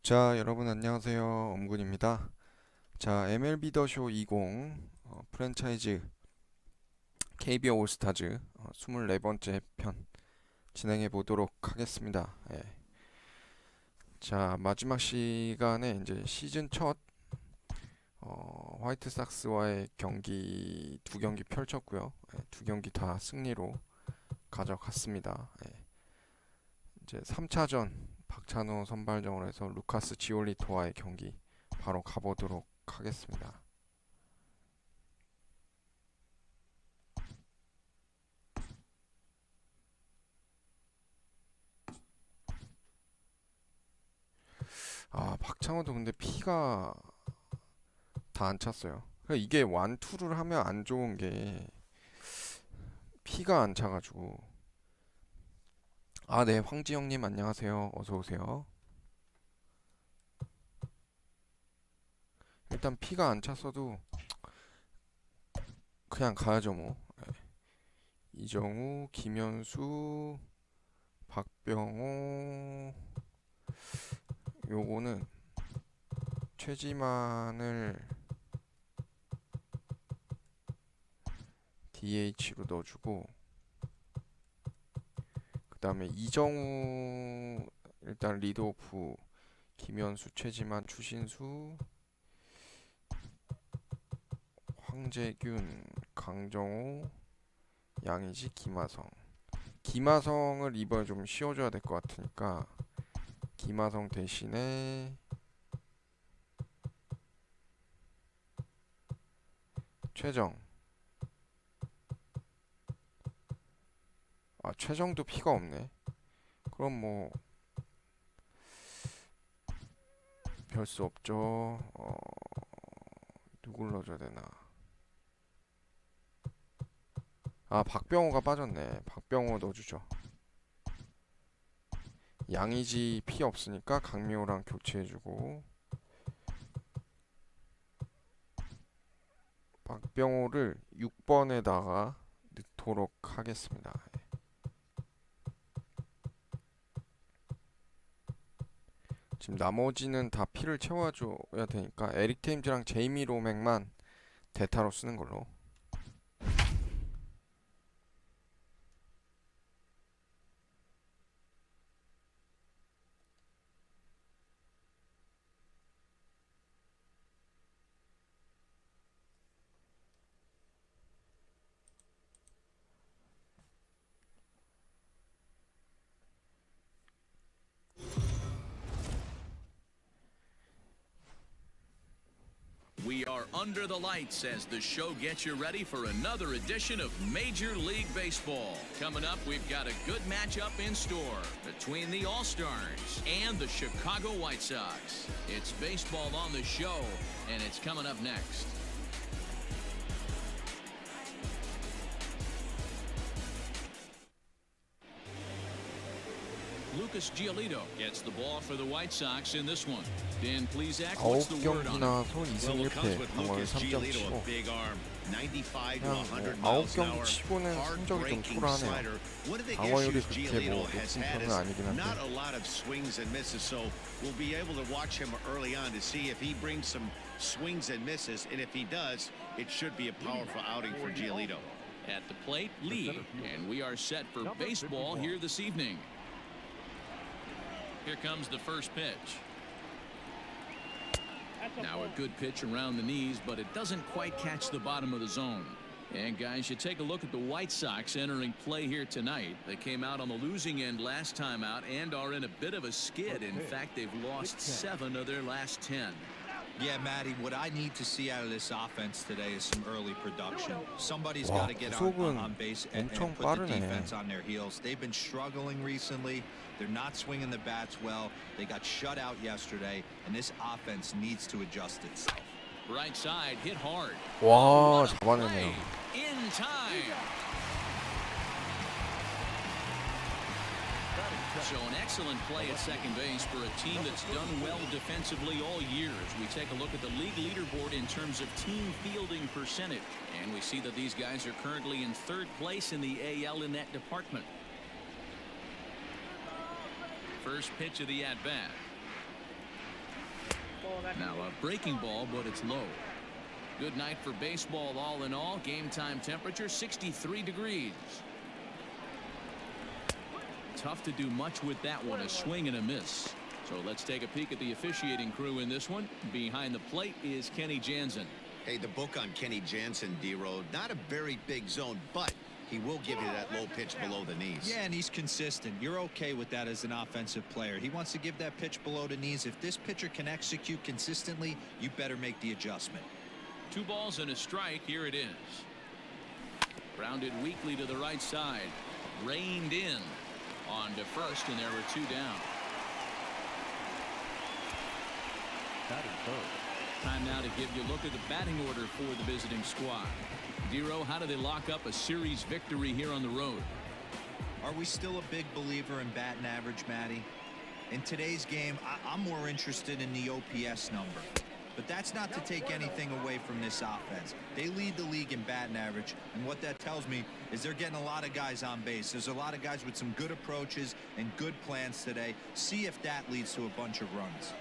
자, 여러분 안녕하세요. 엄군입니다. 자, MLB 더쇼 20 프랜차이즈 Kbo 올스타즈 24번째 편 진행해 보도록 하겠습니다. 예. 자, 마지막 시간에 이제 시즌 첫 화이트삭스와의 경기 두 경기 펼쳤고요. 예, 두 경기 다 승리로 가져갔습니다. 예. 이제 3차전 박찬호 선발정으로 해서 루카스 지올리토와의 경기 바로 가보도록 하겠습니다. 아, 박창호도 근데 피가 다 안 찼어요. 그러니까 이게 완투를 하면 안 좋은 게 피가 안 차가지고. 아, 네, 황지영님 안녕하세요. 어서 오세요. 일단 피가 안 찼어도 그냥 가야죠 뭐. 네. 이정우, 김현수, 박병호, 요거는 최지만을 DH로 넣어주고, 그 다음에 이정우 일단 리드오프, 김현수, 최지만, 추신수, 황재균, 강정호, 양의지, 김하성. 김하성을 이번에 좀 씌워줘야 될 것 같으니까 김하성 대신에 최정. 아, 최정도 피가 없네. 그럼 뭐 별 수 없죠. 누굴 넣어줘야 되나. 아, 박병호가 빠졌네. 박병호 넣어주죠. 양의지 피 없으니까 강미호랑 교체해주고, 박병호를 6번에다가 넣도록 하겠습니다. 지금 나머지는 다 피를 채워줘야 되니까 에릭 테임즈랑 제이미 로맥만 대타로 쓰는 걸로. We are under the lights as the show gets you ready for another edition of Major League Baseball. Coming up, we've got a good matchup in store between the All-Stars and the Chicago White Sox. It's baseball on the show, and it's coming up next. Lucas Giolito gets the ball for the White Sox in this one. Dan Plesac, what's the word on it? 9경기나 손 2승 1패, 방어율 3점 치고 그냥 뭐 9경기 치고는 성적이 좀 초라하네요. 방어율이 그렇게 뭐 높은 편은 아니긴 한데 Not a lot of swings and misses, so we'll be able to watch him early on to see if he brings some swings and misses, and if he does, it should be a powerful outing for Giolito. At the plate, Lee, and we are set for baseball here this evening. Here comes the first pitch. Now a good pitch around the knees, but it doesn't quite catch the bottom of the zone. And guys, you take a look at the White Sox entering play here tonight. They came out on the losing end last time out and are in a bit of a skid. In fact, they've lost 7 of their last 10. Yeah, Matty, what I need to see out of this offense today is some early production. Somebody's got to get on base and put the defense on their heels. They've been struggling recently. They're not swinging the bats well. They got shut out yesterday, and this offense needs to adjust itself. Right side hit hard. 와, 잡아내네요. In time. So an excellent play at second base for a team that's done well defensively all year. As we take a look at the league leaderboard in terms of team fielding percentage, and we see that these guys are currently in 3rd place in the AL in that department. First pitch of the at-bat. Now a breaking ball, but it's low. Good night for baseball all in all. Game time temperature 63 degrees. Tough to do much with that one. A swing and a miss. So let's take a peek at the officiating crew in this one. Behind the plate is Kenny Jansen. Hey, the book on Kenny Jansen, D-Road, not a very big zone, but he will give you that low pitch below the knees. Yeah, and he's consistent. You're okay with that as an offensive player. He wants to give that pitch below the knees. If this pitcher can execute consistently, you better make the adjustment. 2 balls and a strike. Here it is. Grounded weakly to the right side. Reined in on to first, and there were 2 down. Time now to give you a look at the batting order for the visiting squad. Dero, how do they lock up a series victory here on the road? Are we still a big believer in batting average, Matty? In today's game, I'm more interested in the OPS number. But that's not to take anything away from this offense. They lead the league in batting average, and what that tells me is they're getting a lot of guys on base. There's a lot of guys with some good approaches and good plans today. See if that leads to a bunch of runs.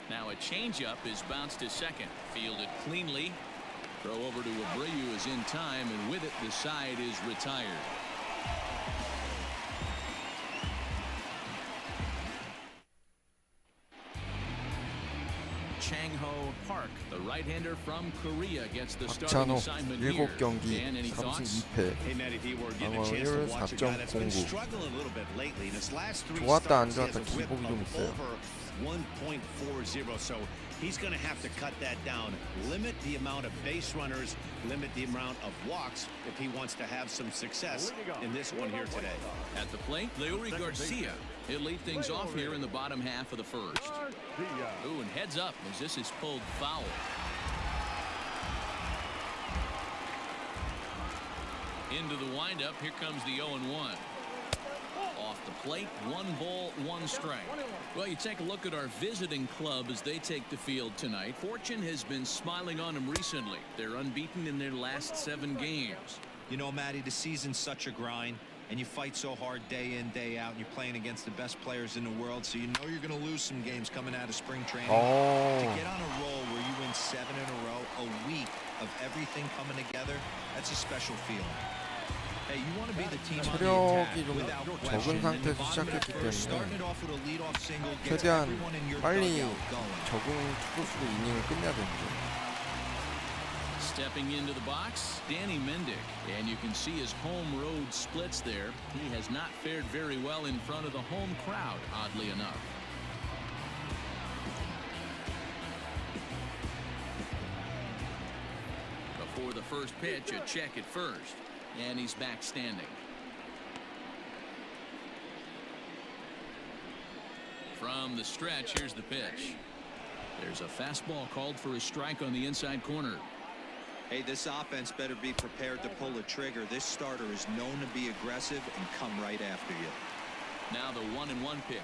Now a changeup is bounced to second. Fielded cleanly. Throw over to Abreu is in time, and with it the side is retired. Chang-ho Park, the right-hander from Korea, gets the starting 박찬호 assignment here. 7경기 Dan, any thoughts? 3승 2패. Hey, Matt, if you were getting a chance to watch a guy that's been struggling a little bit lately, in his last 3 좋았다 안 starts, he has 좋았다 a whip 기복이 좀 of 있어요. over 1.40, so he's going to have to cut that down, limit the amount of base runners, limit the amount of walks if he wants to have some success in this one here today. At the plate, Leury Garcia. He'll lead things off here in the bottom half of the first. Ooh, and heads up as this is pulled foul. Into the windup, here comes the 0-1. Off the plate, 1 ball, 1 strike. Well, you take a look at our visiting club as they take the field tonight. Fortune has been smiling on them recently. They're unbeaten in their last 7 games. You know, Matty, the season's such a grind, and you fight so hard day in, day out, and you're playing against the best players in the world, so you know you're going to lose some games coming out of spring training. To get on a roll where you win 7 in a row, a week of everything coming together, that's a special feeling. Hey, you want to be the team on the attack 체력이 좀 without 적은 question. 상태에서 시작했기 Starting it 때문에 off with a leadoff single gets 최대한 everyone in your 빨리 dugout going. 적응 투구수로 이닝을 끝내야 되는데. Stepping into the box, Danny Mendick, and you can see his home road splits there. He has not fared very well in front of the home crowd, oddly enough. Before the first pitch, a check at first, and he's back standing. From the stretch, here's the pitch. There's a fastball called for a strike on the inside corner. Hey, this offense better be prepared to pull a trigger. This starter is known to be aggressive and come right after you. Now the 1-1 pitch.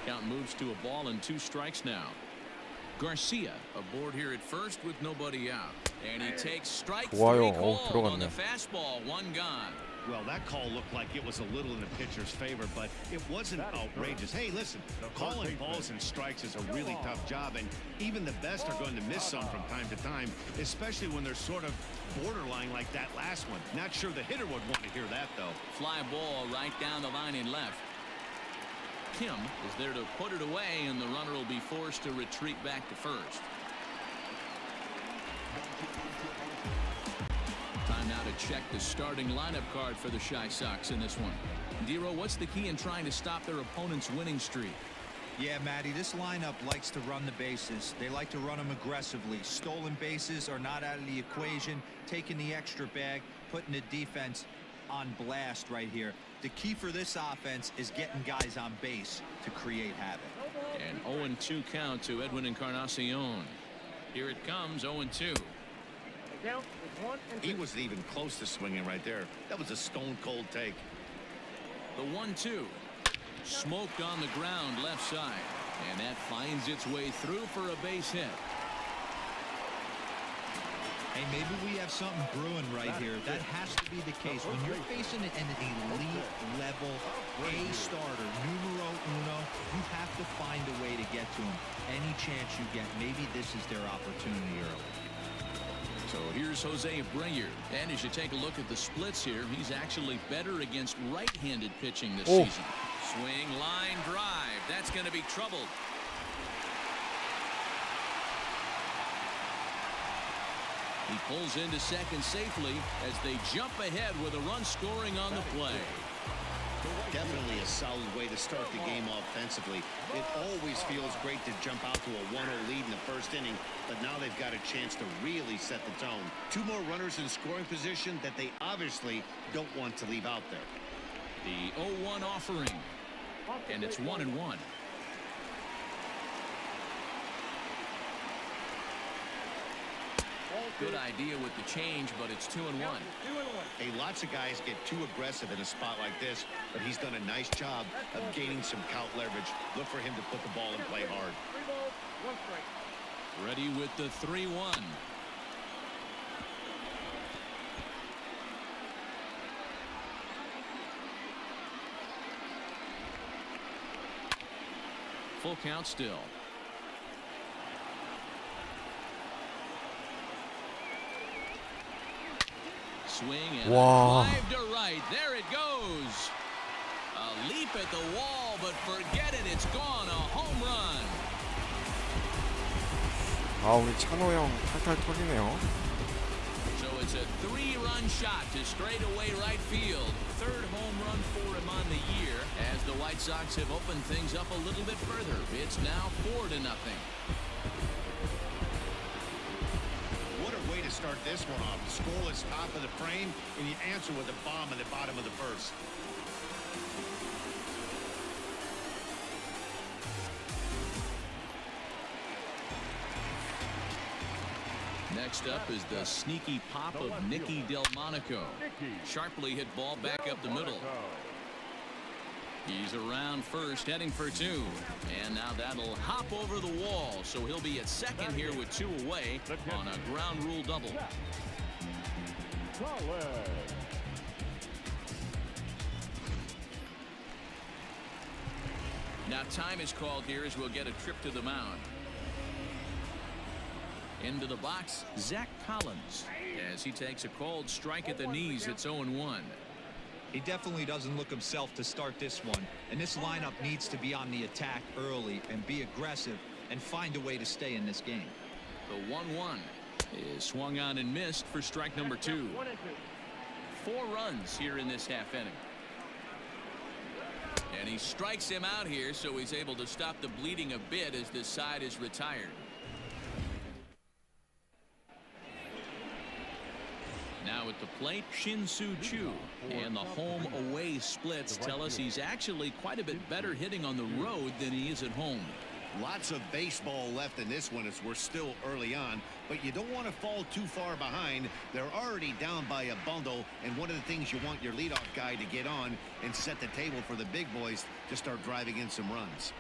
Count moves to a ball and 2 strikes now. Garcia aboard here at first with nobody out. And he takes strike 3 called on the fastball. 1 gone. Well, that call looked like it was a little in the pitcher's favor, but it wasn't outrageous. Hey, listen, calling balls and strikes is a really tough job, and even the best are going to miss some from time to time, especially when they're sort of borderline like that last one. Not sure the hitter would want to hear that, though. Fly ball right down the line in left. Kim is there to put it away, and the runner will be forced to retreat back to first. Time now to check the starting lineup card for the Chi Sox in this one. Dero, what's the key in trying to stop their opponent's winning streak? Yeah, Matty, this lineup likes to run the bases. They like to run them aggressively. Stolen bases are not out of the equation. Taking the extra bag, putting the defense on blast right here. The key for this offense is getting guys on base to create havoc. An 0-2 count to Edwin Encarnacion. Here it comes, 0-2. He wasn't even close to swinging right there. That was a stone-cold take. The 1-2. Smoked on the ground left side. And that finds its way through for a base hit. Hey, maybe we have something brewing right here. That has to be the case. When you're facing an elite level A starter, numero uno, you have to find a way to get to him. Any chance you get, maybe this is their opportunity early. So here's Jose Abreu. And as you take a look at the splits here, he's actually better against right-handed pitching this season. Swing, line, drive. That's going to be trouble. He pulls into second safely as they jump ahead with a run scoring on the play. Definitely a solid way to start the game offensively. It always feels great to jump out to a 1-0 lead in the first inning, but now they've got a chance to really set the tone. Two more runners in scoring position that they obviously don't want to leave out there. The 0-1 offering, and it's 1-1. Good idea with the change, but it's 2-1. Hey, lots of guys get too aggressive in a spot like this, but he's done a nice job of gaining some count leverage. Look for him to put the ball in play hard. Ready with the 3-1. Full count still. Swing and drive to right. There it goes. A leap at the wall, but forget it. It's gone. A home run. 아, 우리 찬호 형 탈탈 털리네요. So it's a 3-run shot to straightaway right field. Third home run for him on the year as the White Sox have opened things up a little bit further. It's now 4-0. What a way to start this one off. The scoreless top of the frame, and you answer with a bomb in the bottom of the first. Next up is the sneaky pop of Nicky Delmonico. Sharply hit ball back up the middle. He's around first, heading for two. And now that'll hop over the wall, so he'll be at second here with two away on a ground rule double. Now time is called here as we'll get a trip to the mound. Into the box, Zach Collins, as he takes a cold strike at the knees. It's 0-1. He definitely doesn't look himself to start this one, and this lineup needs to be on the attack early and be aggressive and find a way to stay in this game. The 1-1 is swung on and missed for strike number 2. 4 runs here in this half inning. And he strikes him out here, so he's able to stop the bleeding a bit as this side is retired. Now at the plate, Shin-Soo Choo. And the home-away splits tell us he's actually quite a bit better hitting on the road than he is at home. Lots of baseball left in this one as we're still early on, but you don't want to fall too far behind. They're already down by a bundle, and one of the things you want your leadoff guy to get on and set the table for the big boys to start driving in some runs.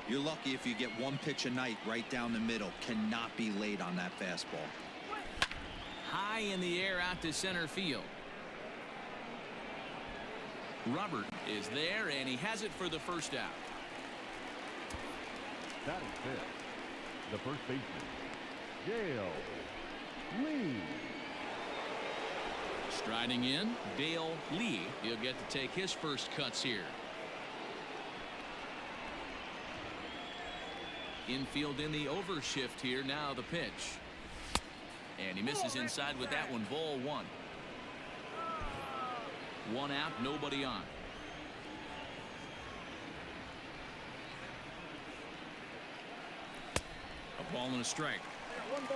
You're lucky if you get one pitch a night right down the middle. Cannot be late on that fastball. High in the air out to center field. Robert is there, and he has it for the first out. That is it. The first baseman, Dale Lee. Striding in, Dale Lee. He'll get to take his first cuts here. Infield in the overshift here. Now the pitch. And he misses inside with that one. Ball 1. 1 out, nobody on. A ball and a strike.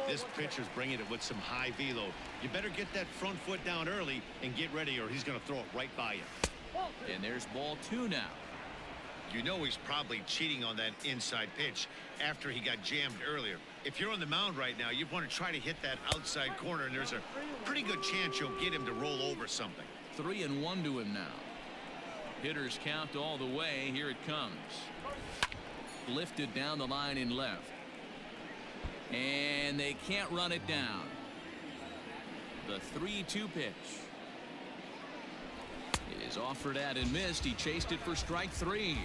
This pitcher's bringing it with some high velo. You better get that front foot down early and get ready, or he's going to throw it right by you. And there's ball 2 now. You know he's probably cheating on that inside pitch after he got jammed earlier. If you're on the mound right now, you want to try to hit that outside corner, and there's a pretty good chance you'll get him to roll over something. 3-1 to him now. Hitters count all the way. Here it comes. Lifted down the line in left. And they can't run it down. The 3-2 pitch is offered at and missed. He chased it for strike 3.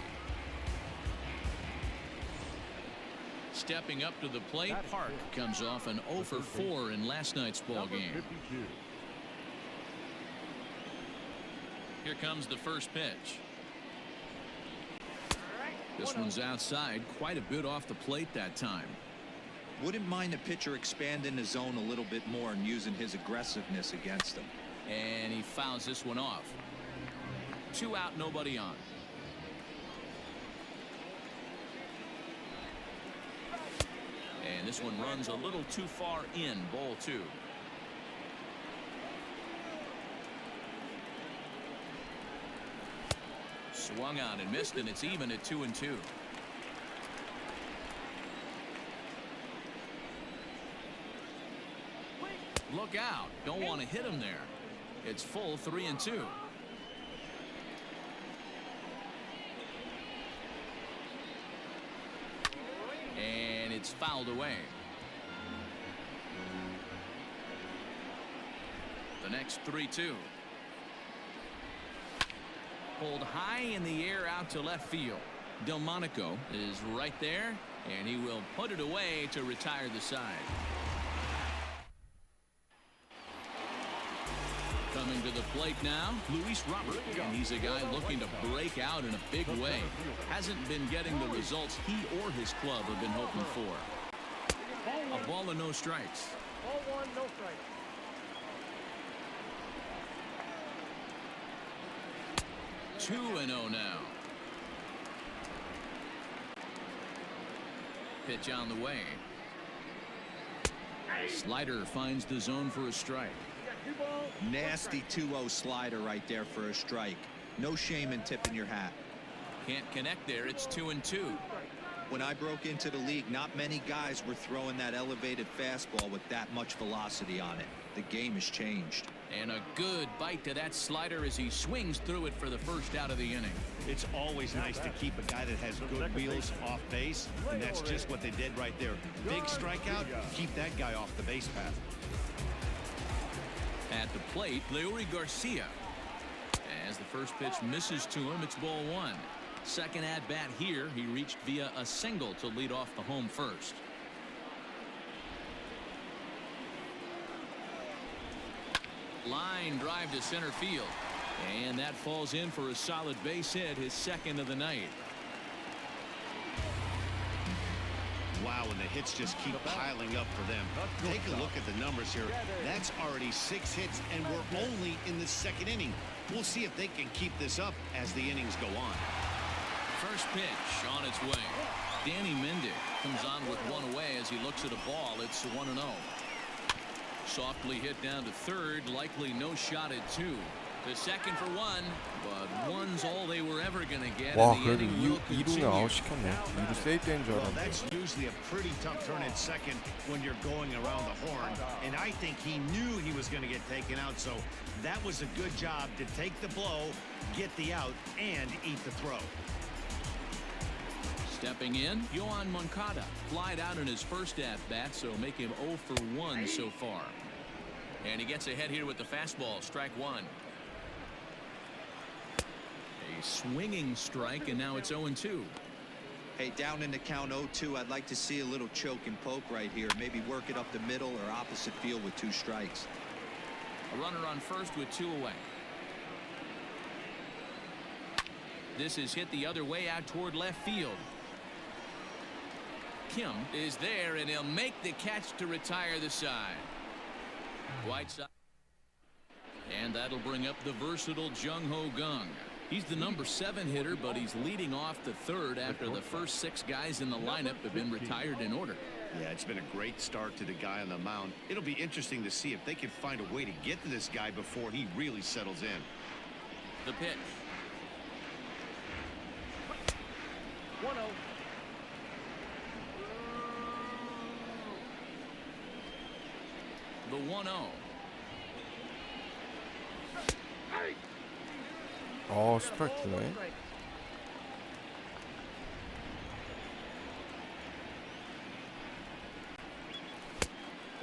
Stepping up to the plate, Park comes off an 0 for 4 in last night's ball game. 52. Here comes the first pitch. This one's outside, quite a bit off the plate that time. Wouldn't mind the pitcher expanding the zone a little bit more and using his aggressiveness against him. And he fouls this one off. 2 out, nobody on. And this one runs a little too far in, ball 2. Swung on and missed, and it's even at 2-2. Look out. Don't want to hit him there. It's full 3-2. And it's fouled away. The next 3-2. Pulled high in the air out to left field. Delmonico is right there, and he will put it away to retire the side. Coming to the plate now, Luis Robert, and he's a guy looking to break out in a big way. Hasn't been getting the results he or his club have been hoping for. A ball and no strikes. Ball 1, no strikes. 2-0 now. Pitch on the way. Slider finds the zone for a strike. Nasty 2-0 slider right there for a strike. No shame in tipping your hat. Can't connect there. It's 2-2. When I broke into the league, not many guys were throwing that elevated fastball with that much velocity on it. The game has changed. And a good bite to that slider as he swings through it for the first out of the inning. It's always nice to keep a guy that has good wheels off base, and that's just what they did right there. Big strikeout, keep that guy off the base path. At the plate, Leury Garcia. As the first pitch misses to him, it's ball 1. Second at bat here, he reached via a single to lead off the home first. Line drive to center field, and that falls in for a solid base hit, his second of the night. Wow, and the hits just keep piling up for them. Take a look at the numbers here. That's already 6 hits, and we're only in the second inning. We'll see if they can keep this up as the innings go on. First pitch on its way. Danny Mendick comes on with one away as he looks at a ball. It's 1-0. Softly hit down to third, likely no shot at 2. To second for 1, but 1's all they were ever going to get. 와, And the 그래도 inning will 2루는 continue. 아웃시켰네. 2루 세이프 된줄 Well, 알았는데. that's usually a pretty tough turn at second when you're going around the horn. And I think he knew he was going to get taken out, so that was a good job to take the blow, get the out, and eat the throw. Stepping in, Yohan Moncada flied out in his first at-bat, so make him 0 for 1 so far. And he gets ahead here with the fastball, strike 1. A swinging strike, and now it's 0-2. Hey, down in the count 0-2, I'd like to see a little choke and poke right here. Maybe work it up the middle or opposite field with 2 strikes. A runner on first with 2 away. This is hit the other way out toward left field. Kim is there, and he'll make the catch to retire the side. Whiteside. And that'll bring up the versatile Jung Ho Gung. He's the number 7 hitter, but he's leading off the third after the first 6 guys in the lineup have been retired in order. Yeah, it's been a great start to the guy on the mound. It'll be interesting to see if they can find a way to get to this guy before he really settles in. The pitch. 1-0. The 1-0. 스트라이크 주네.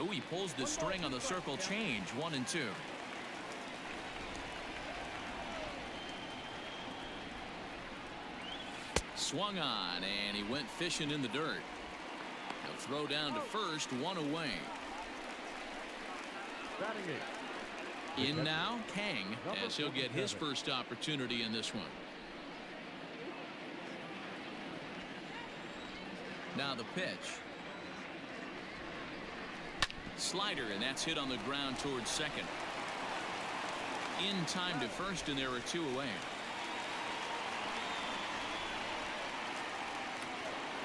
Oh, he pulls the string on the circle change. 1-2. Swung on, and he went fishing in the dirt. He'll throw down to first, 1 away. Batting eighth. In now, Kang, as he'll get his first opportunity in this one. Now the pitch. Slider, and that's hit on the ground towards second. In time to first, and there are 2 away.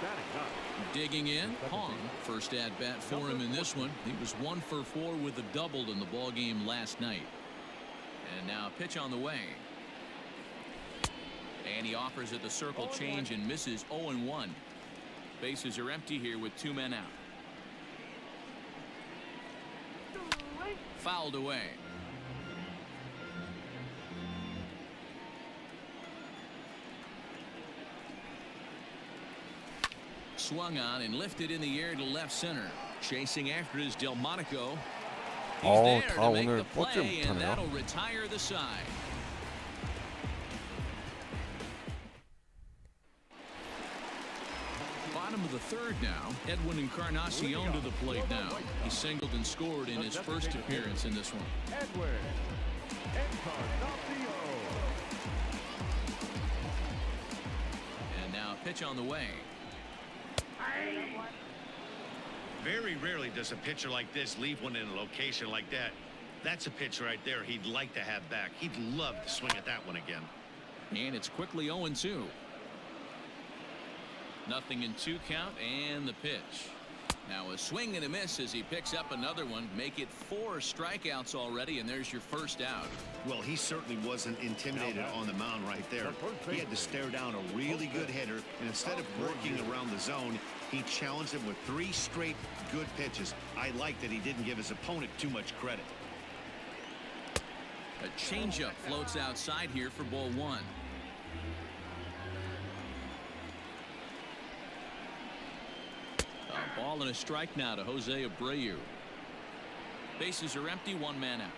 Batting ninth. Digging in, Hong, first at bat for him in this one. He was 1 for 4 with a double in the ball game last night. And now pitch on the way. And he offers at the circle change and misses 0-1. Bases are empty here with 2 men out. Fouled away. Swung on and lifted in the air to left center. Chasing after his Delmonico. He's there 다 to make 오늘 the play, 뻗지 and that'll 못하네요. retire the side. Bottom of the third now. Edwin Encarnacion to the plate now. He singled and scored in his first appearance in this one. Edwin Encarnacion. And now a pitch on the way. Very rarely does a pitcher like this leave one in a location like that. That's a pitch right there he'd like to have back. He'd love to swing at that one again. And it's quickly 0-2. Nothing in 2 count, and the pitch. Now a swing and a miss as he picks up another one. Make it 4 strikeouts already, and there's your first out. Well, he certainly wasn't intimidated on the mound right there. He had to stare down a really good hitter, and instead of working around the zone, he challenged him with 3 straight good pitches. I like that he didn't give his opponent too much credit. A changeup floats outside here for ball 1. A ball and a strike now to Jose Abreu. Bases are empty, 1 man out.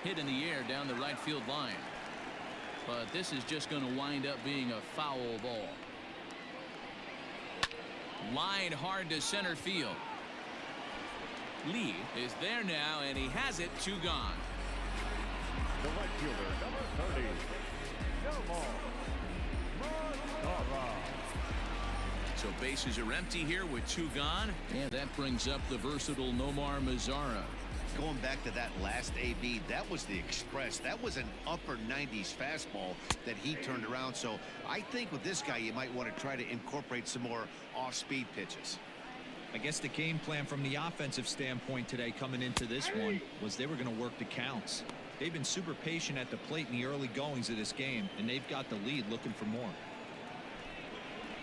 Hit in the air down the right field line. But this is just going to wind up being a foul ball. Line hard to center field. Lee is there now, and he has it. 2 gone. The right fielder, number 30. Nomar Mazara. So bases are empty here with 2 gone, and that brings up the versatile Nomar Mazara. Going back to that last AB, that was the express. That was an upper 90s fastball that he turned around. So I think with this guy, you might want to try to incorporate some more off-speed pitches. I guess the game plan from the offensive standpoint today coming into this one was they were going to work the counts. They've been super patient at the plate in the early goings of this game, and they've got the lead looking for more.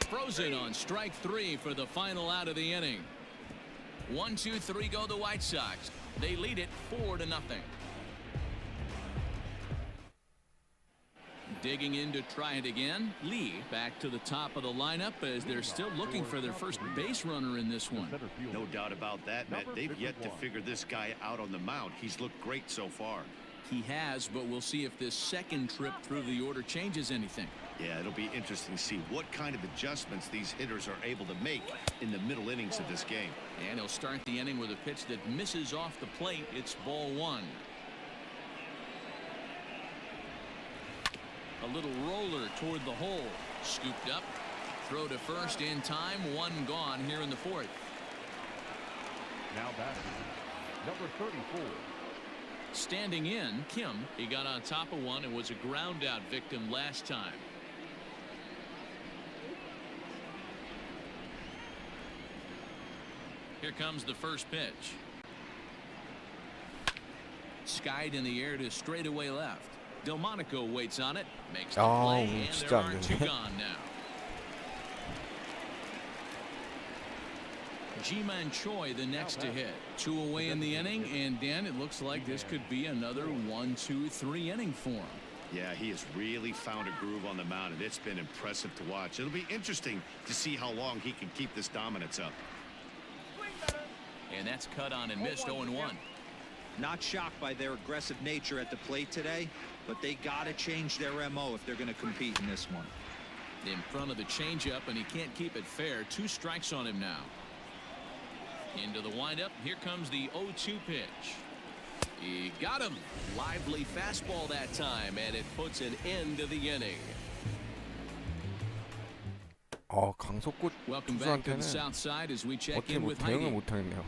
Frozen on strike 3 for the final out of the inning. 1, 2, 3 go the White Sox. They lead it 4-0. Digging in to try it again. Lee back to the top of the lineup as they're still looking for their first base runner in this one. No doubt about that, Matt. They've yet to figure this guy out on the mound. He's looked great so far. He has, but we'll see if this second trip through the order changes anything. Yeah, it'll be interesting to see what kind of adjustments these hitters are able to make in the middle innings of this game. And he'll start the inning with a pitch that misses off the plate. It's ball 1. A little roller toward the hole. Scooped up. Throw to first in time. 1 gone here in the 4th. Now batting, number 34. Standing in, Kim. He got on top of one and was a ground out victim last time. Here comes the first pitch. Skied in the air to straightaway left. Delmonico waits on it. Makes the play, and 진짜 there 안 are 2 되네. gone now. Ji-Man Choi the next to hit. 2 away in the inning, and Dan, it looks like this could be another 1, 2, 3 inning for him. Yeah, he has really found a groove on the mound, and it's been impressive to watch. It'll be interesting to see how long he can keep this dominance up. And that's cut on and missed 0-1. Not shocked by their aggressive nature at the plate today, but they got to change their MO if they're going to compete in this one. In front of the changeup, and he can't keep it fair. 2 strikes on him now. Into the windup. Here comes the 0-2 pitch. He got him. Lively fastball that time, and it puts an end to the inning. 강속구 Welcome back to the 투수한테는 South Side as we check 어떻게 in with 대응을 Heidi. 못하겠네요.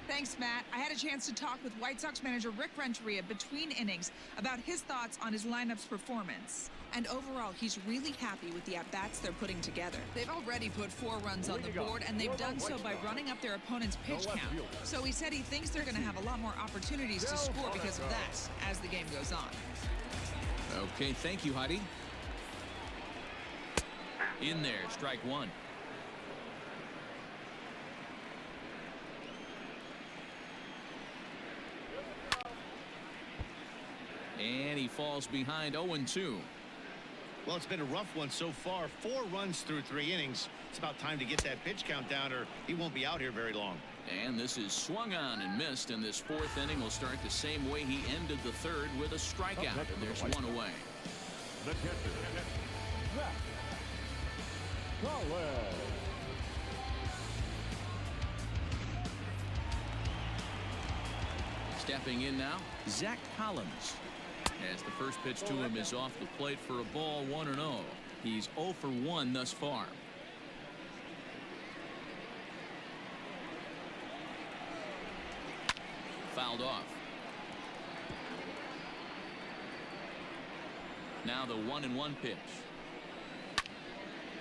Thanks, Matt. I had a chance to talk with White Sox manager Rick Renteria between innings about his thoughts on his lineup's performance. And overall, he's really happy with the at-bats they're putting together. They've already put 4 runs on the board, and they've done so by running up their opponent's pitch count. So he said he thinks they're going to have a lot more opportunities to score because of that as the game goes on. Okay, thank you, Heidi. In there, strike 1. And he falls behind 0-2. Well, it's been a rough one so far. 4 runs through 3 innings. It's about time to get that pitch count down, or he won't be out here very long. And this is swung on and missed, and this 4th inning will start the same way he ended the 3rd with a strikeout. And there's 1 away. The catcher, Zach Collins. Stepping in now, Zach Collins. As the first pitch to him is off the plate for a ball, 1-0. He's 0 for 1 thus far. Fouled off. Now the 1-1 pitch.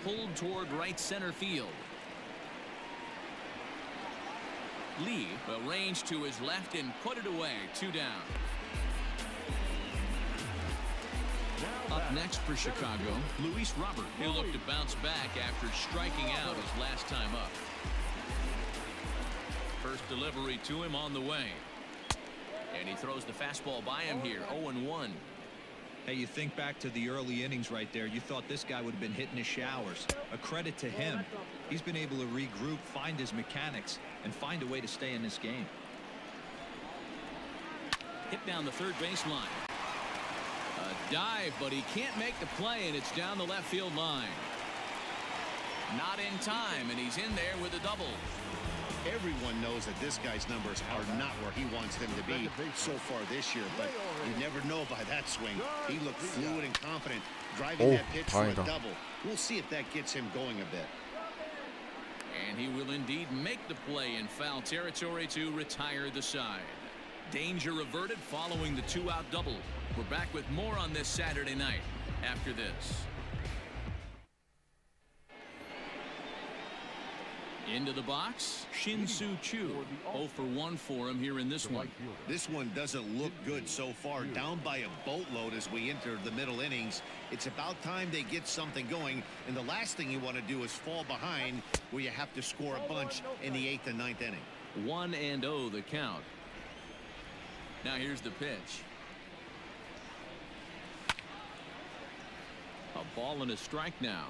Pulled toward right center field. Lee arranged to his left and put it away. 2 down. Up next for Chicago, Luis Robert. He'll look to bounce back after striking out his last time up. First delivery to him on the way. And he throws the fastball by him here. 0-1. Hey, you think back to the early innings right there. You thought this guy would have been hitting his showers. A credit to him. He's been able to regroup, find his mechanics, and find a way to stay in this game. Hit down the third baseline. A dive, but he can't make the play, and it's down the left field line. Not in time, and he's in there with a double. Everyone knows that this guy's numbers are not where he wants them to be so far this year, but you never know by that swing. He looked fluid and confident, driving that pitch for a double. We'll see if that gets him going a bit. And he will indeed make the play in foul territory to retire the side. Danger averted following the 2-out double. We're back with more on this Saturday night after this. Into the box, Shin-Soo Choo. 0 for 1 for him here in this one. This one doesn't look good so far. Down by a boatload as we enter the middle innings. It's about time they get something going, and the last thing you want to do is fall behind where you have to score a bunch in the 8th and 9th inning. 1-0 the count. Now here's the pitch. A ball and a strike now.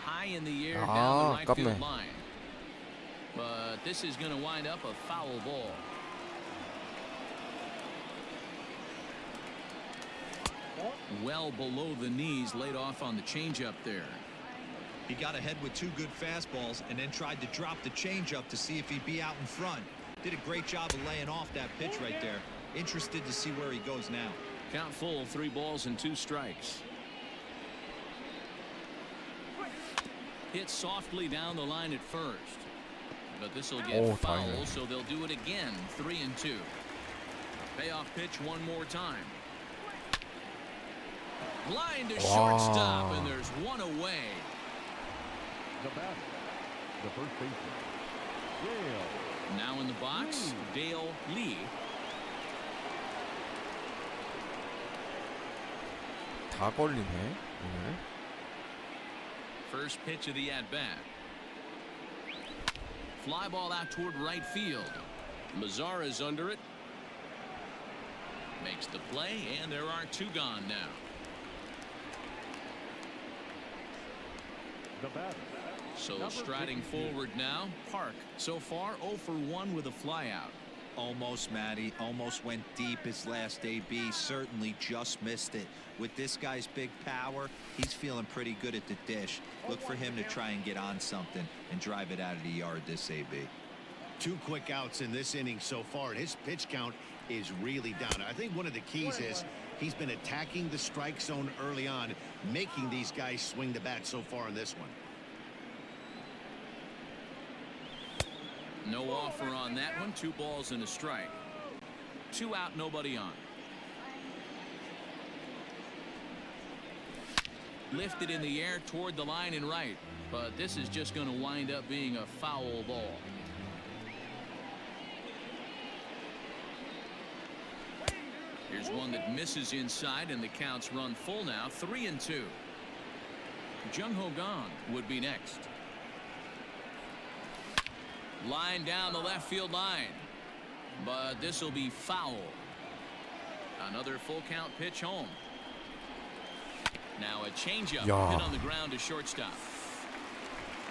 High in the air down the right field line. But this is going to wind up a foul ball. Well below the knees, laid off on the changeup there. He got ahead with 2 good fastballs and then tried to drop the changeup to see if he'd be out in front. Did a great job of laying off that pitch right there. Interested to see where he goes now. Count full, 3 balls and 2 strikes. Hit softly down the line at first. But this will get foul, so they'll do it again. 3-2. Payoff pitch one more time. Line to shortstop, and there's 1 away. The batter, the first baseman, Dale. Now in the box, Dale Lee. 다 걸리네 오늘. First pitch of the at-bat. Fly ball out toward right field. Mazara's under it. Makes the play, and there are 2 gone now. The batter. So striding forward now, Park. So far 0 for 1 with a flyout. Almost, Matty. Almost went deep his last AB. Certainly just missed it. With this guy's big power, he's feeling pretty good at the dish. Look for him to try and get on something and drive it out of the yard this AB. 2 quick outs in this inning so far, and his pitch count is really down. I think one of the keys is he's been attacking the strike zone early on, making these guys swing the bat so far in this one. No offer on that one. 2 balls and a strike. 2 out, nobody on. Lifted in the air toward the line and right, but this is just going to wind up being a foul ball. Here's one that misses inside, and the count's run full now. 3-2. Jung Ho Gong would be next. Line down the left field line, but this will be foul. Another full count pitch home. Now a changeup hit on the ground to shortstop.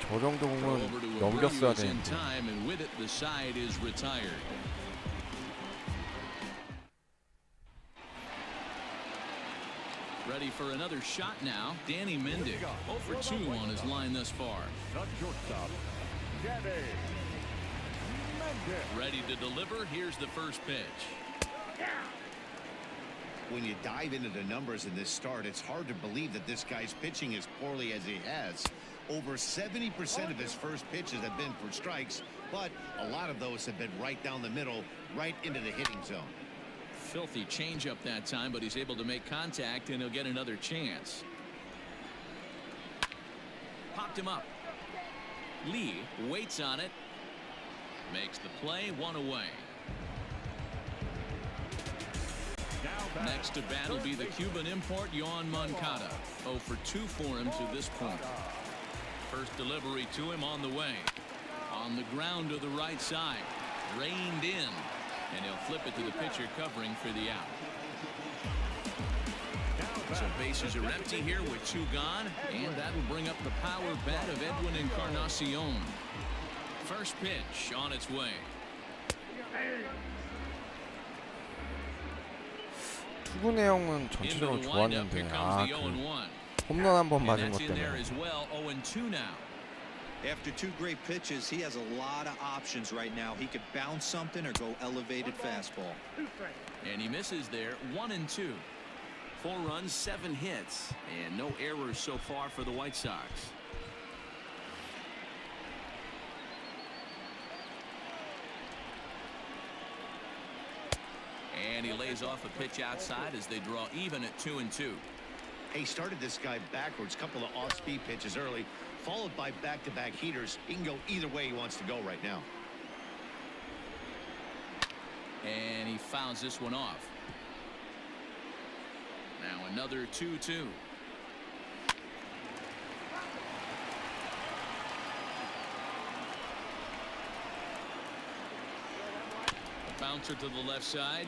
저 정도 Over 공은 to 넘겼어야 Abreu is in 되는데. time, and with it the side is retired. Ready for another shot now. Danny Mendick 0 for 2 on his line thus far. The shortstop, Danny Mendick. Ready to deliver. Here's the first pitch. When you dive into the numbers in this start, it's hard to believe that this guy's pitching as poorly as he has. Over 70% of his first pitches have been for strikes, but a lot of those have been right down the middle, right into the hitting zone. Filthy changeup that time, but he's able to make contact, and he'll get another chance. Popped him up. Lee waits on it. Makes the play. 1 away. Next to bat will be the Cuban import Yoan Moncada. 0 for 2 for him to this point. First delivery to him on the way. On the ground to the right side. Reined in. And he'll flip it to the pitcher covering for the out. So bases are empty here with 2 gone. And that will bring up the power bat of Edwin Encarnacion. First pitch on its way. 투구 내용은 전체적으로 Into the windup. 좋았는데 Here comes the 그 0-1. 홈런 한 번 And 맞은 that's 것 in there 때문에. as well. 0-2 now. After 2 great pitches, he has a lot of options right now. He could bounce something or go elevated fastball. And he misses there. 1-2. 4 runs, 7 hits, and no errors so far for the White Sox. And he lays off a pitch outside as they draw even at 2-2. He started this guy backwards, couple of off-speed pitches early, followed by back-to-back heaters. He can go either way he wants to go right now. And he fouls this one off. Now another 2-2. A bouncer to the left side.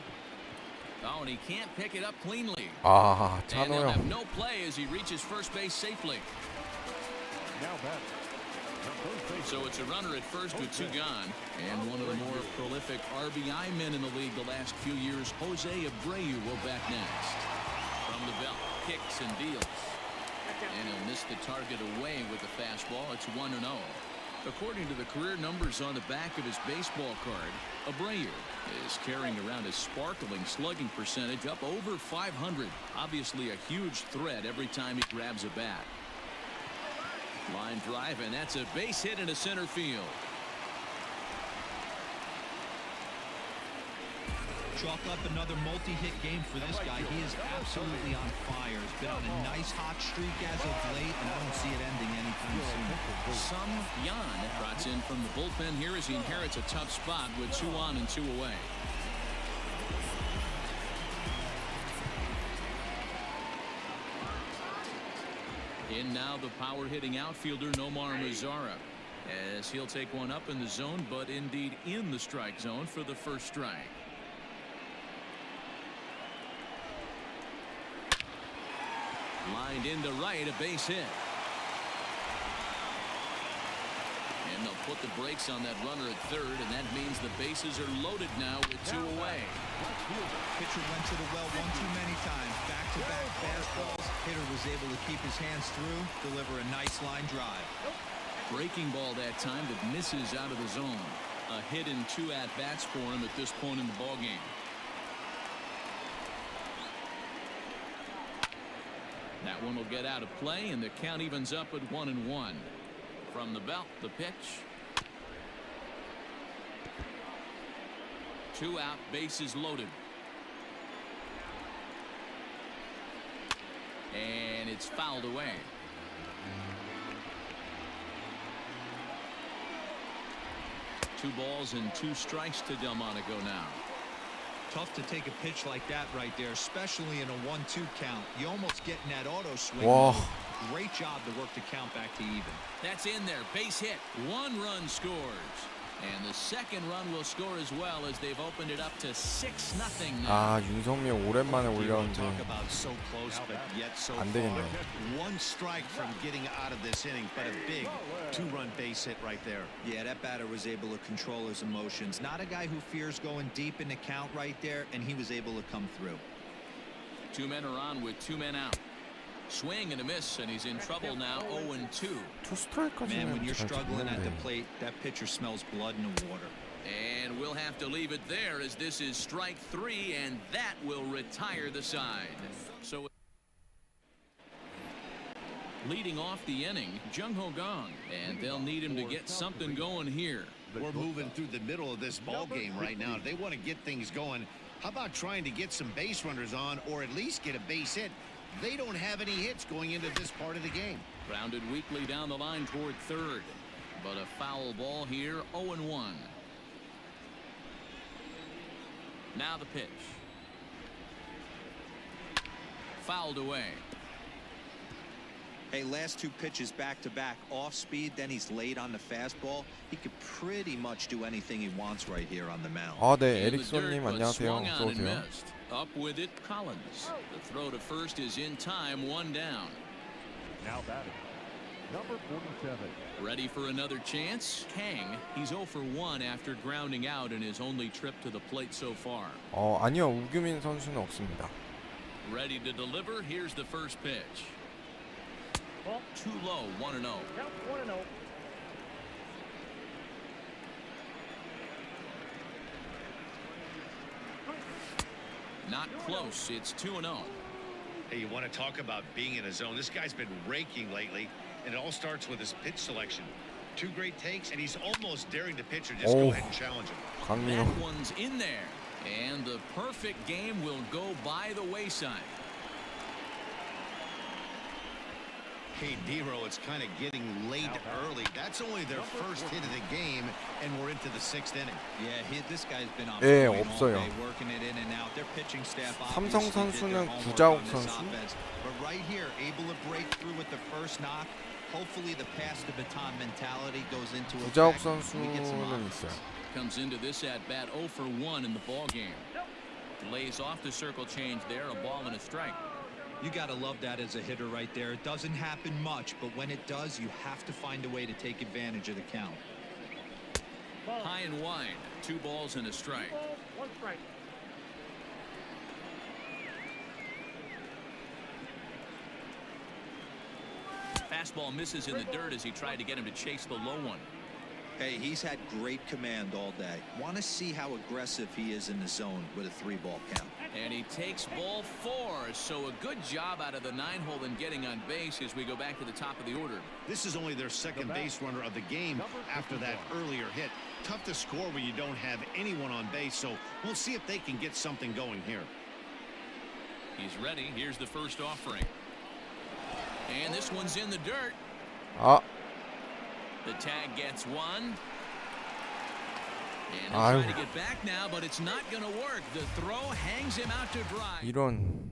Oh, and he can't pick it up cleanly. 아, And 찬호 they'll have 형. no play as he reaches first base safely. Now batter. The first base. So it's a runner at first with 2 gone. And one of the more prolific RBI men in the league the last few years, Jose Abreu, will bat next. From the belt, kicks and deals. And he'll miss the target away with the fastball. It's 1-0. According to the career numbers on the back of his baseball card, Abreu is carrying around a sparkling slugging percentage up over 500. Obviously a huge threat every time he grabs a bat. Line drive, and that's a base hit into center field. Chalk up another multi-hit game for this guy. He is absolutely on fire. He's been on a nice hot streak as of late, and I don't see it ending anytime soon. Sun Yan trots in from the bullpen here as he inherits a tough spot with 2 on and 2 away. In now the power hitting outfielder Nomar Mazara. as he'll take one up in the zone, but indeed in the strike zone for the first strike. Lined into right, a base hit. And they'll put the brakes on that runner at third, and that means the bases are loaded now with two away. Pitcher went to the well one too many times. Back-to-back fastballs. Hitter was able to keep his hands through, deliver a nice line drive. Breaking ball that time that misses out of the zone. A hit and 2 at-bats for him at this point in the ballgame. That one will get out of play, and the count evens up at 1-1. From the belt, the pitch. 2 out, bases loaded. And it's fouled away. Two balls and 2 strikes to Delmonico now. Tough to take a pitch like that right there, especially in a 1-2 count. You almost get in that auto swing. Whoa. Great job to work the count back to even. That's in there. Base hit. 1 run scores. And the second run will score as well as they've opened it up to 6-0 now. 아, 윤성민 오랜만에 Talk 올렸는데 about so close, but yet so 안 far. 되겠네. 1 strike from getting out of this inning, but a big 2-run base hit right there. Yeah, that batter was able to control his emotions. Not a guy who fears going deep in the count right there, and he was able to come through. 2 men are on with 2 men out. Swing and a miss, and he's in trouble now. 0-2. 투 스트라이크까지는 Man, when you're 잘 struggling at the 쳤는데. plate, that pitcher smells blood in the water. And we'll have to leave it there as this is strike 3, and that will retire the side. So leading off the inning, Jung Ho Gong, and they'll need him to get something going here. We're moving through the middle of this ball game right now. If they want to get things going, how about trying to get some base runners on, or at least get a base hit? They don't have any hits going into this part of the game. Grounded weakly down the line toward third, but a foul ball here. 0-1. Now the pitch. Fouled away. Hey, last 2 pitches back-to-back. Off speed, then he's late on the fastball. He could pretty much do anything he wants right here on the mound. 아, 네, In the dirt, 에릭손님 but 안녕하세요. swung on 어서 and 오세요. missed. Up with it, Collins. The throw to first is in time, 1 down. Now batting, number 47. Ready for another chance? Kang. He's 0 for 1 after grounding out in his only trip to the plate so far. 아니요, 우규민 선수는 없습니다. Ready to deliver. Here's the first pitch. Too low, 1-0. Count 1-0. Not close. It's 2-0. Hey, you want to talk about being in a zone? This guy's been raking lately, and it all starts with his pitch selection. 2 great takes, and he's almost daring the pitcher just go ahead and challenge him. 강민호. That one's in there. And the perfect game will go by the wayside. Hey, Dero, it's kind of getting late early. That's only their first hit of the game, and we're into the 6th inning. Yeah, this guy's been on 예, point all 없어요. day, working it in and out. Their pitching staff 삼성 obviously did their 선수는 homework 구자욱 on this 선수. offense. But right here, able to break through with the first knock. Hopefully the pass the baton mentality goes into 구자욱 effect. We get some 선수는 offense. 있어요. Comes into this at bat 0 for 1 in the ball game. Lays off the circle change there, a ball and a strike. You got to love that as a hitter right there. It doesn't happen much, but when it does, you have to find a way to take advantage of the count. High and wide, 2 balls and a strike. 1 strike. Fastball misses in the dirt as he tried to get him to chase the low one. Hey, he's had great command all day. Want to see how aggressive he is in the zone with a 3-ball count. And he takes ball 4, so a good job out of the 9-hole in getting on base as we go back to the top of the order. This is only their second base runner of the game after that earlier hit. Tough to score when you don't have anyone on base, so we'll see if they can get something going here. He's ready. Here's the first offering. And this one's in the dirt. 아, The tag gets 1. And he'll 아유. try to get back now, but it's not going to work. The throw hangs him out to dry. 이런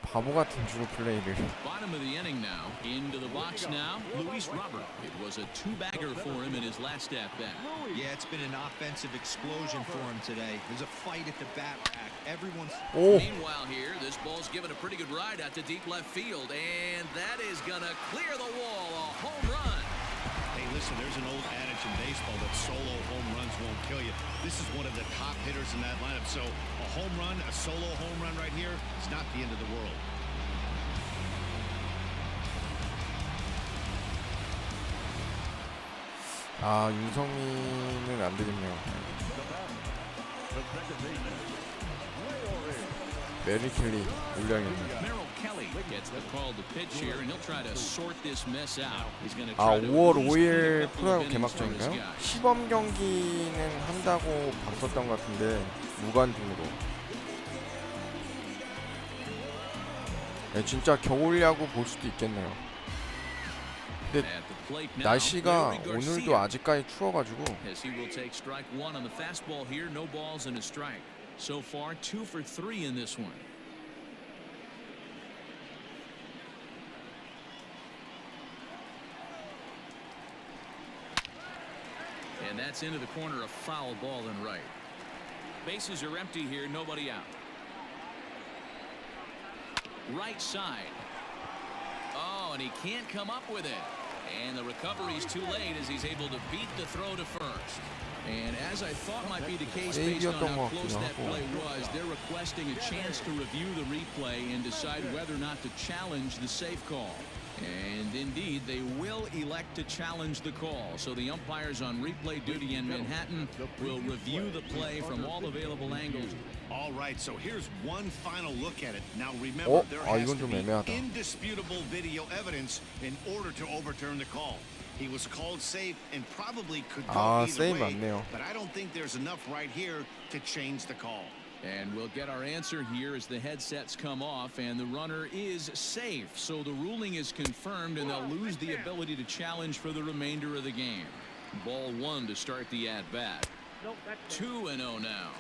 바보 같은 주루 플레이를. Bottom of the inning now. Into the box now. Luis Robert. It was a two-bagger for him in his last at bat. Yeah, it's been an offensive explosion for him today. There's a fight at the bat rack. Everyone's. 오, Meanwhile here, this ball's given a pretty good ride out to deep left field, and that is gonna clear the wall. A home run. Hey, listen, there's an old adage in baseball that solo home runs won't kill you. This is one of the top hitters in that lineup. So a home run, a solo home run right here is not the end of the world. 아 윤성민은 안 되겠네요. The second baseman, 메리 켈리 올려야겠네. Merrill Kelly gets the call to pitch here, and he'll try to sort this mess out. He's going to 아 try to 5월 at least 5일 get a couple of 프로야구 innings from this 개막전인가요? guy. 시범 경기는 한다고 봤었던 것 같은데 무관중으로. 네, 진짜 겨울 야구 볼 수도 있겠네요. 근데 At the plate now, 날씨가 Larry 오늘도 Garcia, 아직까지 추워가지고 as he will take strike one on the fastball here. No balls and a strike. So far, 2 for 3 in this one. And that's into the corner, a foul ball and right. Bases are empty here, nobody out. Right side. Oh, and he can't come up with it. And the recovery's too late as he's able to beat the throw to first. And as I thought might be the case based on how close that play was, they're requesting a chance to review the replay and decide whether or not to challenge the safe call. And indeed, they will elect to challenge the call. So the umpires on replay duty in Manhattan will review the play from all available angles. All right, so here's one final look at it. Now remember, there has 이건 to 좀 be 애매하다. indisputable video evidence in order to overturn the call. He was called safe and probably could go either 세이브 way, 맞네요. but I don't think there's enough right here to change the call. And we'll get our answer here as the headsets come off, and the runner is safe. So the ruling is confirmed, and they'll lose the ability to challenge for the remainder of the game. Ball one to start the at-bat. 2-0 now.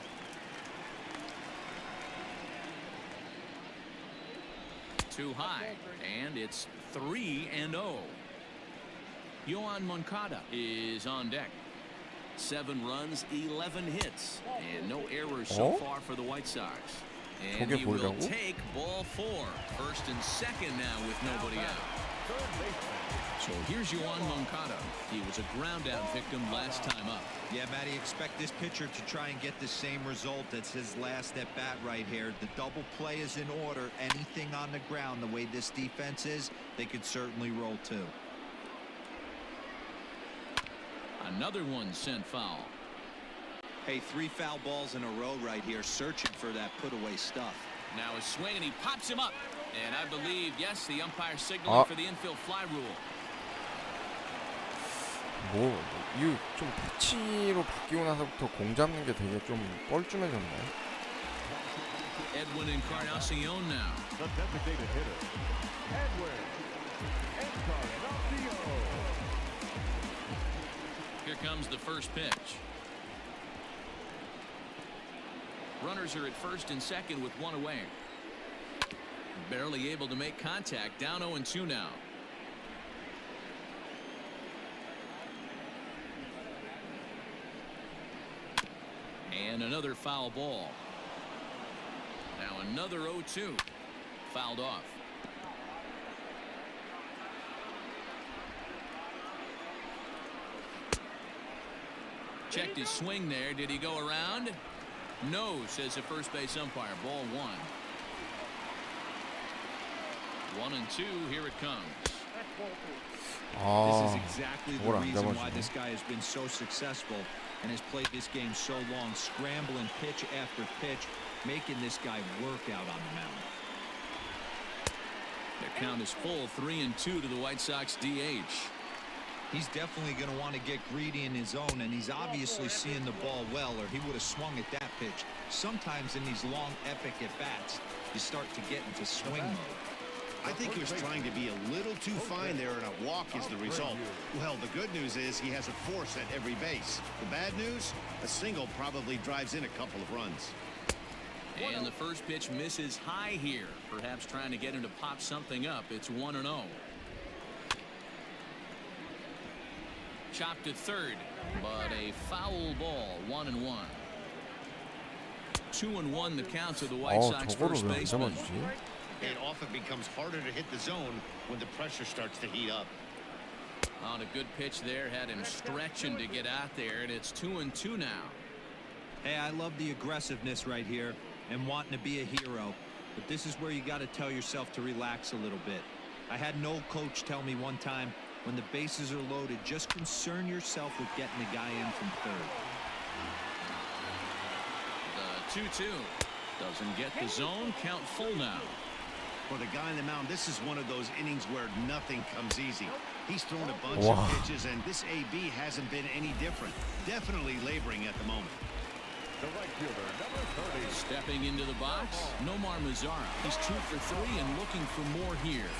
Too high, and it's 3-0. Yohan Moncada is on deck. 7 runs, 11 hits, and no errors so far for the White Sox. And 저게 he will 보이라고? take ball 4. First and second now with nobody out. So here's Yohan Moncada. He was a ground-out victim last time up. Yeah, Matty, expect this pitcher to try and get the same result as his last at bat right here. The double play is in order. Anything on the ground, the way this defense is, they could certainly roll too. Another one sent foul. Hey, 3 foul balls in a row right here, searching for that put-away stuff. Now a swing, and he pops him up. And I believe, yes, the umpire signaling for the infield fly rule. 이거 좀 패치로 바뀌고 나서부터 공 잡는 게 되게 좀 뻘쭘해졌네. Edwin Encarnacion now. the designated hitter, Edwin Encarnacion. Here comes the first pitch. Runners are at first and second with 1 away. Barely able to make contact. Down 0-2 now. And another foul ball. Now another 0-2. Fouled off. Checked his swing there. Did he go around? No, says the first base umpire. Ball 1. 1-2. Here it comes. This is exactly the 뭘 안 reason why 잡아주네. this guy has been so successful and has played this game so long, scrambling pitch after pitch, making this guy work out on the mound. The count is full. 3-2 to the White Sox DH. He's definitely going to want to get greedy in his zone, and he's obviously seeing the ball well, or he would have swung at that pitch. Sometimes in these long, epic at-bats, you start to get into swing mode. I think he was trying to be a little too fine there, and a walk is the result. Well, the good news is he has a force at every base. The bad news, a single probably drives in a couple of runs. And the first pitch misses high here. Perhaps trying to get him to pop something up. It's 1-0. Chopped to third, but a foul ball. 1-1. 2-1 the count to the White Sox 저거를 first 왜 안 baseman. 잡아주지? It often becomes harder to hit the zone when the pressure starts to heat up. On a good pitch there, had him stretching to get out there, and it's 2-2 now. Hey, I love the aggressiveness right here and wanting to be a hero. But this is where you got to tell yourself to relax a little bit. I had an old coach tell me one time, when the bases are loaded, just concern yourself with getting the guy in from third. The 2-2 doesn't get the zone. Count full now. For the guy on the mound, this is one of those innings where nothing comes easy. He's thrown a bunch Wow. of pitches, and this AB hasn't been any different. Definitely laboring at the moment. The right fielder, number 30. Stepping into the box, Nomar Mazara. He's 2 for 3 and looking for more here.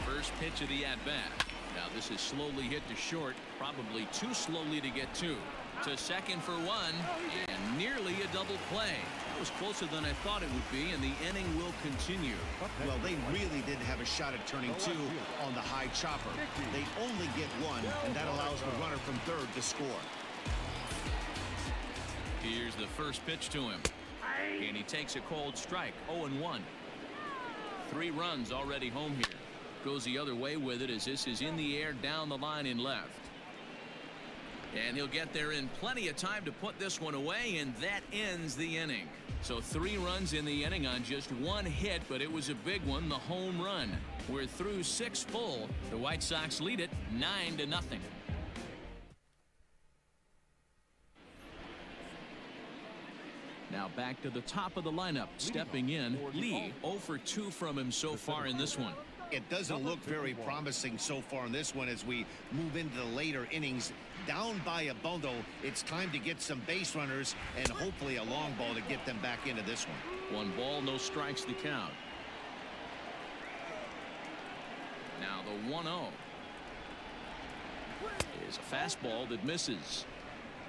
First pitch of the at-bat. Now this is slowly hit to short, probably too slowly to get to second for 1, and nearly a double play. That was closer than I thought it would be, and the inning will continue. Well, they really didn't have a shot at turning 2 on the high chopper. They only get 1, and that allows the runner from third to score. Here's the first pitch to him, and he takes a cold strike. 0-1. 3 runs already home here. Goes the other way with it as this is in the air down the line in left. And he'll get there in plenty of time to put this one away, and that ends the inning. So 3 runs in the inning on just 1 hit, but it was a big one, the home run. We're through 6 full. The White Sox lead it 9-0. Now back to the top of the lineup. Stepping in, Lee 0 for 2 from him so far in this one. It doesn't look very promising so far in this one as we move into the later innings. Down by a bundle, it's time to get some base runners and hopefully a long ball to get them back into this one. 1 ball, no strikes to count. Now the 1-0 is a fastball that misses.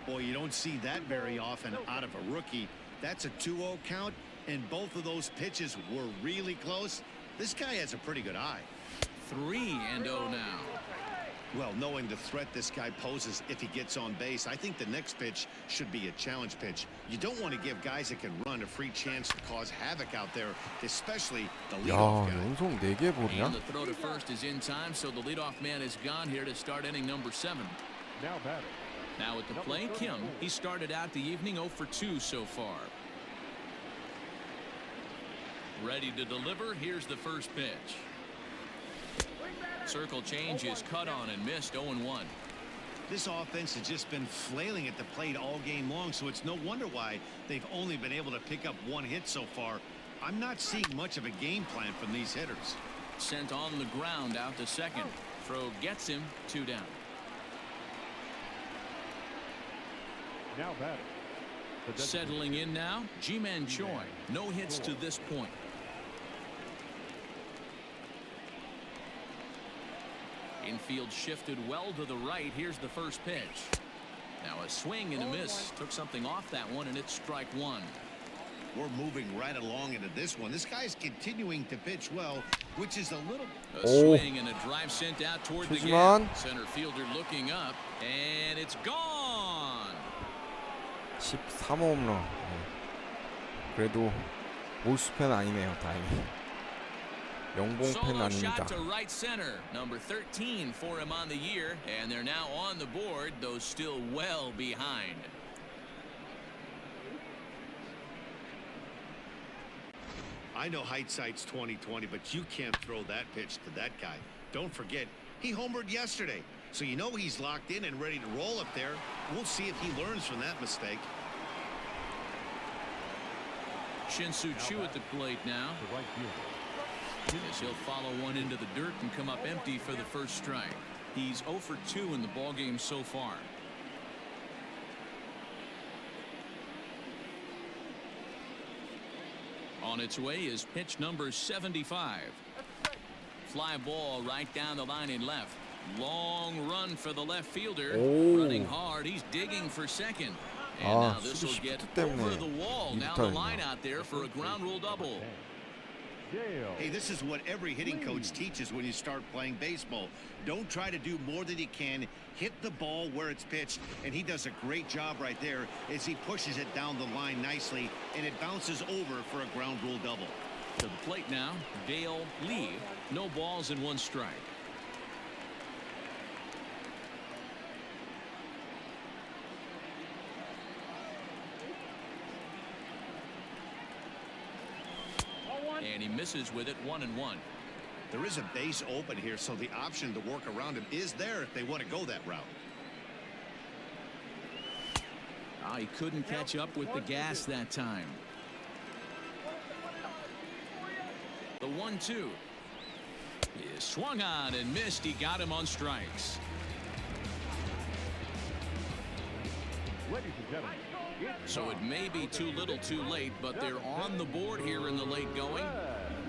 Boy, you don't see that very often out of a rookie. That's a 2-0 count, and both of those pitches were really close. This guy has a pretty good eye. 3-0 now. Well, knowing the threat this guy poses if he gets on base, I think the next pitch should be a challenge pitch. You don't want to give guys that can run a free chance to cause havoc out there, especially the leadoff 야, guy. 연속 4개 볼이야? And the throw to first is in time, so the leadoff man is gone here to start inning number 7. Now batting. Now at the plate, Kim. He started out the evening 0 for 2 so far. Ready to deliver. Here's the first pitch. Circle change is cut on and missed. 0-1. This offense has just been flailing at the plate all game long, so it's no wonder why they've only been able to pick up 1 hit so far. I'm not seeing much of a game plan from these hitters. Sent on the ground out to second. Throw gets him. 2 down. Now batting. The designated Settling in now, Ji-Man Choi. No hits to this point. Infield shifted well to the right. Here's the first pitch. Now a swing and a miss. Took something off that one, and it's strike 1. We're moving right along into this one. This guy's continuing to pitch well, which is a little... A swing and a drive sent out toward the 조심한. gap. Center fielder looking up, and it's gone. 13호 홈런. 그래도 올스팬 아니네요, 다행히. 영봉팬 Solo 아닙니다. shot to right center. Number 13 for him on the year, and they're now on the board, though still well behind. I know hindsight's 20/20, but you can't throw that pitch to that guy. Don't forget, he homered yesterday, so you know he's locked in and ready to roll up there. We'll see if he learns from that mistake. Shin-Soo Choo at the plate now. the right fielder. As he'll follow one into the dirt and come up empty for the first strike. He's 0 for 2 in the ballgame so far. On its way is pitch number 75. Fly ball right down the line in left. Long run for the left fielder. Oh. Running hard. He's digging for second. And now this will 수비 get 시프트 때문에 over the wall. Now the line out there for a ground rule double. Hey, this is what every hitting coach teaches when you start playing baseball. Don't try to do more than you can. Hit the ball where it's pitched, and he does a great job right there as he pushes it down the line nicely, and it bounces over for a ground rule double. To the plate now, Dale Lee. No balls and one strike. And he misses with it, 1-1. There is a base open here, so the option to work around him is there if they want to go that route. He couldn't catch up with the gas that time. The 1-2 is swung on and missed. He got him on strikes. Ladies and gentlemen, So it may be too little too late, but they're on the board here in the late going.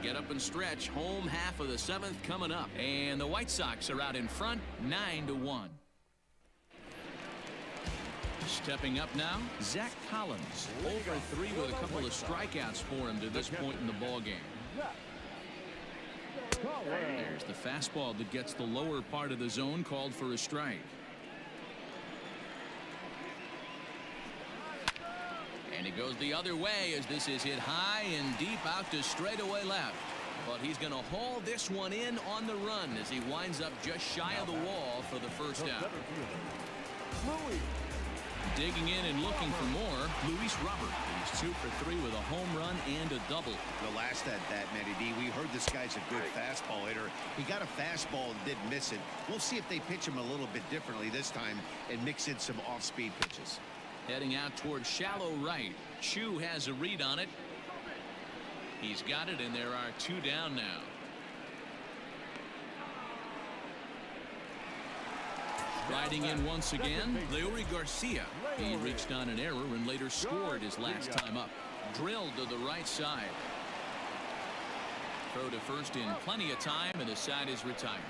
Get up and stretch. Home half of the seventh coming up. And the White Sox are out in front, 9-1. Stepping up now, Zach Collins. 0-3 with a couple of strikeouts for him to this point in the ball game. There's the fastball that gets the lower part of the zone, called for a strike. And he goes the other way as this is hit high and deep out to straightaway left. But he's going to haul this one in on the run as he winds up just shy of the wall for the first out. Digging in and looking for more, Luis Robert. He's 2 for 3 with a home run and a double. The last at that, Matty D, we heard this guy's a good fastball hitter. He got a fastball and did miss it. We'll see if they pitch him a little bit differently this time and mix in some off-speed pitches. Heading out towards shallow right. Chu has a read on it. He's got it, and there are 2 down now. Riding in once again, Leury Garcia. He reached on an error and later scored his last time up. Drilled to the right side. Throw to first in plenty of time, and the side is retired.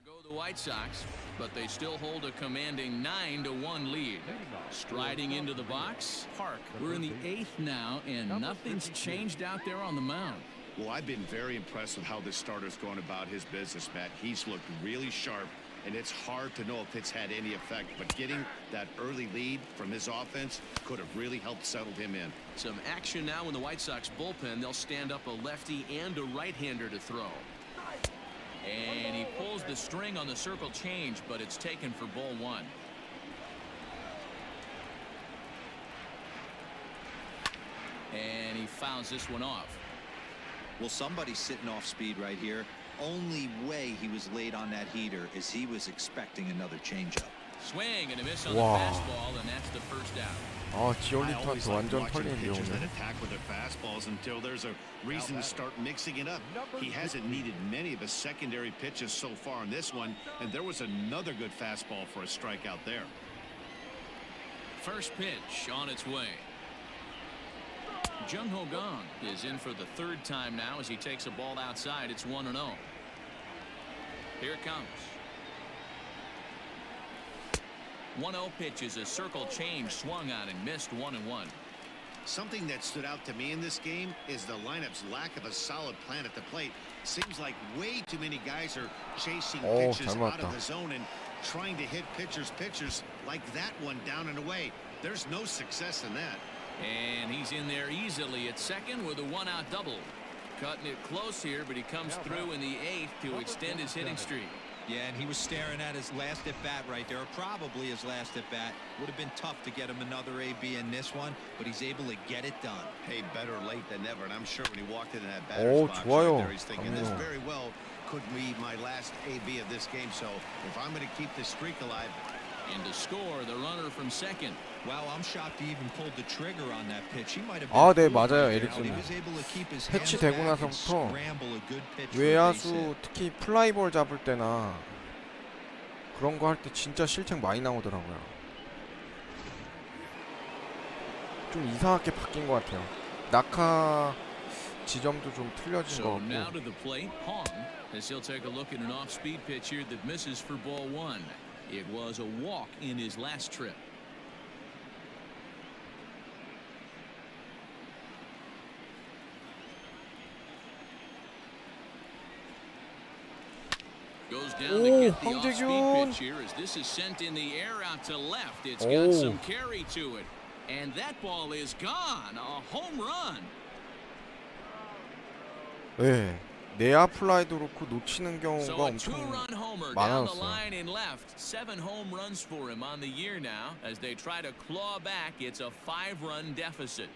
Go the White Sox, but they still hold a commanding 9-1 lead. Striding into the box, Park. We're in the 8th now, and nothing's changed out there on the mound. Well, I've been very impressed with how this starter's going about his business, Matt. He's looked really sharp, and it's hard to know if it's had any effect, but getting that early lead from his offense could have really helped settle him in. Some action now in the White Sox bullpen. They'll stand up a lefty and a right-hander to throw. And he pulls the string on the circle change, but it's taken for ball 1. And he fouls this one off. Well, somebody's sitting off speed right here. Only way he was late on that heater is he was expecting another changeup. Swing and a miss on the Wow. fastball, and that's the first out. 지올리토한테 완전 털리는데 pitchers that 오늘. attack with their fastballs until there's a reason to start mixing it up. He hasn't needed many of his secondary pitches so far in this one, and there was another good fastball for a strikeout there. First pitch on its way. Jung Ho Gong is in for the 3rd time now as he takes a ball outside. It's 1-0. Here it comes. 1-0 pitch is a circle change, swung on and missed, 1-1. Something that stood out to me in this game is the lineup's lack of a solid plan at the plate. Seems like way too many guys are chasing pitches 잘 out of 맞았다. the zone and trying to hit pitchers like that one down and away. There's no success in that. And he's in there easily at second with a 1-out double. Cutting it close here, but he comes through in the 8th to extend his hitting streak. Yeah, and he was staring at his last at-bat right there, or probably his last at-bat. Would have been tough to get him another AB in this one, but he's able to get it done. Hey, better late than never, and I'm sure when he walked into that batter's box 좋아요. right there, he's thinking this 강민호. very well could be my last AB of this game. So if I'm going to keep this streak alive. And to score, the runner from second. Wow, I'm shocked he even pulled the trigger on that pitch. He might have 네, been 맞아요, he 에릭슨은. was able to keep his hands 패치되고 back and 나서부터 scramble a good pitch for a base hit. 외야수 특히 플라이볼 잡을 때나 그런 거 할 때 진짜 실책 많이 나오더라고요. 좀 이상하게 바뀐 것 같아요. 낙하 지점도 좀 틀려진 것 So now 같고. to the plate, Hong, as he'll take a look at an off-speed pitch here that misses for ball 1. It was a walk in his last trip. Goes down to get the off-speed pitch here as this is sent in the air out to left. It's got some carry to it. And that ball is gone. A home run. 네, 내야 플라이도 그렇고 놓치는 경우가 So a 엄청 two-run homer down the 많았어요. line in left. 7 home runs for him on the year now as they try to claw back. It's a 5-run deficit.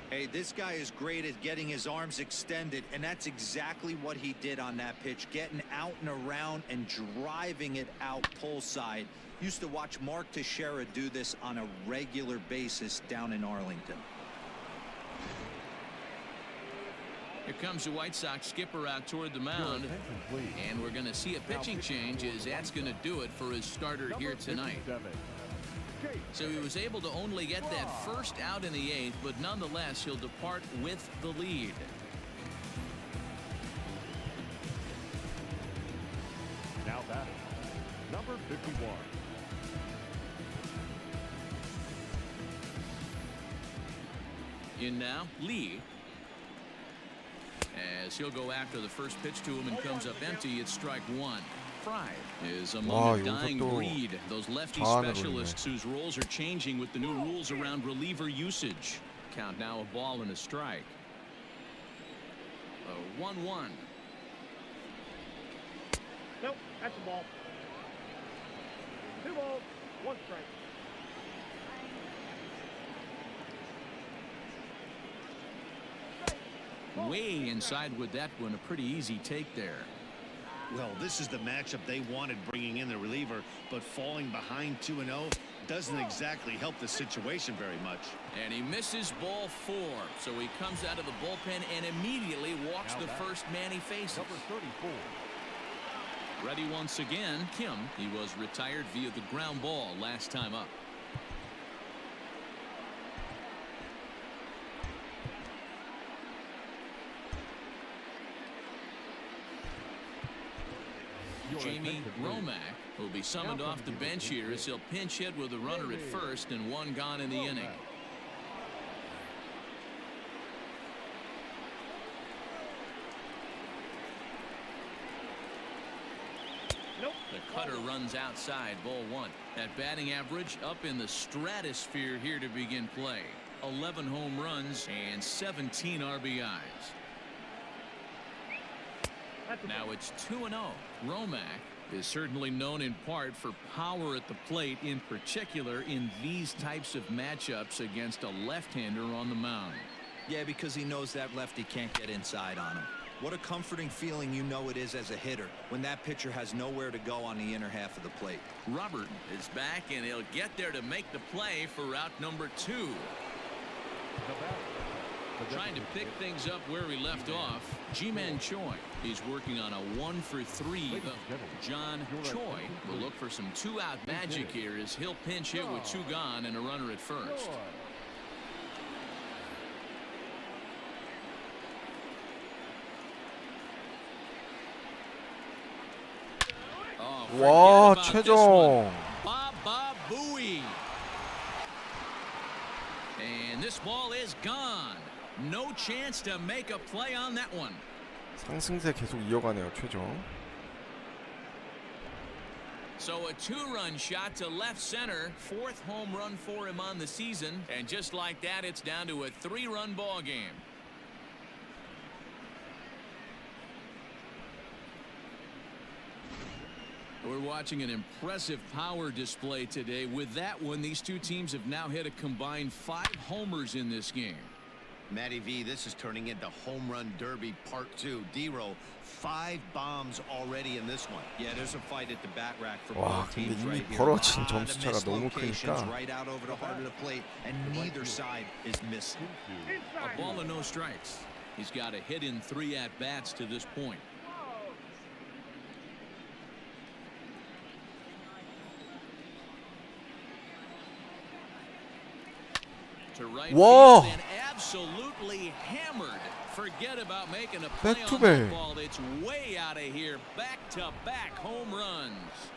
Hey, this guy is great at getting his arms extended, and that's exactly what he did on that pitch, getting out and around and driving it out pull side. Used to watch Mark Teixeira do this on a regular basis down in Arlington. Here comes the White Sox skipper out toward the mound, and we're going to see a pitching change as that's going to do it for his starter here tonight. So he was able to only get that first out in the 8th, but nonetheless he'll depart with the lead. Now batting, number 51. In now, Lee. As he'll go after the first pitch to him and comes up empty, it's strike one. Fry is among a dying breed. Those lefty specialists whose roles are changing with the new rules around reliever usage. Count now a ball and a strike. 1-1. Nope, that's a ball. 2 balls, 1 strike. Way inside with that one. A pretty easy take there. Well, this is the matchup they wanted, bringing in the reliever, but falling behind 2-0 doesn't exactly help the situation very much. And he misses ball 4, so he comes out of the bullpen and immediately walks the first man he faces. Number 34. Ready once again, Kim. He was retired via the ground ball last time up. Jamie Romack will be summoned off the bench here as he'll pinch hit with a runner at first and 1 gone in the inning. The cutter runs outside, ball 1. That batting average up in the stratosphere here to begin play. 11 home runs and 17 RBIs. Now it's 2-0. Romack is certainly known in part for power at the plate, in particular in these types of matchups against a left-hander on the mound. Yeah, because he knows that lefty can't get inside on him. What a comforting feeling you know it is as a hitter when that pitcher has nowhere to go on the inner half of the plate. Robert is back, and he'll get there to make the play for route number 2. Trying to pick things up where we left off, Ji-Man Choi. He's working on a 1-for-3. John Choi will look for some 2-out magic here as he'll pinch hit with 2 gone and a runner at first. 와, 최정. Booey. And this ball is gone. No chance to make a play on that one. 상승세 계속 이어가네요, 최정. So a 2-run shot to left center. 4th home run for him on the season. And just like that, it's down to a 3-run ball game. We're watching an impressive power display today. With that one, these two teams have now hit a combined 5 homers in this game. Matty V, this is turning into home run derby part 2. D-Row, 5 bombs already in this one. Yeah, there's a fight at the bat rack for 와, both 근데 teams 이미 right here. 벌어진 A lot of 점수차가 missed 너무 locations 크니까. right out over the heart of the plate, and neither side is missing. A ball and no strikes. He's got a hit in 3 at-bats to this point. To right Whoa. field and absolutely hammered. Forget about making a play Back to on that back. ball. It's way out of here. Back-to-back home runs.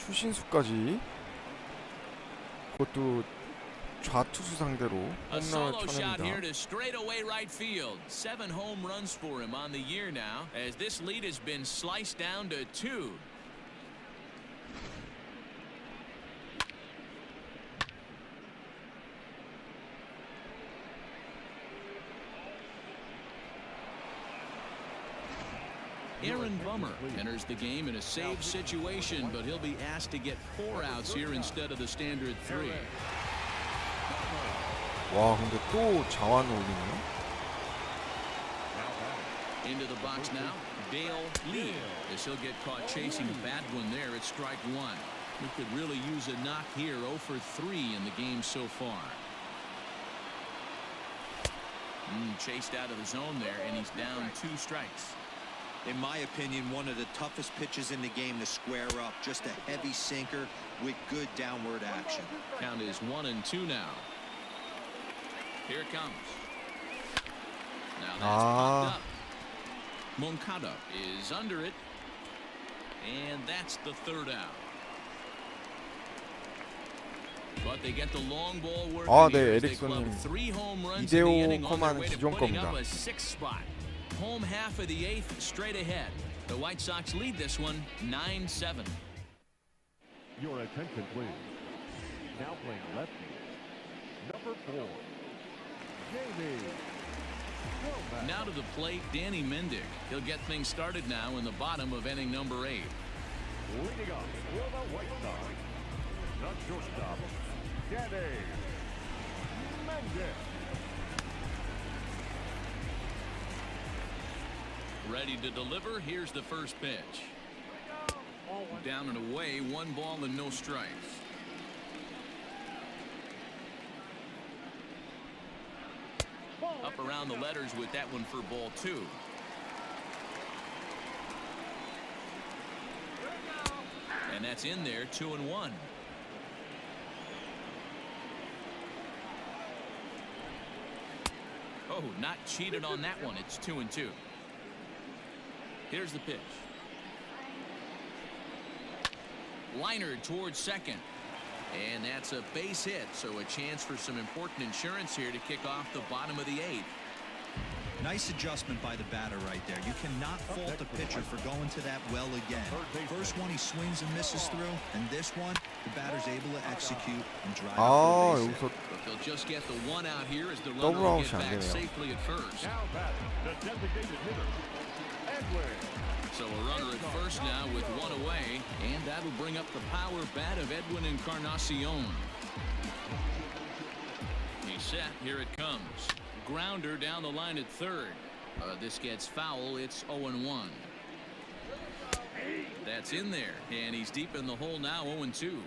추신수까지 그것도 좌투수 상대로 A 홈런을 solo shot here 쳐냅니다. to straightaway right field. 7 home runs for him on the year now, as this lead has been sliced down to 2. Aaron Bummer enters the game in a save situation, but he'll be asked to get 4 outs here instead of the standard 3. 와, 근데 또 자완 올리네요. Into the box now, Dale Lee, as he'll get caught chasing a bad one there at strike 1. He could really use a knock here, 0 for 3 in the game so far. Chased out of the zone there, and he's down 2 strikes. In my opinion, one of the toughest pitches in the game to square up. Just a heavy sinker with good downward action. Count is 1-2 now. Here it comes. Now that's popped up. Moncada is under it. And that's the 3rd out. But they get the long ball work. 네, They club 에릭손님 3 home runs in the inning on their way to 기존 putting 겁니다. up a 6th spot. Home half of the 8th straight ahead. The White Sox lead this one 9-7. Your attention, please. Now playing lefty. Number 4. Jamie. Now to the plate, Danny Mendick. He'll get things started now in the bottom of inning number 8. Leading up for the White Sox. The shortstop, Danny Mendick. Ready to deliver. Here's the first pitch. Down and away, 1 ball and no strikes. Up around the letters with that one for ball 2. And that's in there, 2-1. Oh, not cheated on that one. It's 2-2. Here's the pitch. Liner towards second. And that's a base hit, so a chance for some important insurance here to kick off the bottom of the 8th. Nice adjustment by the batter right there. You cannot fault the pitcher for going to that well again. First one he swings and misses through, and this one the batter's able to execute and drive up the base hit. 여기서 But they'll just get the 1 out here as the 더블 runner will 아웃이 get 안 back 되네요. safely at first. Now batting, the designated hitter, Edwin. So a runner at first now with 1 away, and that'll bring up the power bat of Edwin Encarnacion. He's set. Here it comes. Grounder down the line at 3rd. This gets foul. It's 0-1. That's in there, and he's deep in the hole now, 0-2.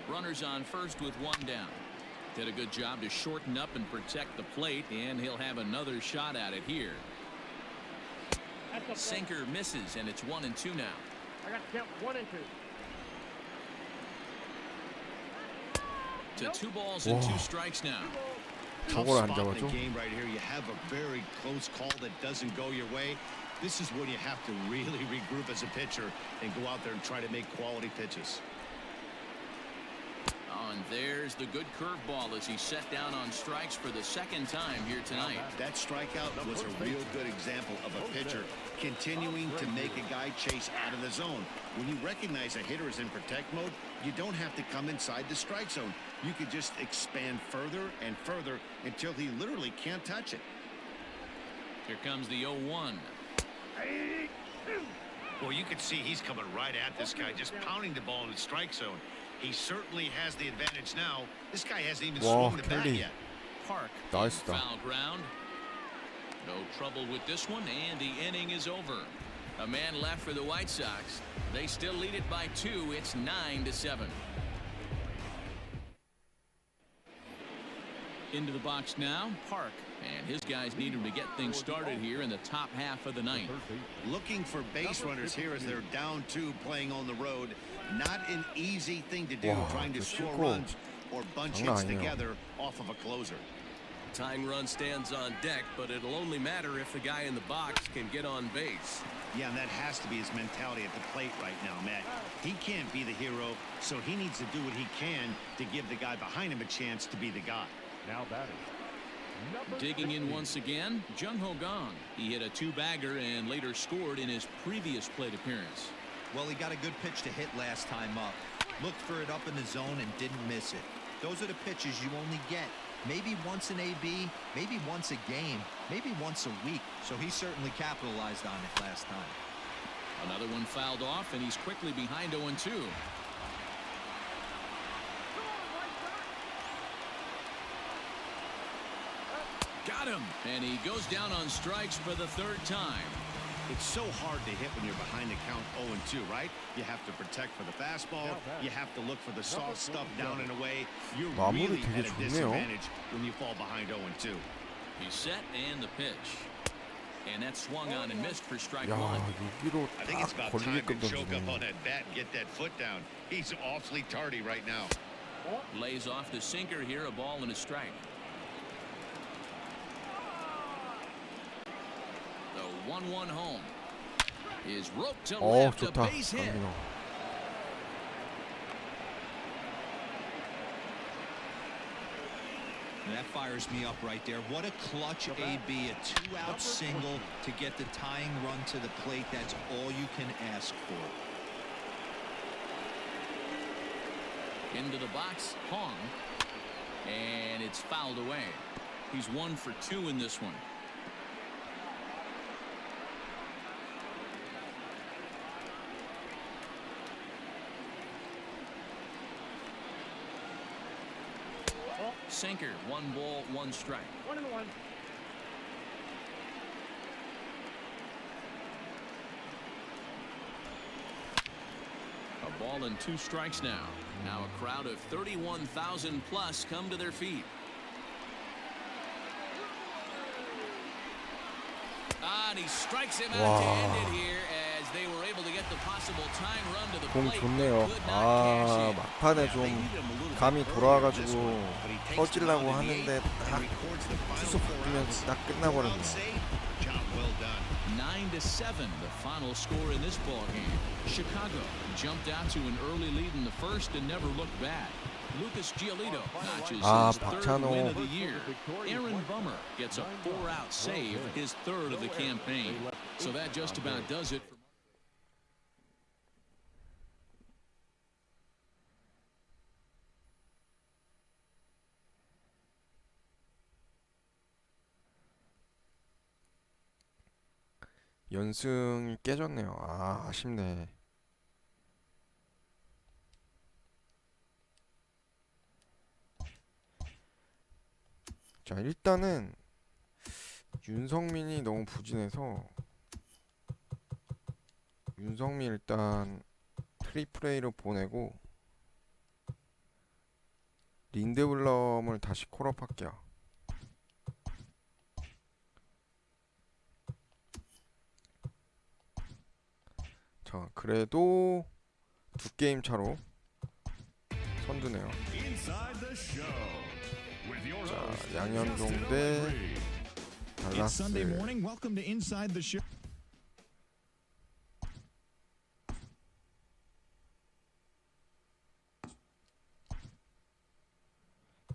Runners on first with 1 down. Did a good job to shorten up and protect the plate, and he'll have another shot at it here. Sinker misses, and it's 1-2 now. I got to count 1 and 2. To 2 balls and 2 strikes now. Tough 저걸 안 spot in 잡아줘? the game right here. You have a very close call that doesn't go your way. This is when you have to really regroup as a pitcher and go out there and try to make quality pitches. Oh, and there's the good curveball as he set down on strikes for the 2nd time here tonight. That strikeout was a real good example of a pitcher continuing to make a guy chase out of the zone. When you recognize a hitter is in protect mode, you don't have to come inside the strike zone. You could just expand further and further until he literally can't touch it. Here comes the 0-1. Well, you can see he's coming right at this guy, just pounding the ball in the strike zone. He certainly has the advantage now. This guy hasn't even swung the bat Kelly. yet. Park. 나이스다. Foul ground. No trouble with this one, and the inning is over. A man left for the White Sox. They still lead it by 2. It's 9-7. Into the box now, Park, and his guys need him to get things started here in the top half of the 9th. Looking for base runners here as they're down 2 playing on the road. Not an easy thing to do, 와, trying to 저 score 싱크로 runs or bunch 장난 hits 아니에요. together off of a closer. Tying run stands on deck, but it'll only matter if the guy in the box can get on base. Yeah, and that has to be his mentality at the plate right now, Matt. He can't be the hero, so he needs to do what he can to give the guy behind him a chance to be the guy. Now batting. Number Digging in 16. once again, Jung Ho Gong. He hit a two-bagger and later scored in his previous plate appearance. Well, he got a good pitch to hit last time up. Looked for it up in the zone and didn't miss it. Those are the pitches you only get. Maybe once an AB, maybe once a game, maybe once a week. So he certainly capitalized on it last time. Another one fouled off, and he's quickly behind 0-2. Got him, and he goes down on strikes for the third time. It's so hard to hit when you're behind the count 0-2, right? You have to protect for the fastball. You have to look for the soft stuff down and away. You're 마무리 really 되게 at a 좋네요. disadvantage when you fall behind 0-2. He's set, and the pitch. And that swung on and missed for strike 야, one. 6기로 I think it's 딱 about time 걸리게끔 to choke up 던지네. on that bat and get that foot down. He's awfully tardy right now. Lays off the sinker here, a ball and a strike. The 1-1 home is roped to left, a 좋다. base hit. 강민호. That fires me up right there. What a clutch AB, a two-out single to get the tying run to the plate. That's all you can ask for. Into the box, Hong, and it's fouled away. He's 1 for 2 in this one. Sinker, 1 ball, 1 strike. 1-1. A ball and 2 strikes now. Now a crowd of 31,000 plus come to their feet. And he strikes him out to end it here as they were able to get the possible tying run to the 공 plate. 좋네요. but could not cash 아, in. 막판에 좀 감이 돌아와가지고 터지려고 하는데 딱 투수 바뀌면서 딱 끝나버렸네요. Job well done. 9-7, the final score in this ball game. Chicago jumped out to an early lead in the first and never looked back. Lucas Giolito notches his third 박찬호. win of the year. Aaron Bummer gets a 4-out save, his third of the campaign. So that just about does it for 연승이 깨졌네요. 아, 아쉽네. 자, 일단은 윤성민이 너무 부진해서 윤성민 일단 트리플 A로 보내고 린드블럼을 다시 콜업 할게요. 자, 그래도 2게임 차로 선두네요. Inside the show with your 자, host, 양현종 Justin 대 O'Leary. It's Sunday 달라스. morning. Welcome to Inside the Show.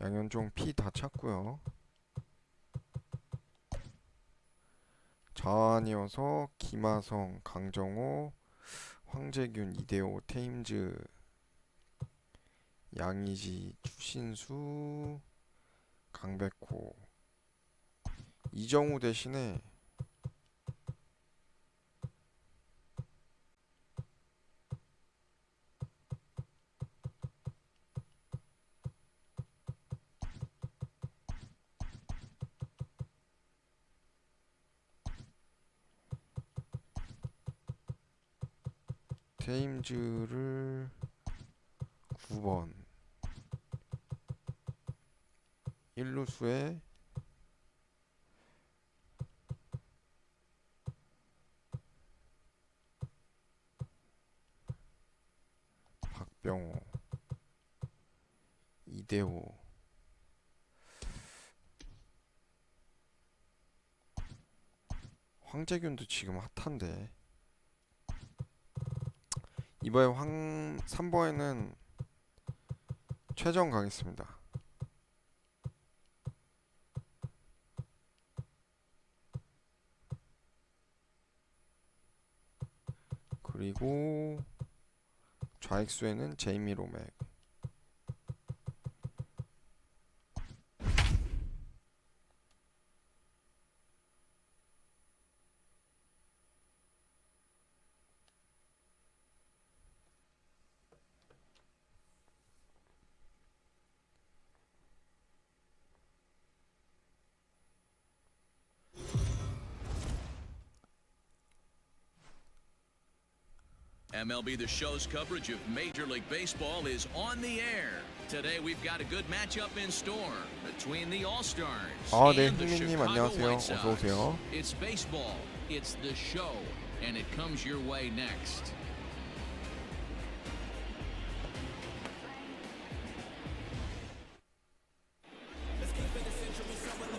양현종 피 다 찼고요. 자완이어서 김하성, 강정호, 황재균, 이대호, 테임즈, 양의지, 추신수, 강백호, 이정우 대신에 테임즈를 9번 1루수에 박병호, 이대호, 황재균도 지금 핫한데. 이번에 3번에는 최정 가겠습니다. 그리고 좌익수에는 제이미 로맥. MLB The Show's coverage of Major League Baseball is on the air. Today we've got a good matchup in store between the All-Stars 네, and the 흥민님 Chicago 안녕하세요. White Sox. 어서 오세요. It's baseball, it's the show, and it comes your way next.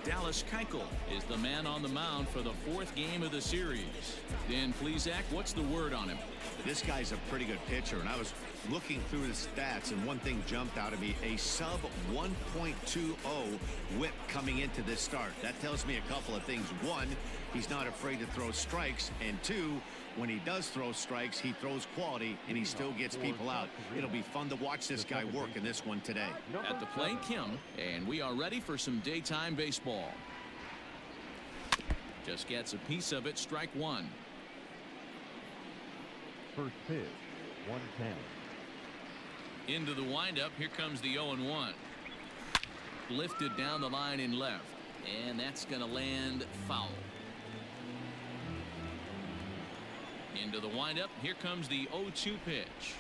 Dallas Keuchel is the man on the mound for the 4th game of the series. Dan Plesac, what's the word on him? This guy's a pretty good pitcher, and I was looking through his stats, and one thing jumped out at me: a sub 1.20 whip coming into this start. That tells me a couple of things. One, he's not afraid to throw strikes, and two, when he does throw strikes, he throws quality, and he still gets people out. It'll be fun to watch this guy work in this one today. At the plate, Kim, and we are ready for some daytime baseball. Just gets a piece of it, strike one. First pitch, 110. Into the windup, here comes the 0-1. Lifted down the line in left, and that's going to land foul. Into the windup, here comes the 0-2 pitch.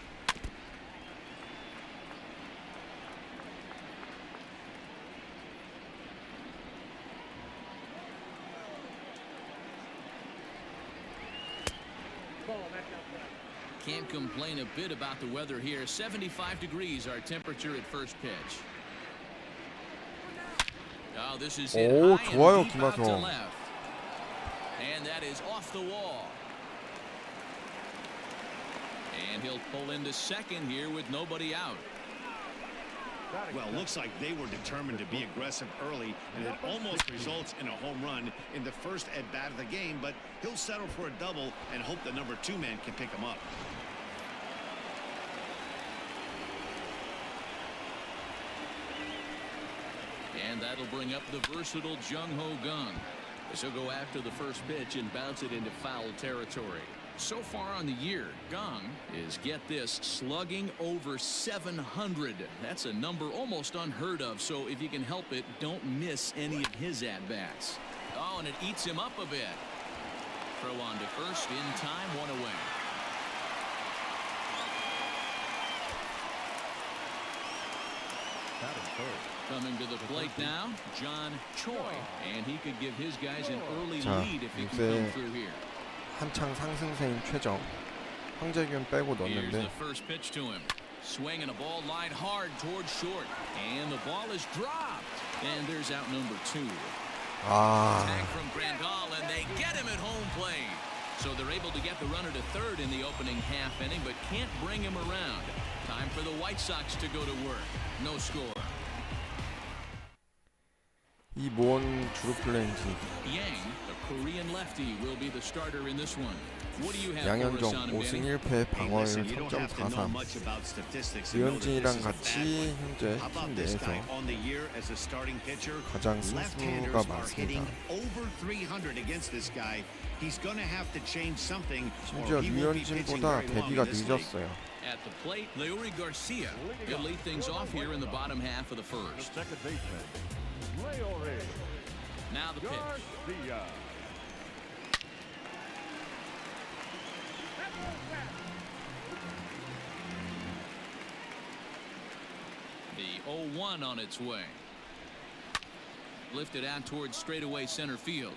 Can't complain a bit about the weather here. 75 degrees our temperature at first pitch. Oh, this is hit 오, high 좋아요, and deep out to 김하성. left. And that is off the wall. And he'll pull into second here with nobody out. Well, looks like they were determined to be aggressive early, and it almost results in a home run in the first at-bat of the game, but he'll settle for a double and hope the number 2 man can pick him up. And that'll bring up the versatile Jung-Ho Gung. This will go after the first pitch and bounce it into foul territory. So far on the year, Gung is, get this, slugging over 700. That's a number almost unheard of, so if you can help it, don't miss any of his at-bats. Oh, and it eats him up a bit. Throw on to first, in time, one away. Coming to the plate now, John Choi, and he could give his guys an early 자, lead if he can 요새 come through here. 한창 상승세인 최정. 황재균 빼고 Here's 넣었는데 the first pitch to him. Swinging a ball line hard towards short, and the ball is dropped. And there's out number 2. Tag from Grandal, and they get him at home plate. So they're able to get the runner to third in the opening half inning, but can't bring him around. Time for the White Sox to go to work. No score. 이 뭔 주루 플레이인지. Yang, a Korean lefty, will be the starter in this one. What do you have for us 양현종 on him, 5승 Danny? 1패 방어율 Listen, you don't have to know 3.43. much about statistics to know that this 류현진이랑 is a bad 같이 one. 현재 How 팀 about this 내에서 guy on the year as a starting pitcher? 가장 Left-handers 승수가 are hitting 많습니다. over 300 against this guy. He's going to have to change something, 심지어 or he won't be pitching 류현진보다 very long 데뷔가 in this league. 늦었어요. At the plate, Leury Garcia. He'll lead things off here in the bottom half of the first. Second baseman, Leore Now the pitch. Garcia. The 0-1 on its way. Lifted out towards straightaway center field.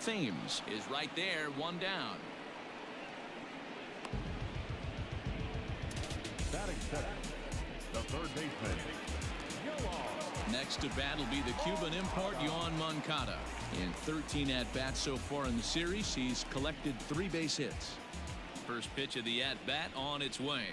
Thames is right there, one down. Batting second, the third baseman, Gillard. Next to bat will be the Cuban import Yohan Moncada. In 13 at-bats so far in the series, he's collected 3 base hits. First pitch of the at-bat on its way.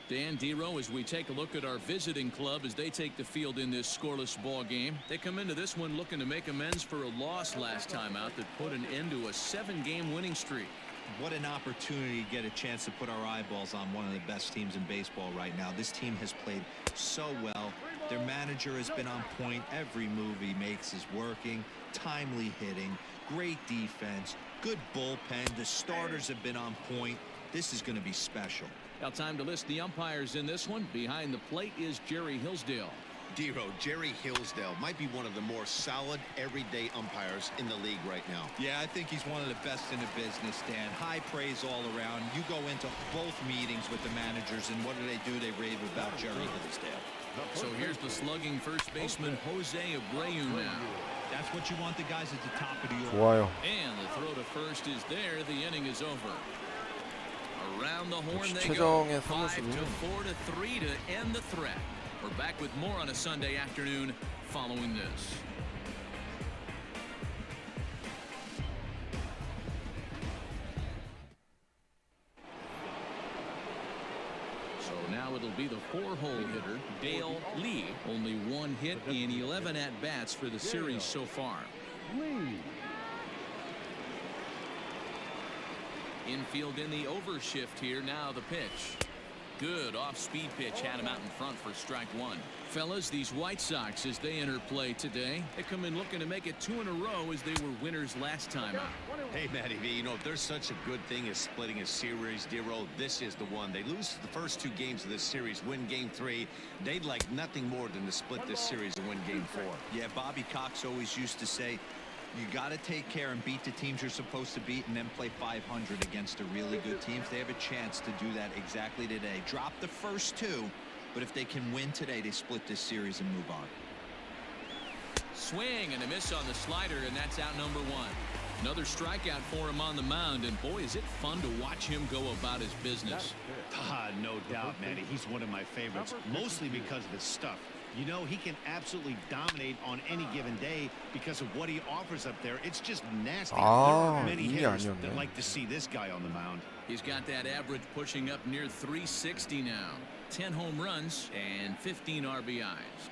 Dan Dero, as we take a look at our visiting club as they take the field in this scoreless ball game. They come into this one looking to make amends for a loss last time out that put an end to a 7-game winning streak. What an opportunity to get a chance to put our eyeballs on one of the best teams in baseball right now. This team has played so well. Their manager has been on point. Every move he makes is working. Timely hitting, great defense, good bullpen. The starters have been on point. This is going to be special. Now time to list the umpires in this one. Behind the plate is Jerry Hillsdale. Dero, Jerry Hillsdale might be one of the more solid everyday umpires in the league right now. Yeah, I think he's one of the best in the business, Dan. High praise all around. You go into both meetings with the managers, and what do? They rave about Jerry Hillsdale. So here's the slugging first baseman Jose Abreu now. That's what you want the guys at the top of the order. 좋아요. And the throw to first is there. The inning is over. Around the horn 역시 they go. 최정의 5 to 사무실은 4 to 3 to end the threat. We're back with more on a Sunday afternoon following this. So now it'll be the 4-hole hitter, Dale Lee. Only 1 hit in 11 at-bats for the series so far. Lee. Infield in the overshift here. Now the pitch. Good off-speed pitch had him out in front for strike 1. Fellas, these White Sox, as they enter play today, they come in looking to make it 2 in a row as they were winners last time out. Hey, Matty V, you know, if there's such a good thing as splitting a series, Dero, this is the one. They lose the first 2 games of this series, win game 3. They'd like nothing more than to split this series and win game 4. Yeah, Bobby Cox always used to say, you got to take care and beat the teams you're supposed to beat and then play 500 against the really good teams. They have a chance to do that exactly today. Drop the first 2, but if they can win today, they split this series and move on. Swing and a miss on the slider, and that's out number 1. Another strikeout for him on the mound, and boy, is it fun to watch him go about his business. No doubt, Matty. He's one of my favorites, mostly because of his stuff. You know, he can absolutely dominate on any given day because of what he offers up there. It's just nasty. There are many 이게 hitters 아니었네. that like to see this guy on the mound. He's got that average pushing up near 360 now. 10 home runs and 15 RBIs.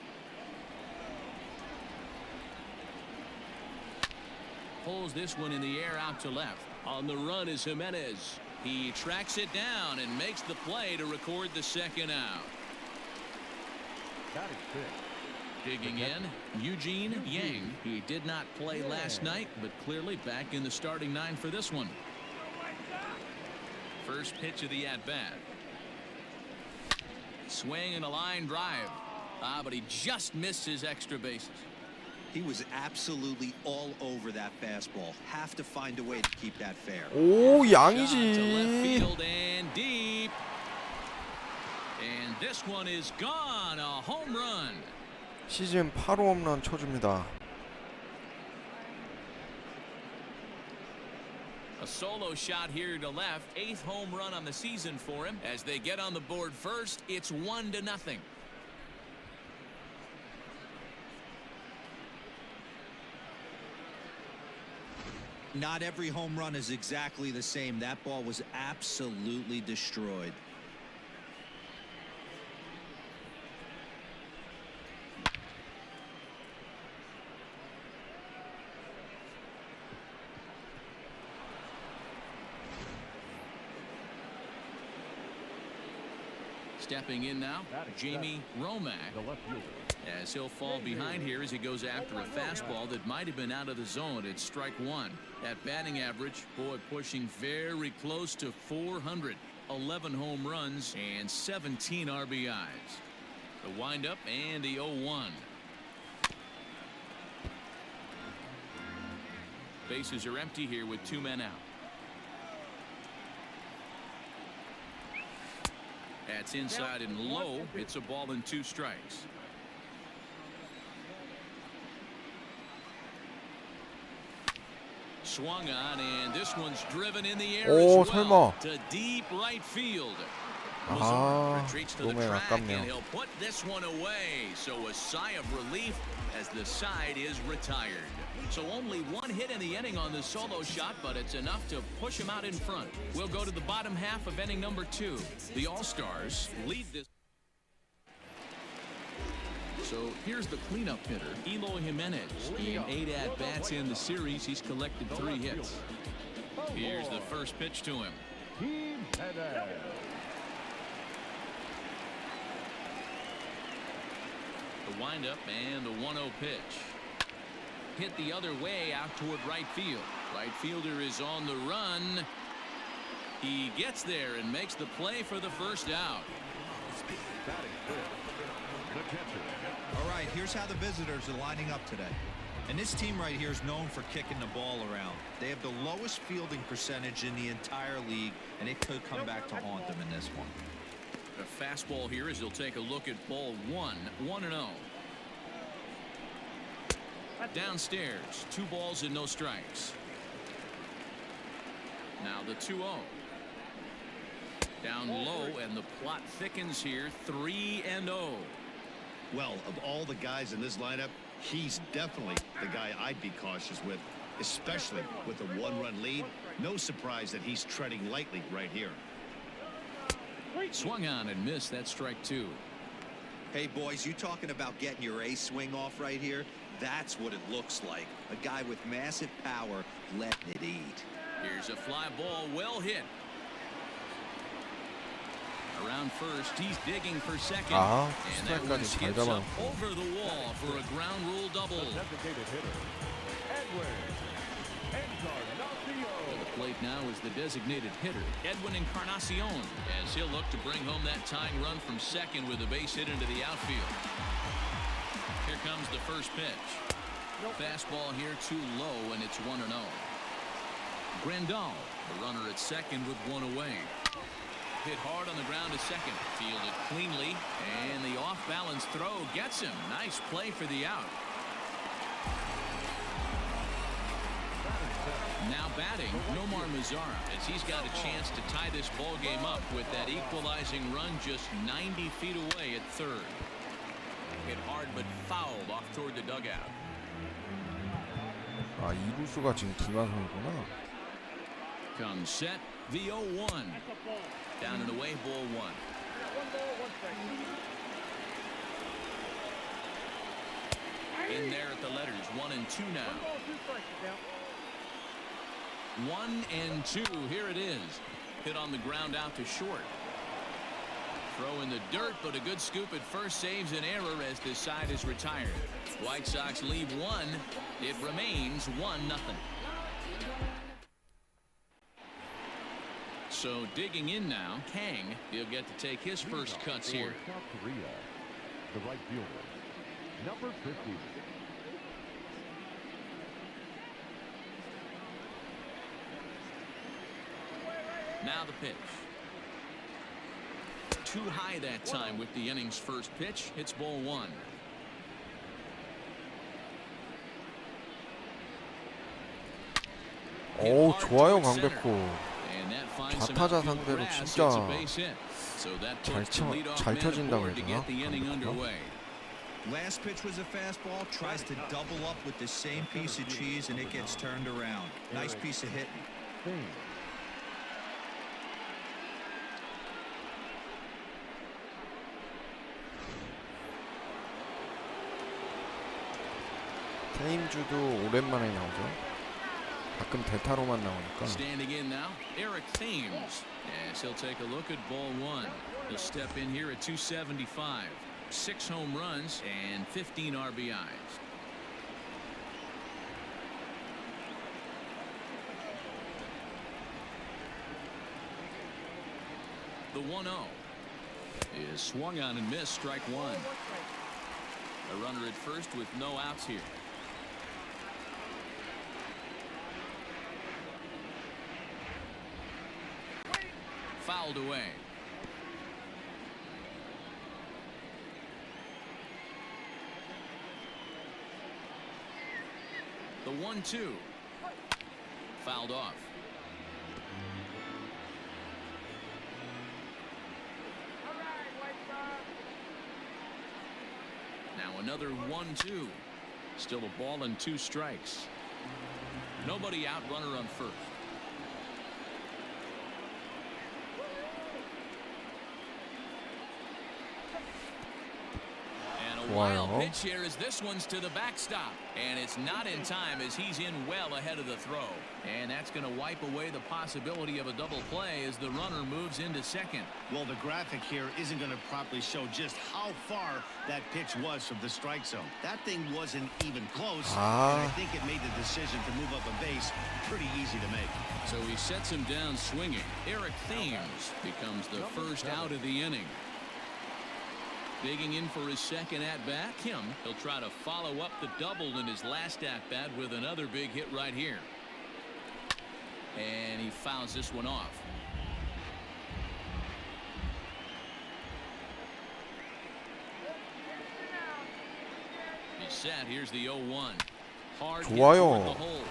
Pulls this one in the air out to left. On the run is Jimenez. He tracks it down and makes the play to record the second out. That is 6. Digging in, Eugene Yang. He did not play last night, but clearly back in the starting 9 for this one. First pitch of the at-bat. Swing and a line drive. But he just missed his extra bases. He was absolutely all over that fastball. Have to find a way to keep that fair. 오, Shot to left 양이지. field and deep. And this one is gone. A home run. 시즌 8호 홈런 쳐줍니다. A solo shot here to left. 8th home run on the season for him. As they get on the board first, it's 1-0. Not every home run is exactly the same. That ball was absolutely destroyed. Stepping in now, Jamie Romack, The left fielder. as he'll fall behind here as he goes after a fastball that might have been out of the zone. It's strike 1. That batting average, boy, pushing very close to 400. 11 home runs and 17 RBIs. The windup and the 0-1. Bases are empty here with 2 men out. That's inside and low. It's a ball and 2 strikes. Swung on, and this one's driven in the air 오, as well 설마. to deep right field. 아, retreats to the 너무 track and 아깝네요. he'll put this one away. So a sigh of relief as the side is retired. So only one hit in the inning on the solo shot, but it's enough to push him out in front. We'll go to the bottom half of inning number 2. The All-Stars lead this. So here's the cleanup hitter, Eloy Jimenez. In 8 at-bats in the series, he's collected 3 hits. Here's the first pitch to him. Team header. The windup and the 1-0 pitch. Hit the other way out toward right field. Right fielder is on the run. He gets there and makes the play for the first out. Batting fifth, the catcher. All right, here's how the visitors are lining up today. And this team right here is known for kicking the ball around. They have the lowest fielding percentage in the entire league, and it could come back to haunt them in this one. A fastball here as he'll take a look at ball 1, 1-0. Downstairs, 2 balls and no strikes. Now the 2-0. Down low, and the plot thickens here, 3-0. Well, of all the guys in this lineup, he's definitely the guy I'd be cautious with, especially with a 1-run lead. No surprise that he's treading lightly right here. Swung on and missed. That strike 2. Hey, boys, you talking about getting your ace swing off right here? That's what it looks like. A guy with massive power letting it eat. Here's a fly ball, well hit. Around first, he's digging for second. And that one 스트라이크까지 잘 skips up 잡아놓고. over the wall for a ground rule double. Designated hitter, Edwin Encarnacion. To the plate now is the designated hitter, Edwin Encarnacion, as he'll look to bring home that tying run from second with a base hit into the outfield. Here comes the first pitch. Fastball here too low, and it's 1-0. Grandal, the runner at second with 1 away. Hit hard on the ground to second. Fielded cleanly, and the off-balance throw gets him. Nice play for the out. Now batting, Nomar Mazara, as he's got a chance to tie this ball game up with that equalizing run just 90 feet away at third. Hit hard but fouled off toward the dugout. 아, 이루수가 지금 김하성이구나. Comes set, the 0-1. Down and away, ball 1. In there at the letters, 1 and 2 now. 1 and 2, here it is. Hit on the ground out to short. Throw in the dirt, but a good scoop at first saves an error as this side is retired. White Sox lead 1. It remains 1-0. So digging in now, Kang, he'll get to take his first cuts here. For South Korea, the right fielder, number 50. Now the pitch. Too high that time with the inning's first pitch. Hits ball 1. 오, 좋아요, 강백호. 좌타자 상대로 진짜 잘 쳐진다고 해야 되나? 강백호가? Last pitch was a fastball, tries to double up with the same piece of cheese, and it gets turned around. Nice piece of hitting. 테임주도 오랜만에 나오죠. 가끔 대타로만 나오니까. Standing in now, Eric Thames. Yes, he'll take a look at ball 1. He'll step in here at 275. 6 home runs and 15 RBIs. The 1-0 is swung on and missed, strike 1. A runner at first with no outs here. Fouled away. The 1-2. Fouled off. another 1-2. Still a ball and 2 strikes. Nobody out, runner on first. And a wild pitch here as this one's to the backstop. And it's not in time as he's in well ahead of the throw. And that's going to wipe away the possibility of a double play as the runner moves into second. Well, the graphic here isn't going to properly show just how far that pitch was from the strike zone. That thing wasn't even close. And I think it made the decision to move up a base pretty easy to make. So he sets him down swinging. Eric Thames becomes the first out of the inning. Digging in for his second at-bat, he'll try to follow up the double in his last at-bat with another big hit right here. And he fouls this one off. He's set. Here's the 0-1. Hard hit toward the hole.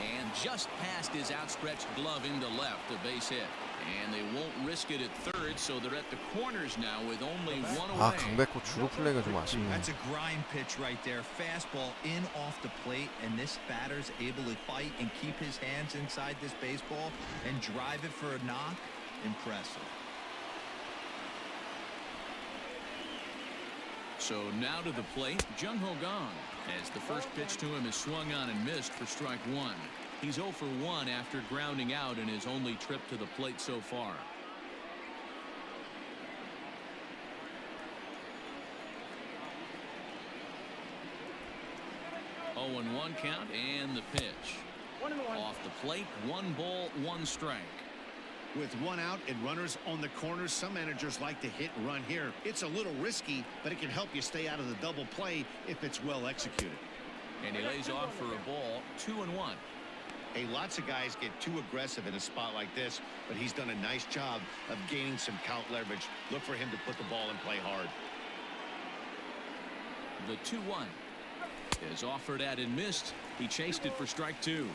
And just past his outstretched glove into left, a base hit. And they won't risk it at third, so they're at the corners now with only one away. 강백호 주루 플레이가 좀 아쉽네. That's a grind pitch right there. Fastball in off the plate, and this batter's able to fight and keep his hands inside this baseball and drive it for a knock. Impressive. So now to the plate, Jung-Ho Kang, as the first pitch to him is swung on and missed for strike one. He's 0 for 1 after grounding out in his only trip to the plate so far. Oh, 0-1 count and the pitch. Off the plate, 1 ball, 1 strike. With 1 out and runners on the corners, some managers like to hit and run here. It's a little risky, but it can help you stay out of the double play if it's well executed. And he lays off for a ball, 2-1. Hey, lots of guys get too aggressive in a spot like this, but he's done a nice job of gaining some count leverage. Look for him to put the ball in play hard. The 2-1 is offered at and missed. He chased it for strike 2.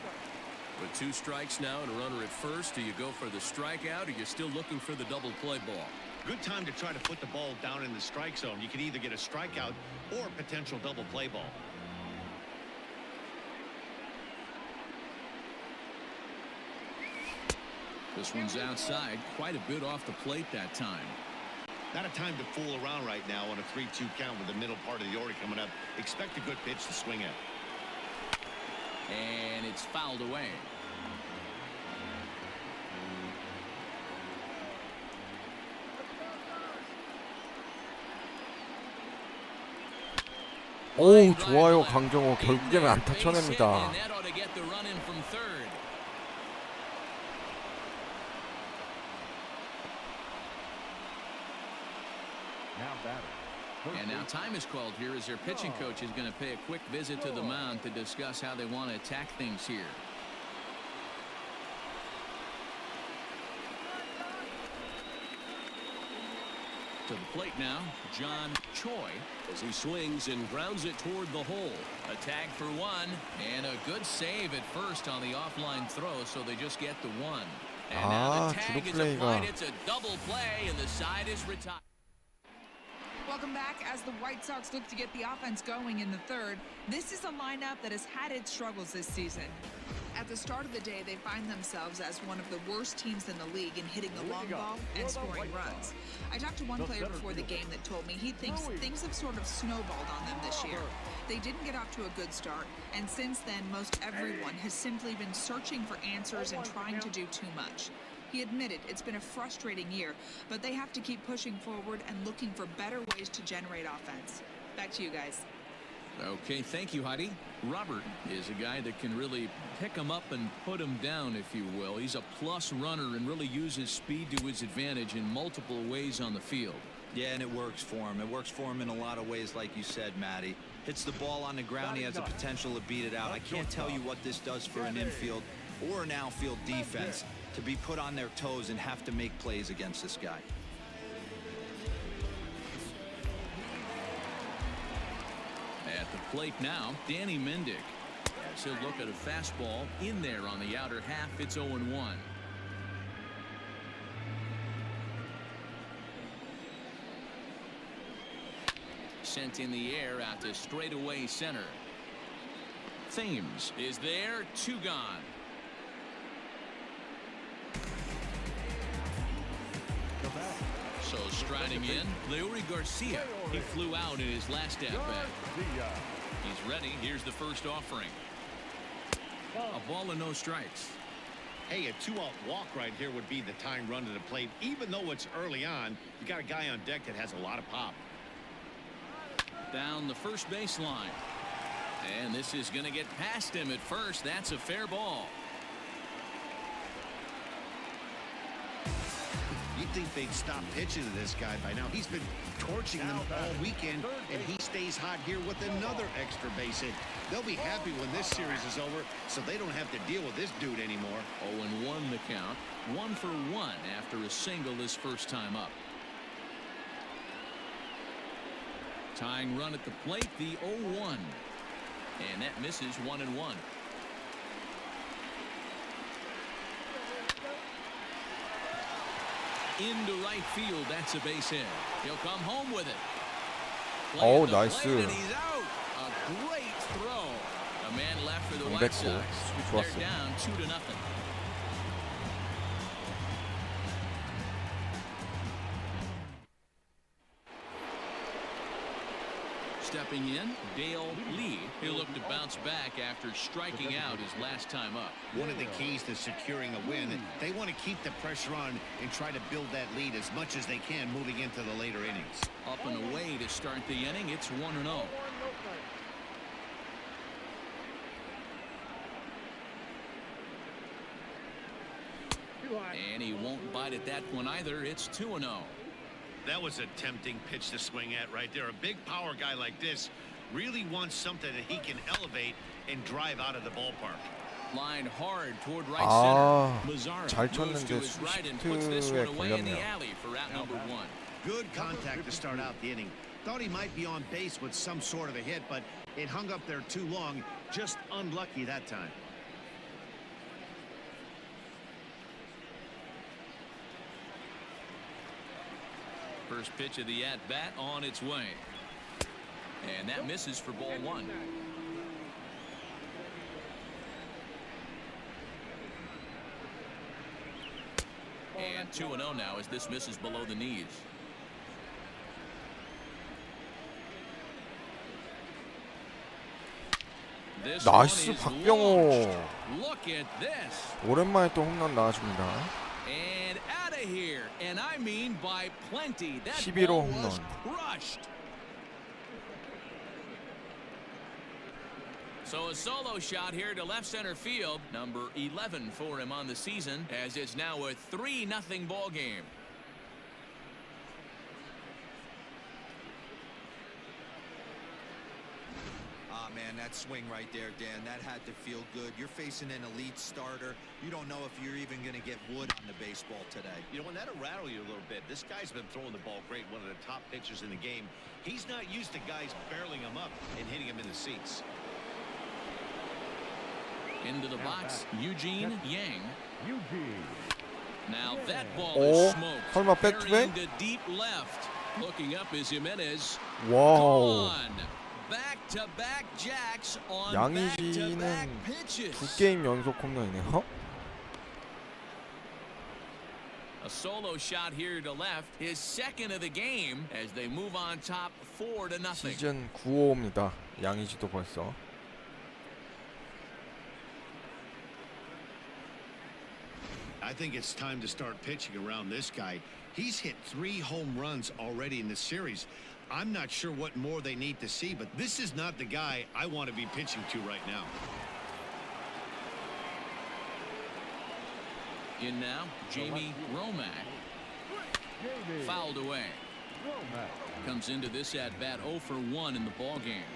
With 2 strikes now and a runner at first, do you go for the strikeout or you're still looking for the double play ball? Good time to try to put the ball down in the strike zone. You can either get a strikeout or a potential double play ball. This one's outside, quite a bit off the plate that time. Not a time to fool around right now on a 3-2 count with the middle part of the order coming up. Expect a good pitch to swing at. And it's fouled away. 오, 좋아요. 강정호 결국에는 안타 쳐냅니다. And that ought to get the run in from third. And now time is called here as their pitching coach is going to pay a quick visit to the mound to discuss how they want to attack things here. To the plate now, John Choi, as he swings and grounds it toward the hole. A tag for 1 and a good save at first on the offline throw, so they just get the 1. And now the tag is applied. It's a double play and the side is retired. Welcome back. As the White Sox look to get the offense going in the third, this is a lineup that has had its struggles this season. At the start of the day, they find themselves as one of the worst teams in the league in hitting the long ball and scoring runs. I talked to one player before the game that told me he thinks things have sort of snowballed on them this year. They didn't get off to a good start, and since then, most everyone has simply been searching for answers and trying to do too much. He admitted it's been a frustrating year, but they have to keep pushing forward and looking for better ways to generate offense. Back to you guys. Okay, thank you, Heidi. Robert is a guy that can really pick him up and put him down, if you will. He's a plus runner and really uses speed to his advantage in multiple ways on the field. Yeah, and it works for him. It works for him in a lot of ways, like you said, Matty. Hits the ball on the ground. He has the potential to beat it out. I can't tell you what this does for an infield or an outfield defense to be put on their toes and have to make plays against this guy. At the plate now, Danny Mendick. As he'll look at a fastball in there on the outer half, it's 0-1. sent in the air out to straightaway center. Thames is there, 2 gone. So striding in, Leury Garcia. He flew out in his last at-bat. He's ready. Here's the first offering. A ball and no strikes. Hey, a 2-out walk right here would be the time run to the plate. Even though it's early on, you got a guy on deck that has a lot of pop. Down the first baseline. And this is going to get past him at first. That's a fair ball. You'd think they'd stop pitching to this guy by now. He's been torching them all weekend, and he stays hot here with another extra base hit. They'll be happy when this series is over, so they don't have to deal with this dude anymore. 0-1 the count. 1 for 1 after a single his first time up. Tying run at the plate, the 0-1. And that misses 1-1. Into right field, that's a base hit. He'll come home with it. Oh, Playing the nice. plate, and he's out. A great throw. A man left for the White Sox. They're 좋았어. down 2-0. Stepping in, Dale Lee. He'll look to bounce back after striking out his last time up. One of the keys to securing a win, they want to keep the pressure on and try to build that lead as much as they can moving into the later innings. Up and away to start the inning. It's 1-0. And he won't bite at that one either. It's 2-0. That was a tempting pitch to swing at right there. A big power guy like this really wants something that he can elevate and drive out of the ballpark. Line hard toward right 아, center. Mazzara 잘 moves to 쳤는데 his right and puts this 스위프트에 one away in the 걸렸네요. alley for out number 1. Good contact to start out the inning. Thought he might be on base with some sort of a hit, but it hung up there too long. Just unlucky that time. First pitch of the at-bat on its way. And that misses for ball 1. And 2-0 now as this misses below the knees. This 나이스 one is 박병호. launched. Look at this. 오랜만에 또 홈런 나와줍니다. And out of here, and I mean by plenty. That 11호 ball was 홈런. crushed. So a solo shot here to left center field, number 11 for him on the season, as it's now a 3-0 ball game. Man, that swing right there, Dan, that had to feel good. You're facing an elite starter. You don't know if you're even going to get wood on the baseball today. You know, and that'll rattle you a little bit. This guy's been throwing the ball great, one of the top pitchers in the game. He's not used to guys barreling him up and hitting him in the seats. Into the box, Eugene Yang. Eugene. Now that ball 오, is smoked. 설마 백투백? Burying to deep left. Looking up is Jimenez. 와우. Gone. Back-to-back jacks on back-to-back 양의지는 pitches. 2게임 연속 홈런이네요. A solo shot here to left, his second of the game as they move on top 4-0. 시즌 9호입니다. 양의지도 벌써. I think it's time to start pitching around this guy. He's hit 3 home runs already in this series. I'm not sure what more they need to see, but this is not the guy I want to be pitching to right now. In now, Jamie Romack. Fouled away. Comes into this at-bat 0 for 1 in the ball game.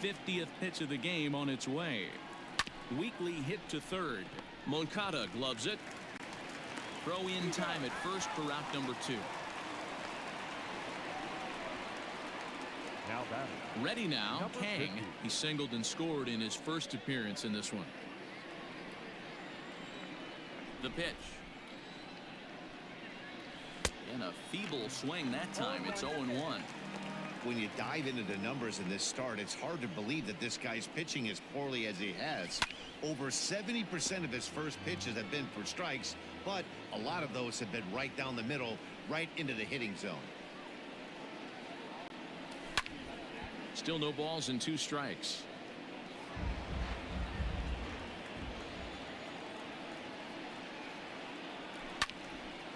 '50th pitch of the game on its way. Weekly hit to third. Moncada gloves it. Throw in time at first for out number 2. Now batting. Ready now, Number Kang. 50. He singled and scored in his first appearance in this one. The pitch. And a feeble swing that time. It's 0-1. When you dive into the numbers in this start, it's hard to believe that this guy's pitching as poorly as he has. Over 70% of his first pitches have been for strikes, but a lot of those have been right down the middle, right into the hitting zone. Still no balls and 2 strikes.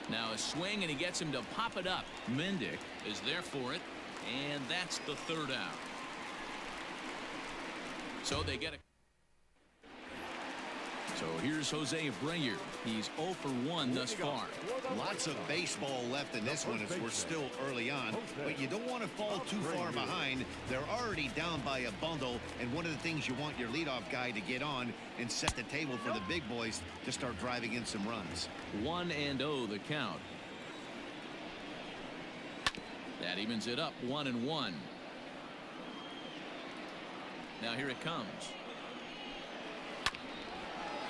Now a swing, and he gets him to pop it up. Mendick is there for it, and that's the 3rd out. So they get a... So here's Jose Abreu. He's 0 for 1 thus far. Lots of baseball left in this one as we're still early on, but you don't want to fall too far behind. They're already down by a bundle, and one of the things you want your leadoff guy to get on and set the table for the big boys to start driving in some runs. 1-0 the count. That evens it up 1-1. Now here it comes.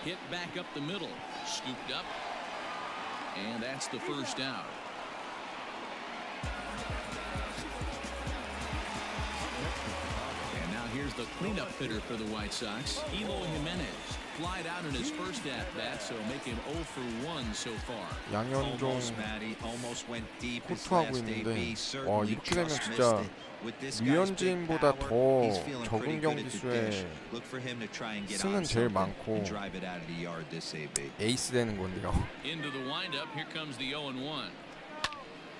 Hit back up the middle, scooped up, and that's the 1st out. And now here's the cleanup hitter for the White Sox, Eloy Jimenez. Flied out in his first at-bat, so make him 0 for 1 so far. 양현종 Almost, Matty. Almost went deep his 호투하고 last 있는데 AB. 와 Certainly 이렇게 되면 just 진짜 missed it. With this guy's big 류현진보다 power, 더 he's feeling 적은 pretty good 경기 at the 수에 dish. Look for him to try and get 승은 on 제일 something 많고 and drive it out of the yard this AB. 에이스 되는 건데요. Into the windup, here comes the 0-1.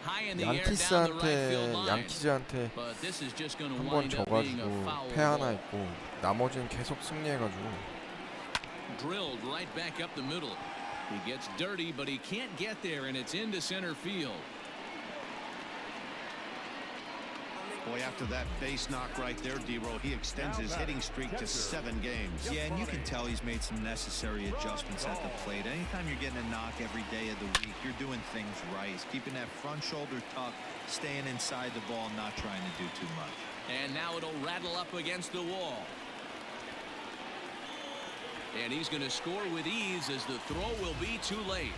High in the air down the right field line. 양키즈한테 But this is just going to 한 번 wind up being a 져가지고 foul 패 하나 ball. 있고 나머지는 계속 승리해가지고 Drilled right back up the middle. He gets dirty, but he can't get there, and it's into center field. Boy, after that base knock right there, D-Row, he extends his hitting streak to 7 games. Yeah, and you can tell he's made some necessary adjustments at the plate. Anytime you're getting a knock every day of the week, you're doing things right. He's keeping that front shoulder tucked, staying inside the ball, not trying to do too much. And now it'll rattle up against the wall. And he's going to score with ease as the throw will be too late.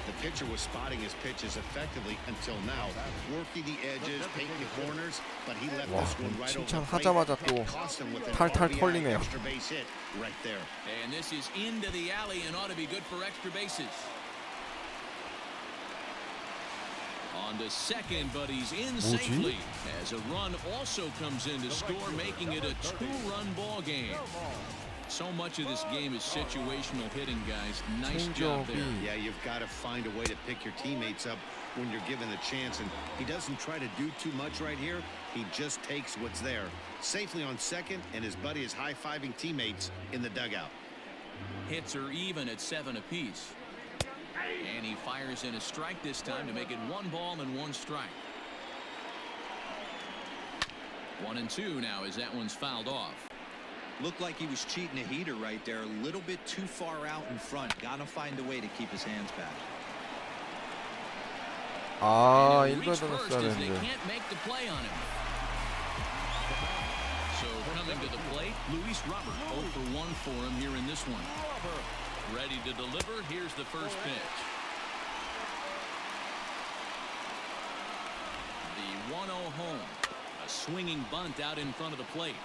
The pitcher was spotting his pitches effectively until now, working the edges, painting the corners, but he left 와, this one right over the plate. 칭찬하자마자 또 It cost him with an 탈탈 RBI 털리네요. extra base hit right there. And this is into the alley and ought to be good for extra bases. On to second, but he's in safely as a run also comes in to score, making it a 2-run ball game. So much of this game is situational hitting, guys. Nice job there. Yeah, you've got to find a way to pick your teammates up when you're given the chance, and he doesn't try to do too much right here. He just takes what's there. Safely on second, and his buddy is high-fiving teammates in the dugout. Hits are even at 7 apiece. And he fires in a strike this time to make it 1 ball and 1 strike. 1-2 now as that one's fouled off. Looked like he was cheating a heater right there, a little bit too far out in front. Gotta find a way to keep his hands back. 아, And he'll reach 1번 first 던졌어야 as they 되는데. can't make the play on him. So coming to the plate, Luis Robert 0 for 1 for him here in this one. Ready to deliver. Here's the first pitch. The 1-0 home. A swinging bunt out in front of the plate.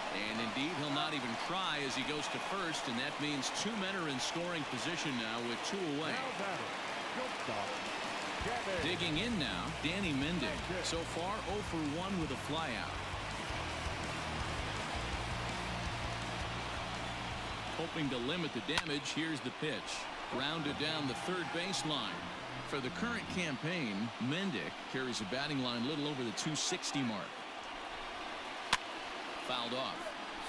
And indeed, he'll not even try as he goes to first, and that means 2 men are in scoring position now with 2 away. Digging in now, Danny Mendick. So far, 0 for 1 with a flyout. Hoping to limit the damage, here's the pitch. Grounded down the third baseline. For the current campaign, Mendick carries a batting line a little over the 260 mark. Fouled off.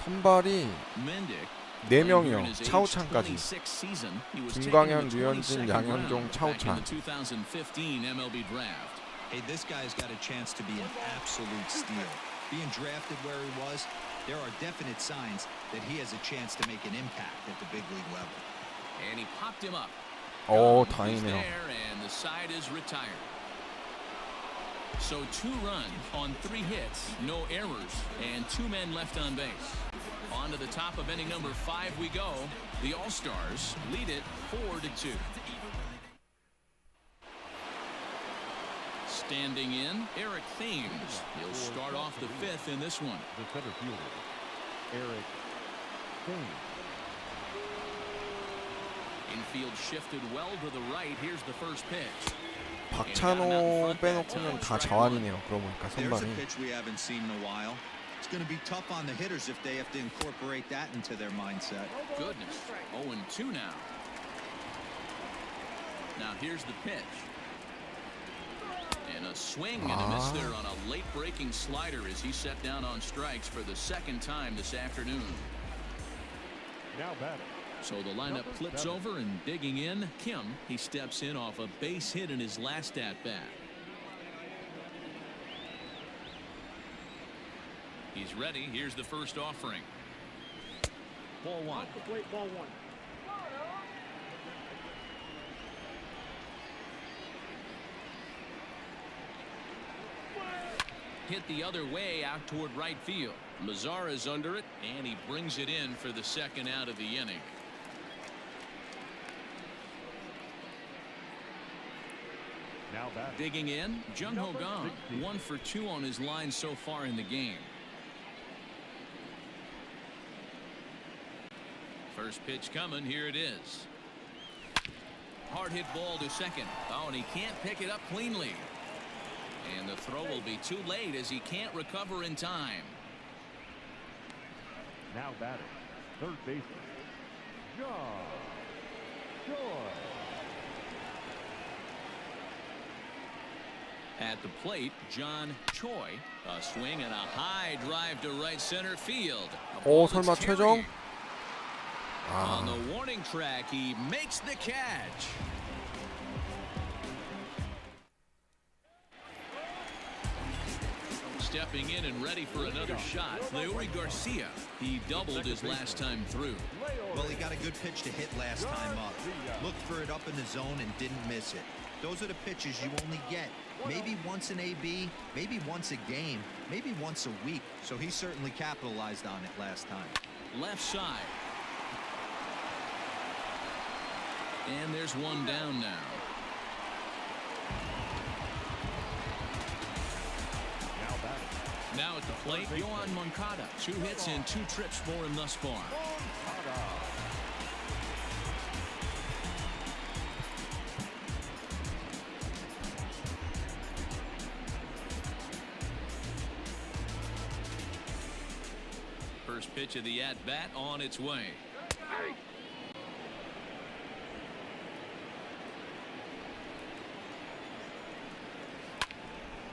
선발이 Mendick 4명이요. 차우찬까지. 김광현, 류현진, 양현종, 차우찬. Hey, this guy's got a chance to be an absolute steal. Being drafted where he was, there are definite signs that he has a chance to make an impact at the big league level. And he popped him up. 오, He's 다행이네요. there, and the side is retired. So 2 runs on 3 hits, no errors, and 2 men left on base. On to the top of inning number 5 we go. The All-Stars lead it 4-2. Standing in, Eric Thames. He'll start off the fifth in this one. The center fielder, Eric Thames. Infield shifted well to the right. Here's the first pitch. 박찬호 빼놓고는 다 자완이네요. 그러고 보니까 There's a 선발이. pitch we haven't seen in a while. It's going to be tough on the hitters if they have to incorporate that into their mindset. Goodness. 0-2 now. Now here's the pitch. And a swing and a miss there on a late breaking slider as he set down on strikes for the second time this afternoon. Now batting. So the lineup flips over and digging in, Kim. He steps in off a base hit in his last at-bat. He's ready. Here's the first offering. Ball one. Ball one. Hit the other way out toward right field. Mazara's under it, and he brings it in for the second out of the inning. Now batting. Digging in, Jung Ho Kang, 1 for 2 on his line so far in the game. First pitch coming. Here it is. Hard hit ball to second. Oh, and he can't pick it up cleanly. And the throw will be too late as he can't recover in time. Now batting. Third baseman, John Joy. At the plate, John Choi. A swing and a high drive to right center field. A ball 설마 that's 최정? carrying. On the warning track, he makes the catch. Stepping in and ready for another shot, Leury Garcia. He doubled his last time through. Well, he got a good pitch to hit last time up. Looked for it up in the zone and didn't miss it. Those are the pitches you only get maybe once an AB, maybe once a game, maybe once a week. So he certainly capitalized on it last time. Left side. And there's one down now. Now at the plate, Yohan Moncada. 2 hits and 2 trips for him thus far. First pitch of the at-bat on its way.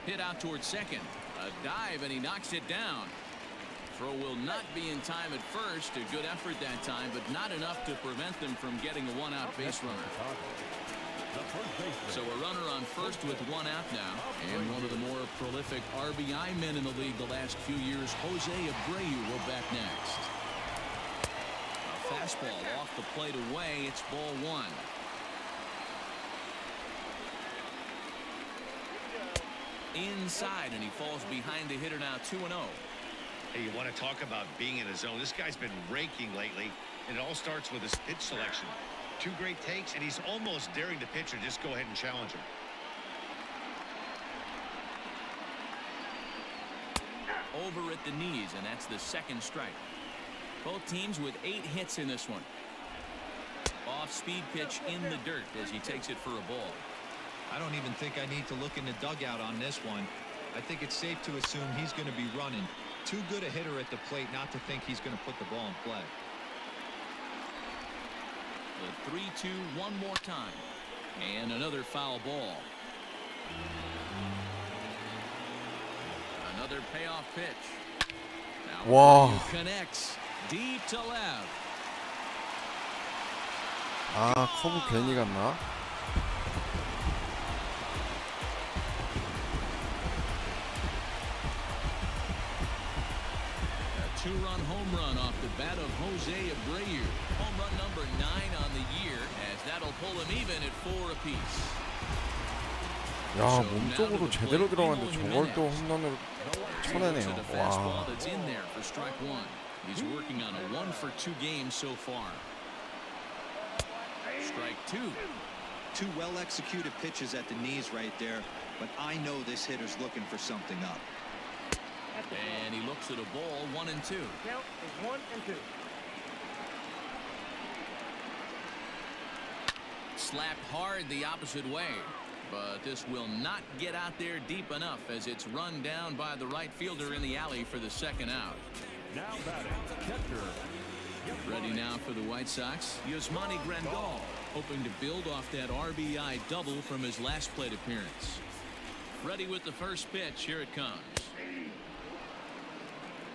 Hit out towards second. A dive, and he knocks it down. Throw will not be in time at first. A good effort that time, but not enough to prevent them from getting a one-out base runner. So a runner on first with 1 out now. And one of the more prolific RBI men in the league the last few years, Jose Abreu, will bat next. A fastball off the plate away. It's ball 1. Inside, and he falls behind the hitter now. 2-0. Hey, you want to talk about being in a zone? This guy's been raking lately, and it all starts with his pitch selection. 2 great takes, and he's almost daring the pitcher just go ahead and challenge him. Over at the knees, and that's the second strike. Both teams with 8 hits in this one. Off-speed pitch in the dirt as he takes it for a ball. I don't even think I need to look in the dugout on this one. I think it's safe to assume he's going to be running. Too good a hitter at the plate not to think he's going to put the ball in play. The 3-2 one more time. And another foul ball. Another payoff pitch. Now Wow. connects deep to left. 커브 괜히 갔나? A 2-run home run off the bat of Jose Abreu. Home run number 9 on the year, as that'll pull him even at 4 apiece. 야, 몸쪽으로 제대로 들어갔는데 저걸 또 홈런으로 쳐내네요. 와. That's in there for strike 1. He's working on a 1-for-2 game so far. Strike 2. Two well-executed pitches at the knees right there, but I know this hitter's looking for something up. And he looks at a ball, 1-2. Count is 1-2. Slapped hard the opposite way, but this will not get out there deep enough as it's run down by the right fielder in the alley for the second out. Now batting, catcher. Ready now for the White Sox, Yasmani Grandal, hoping to build off that RBI double from his last plate appearance. Ready with the first pitch. Here it comes.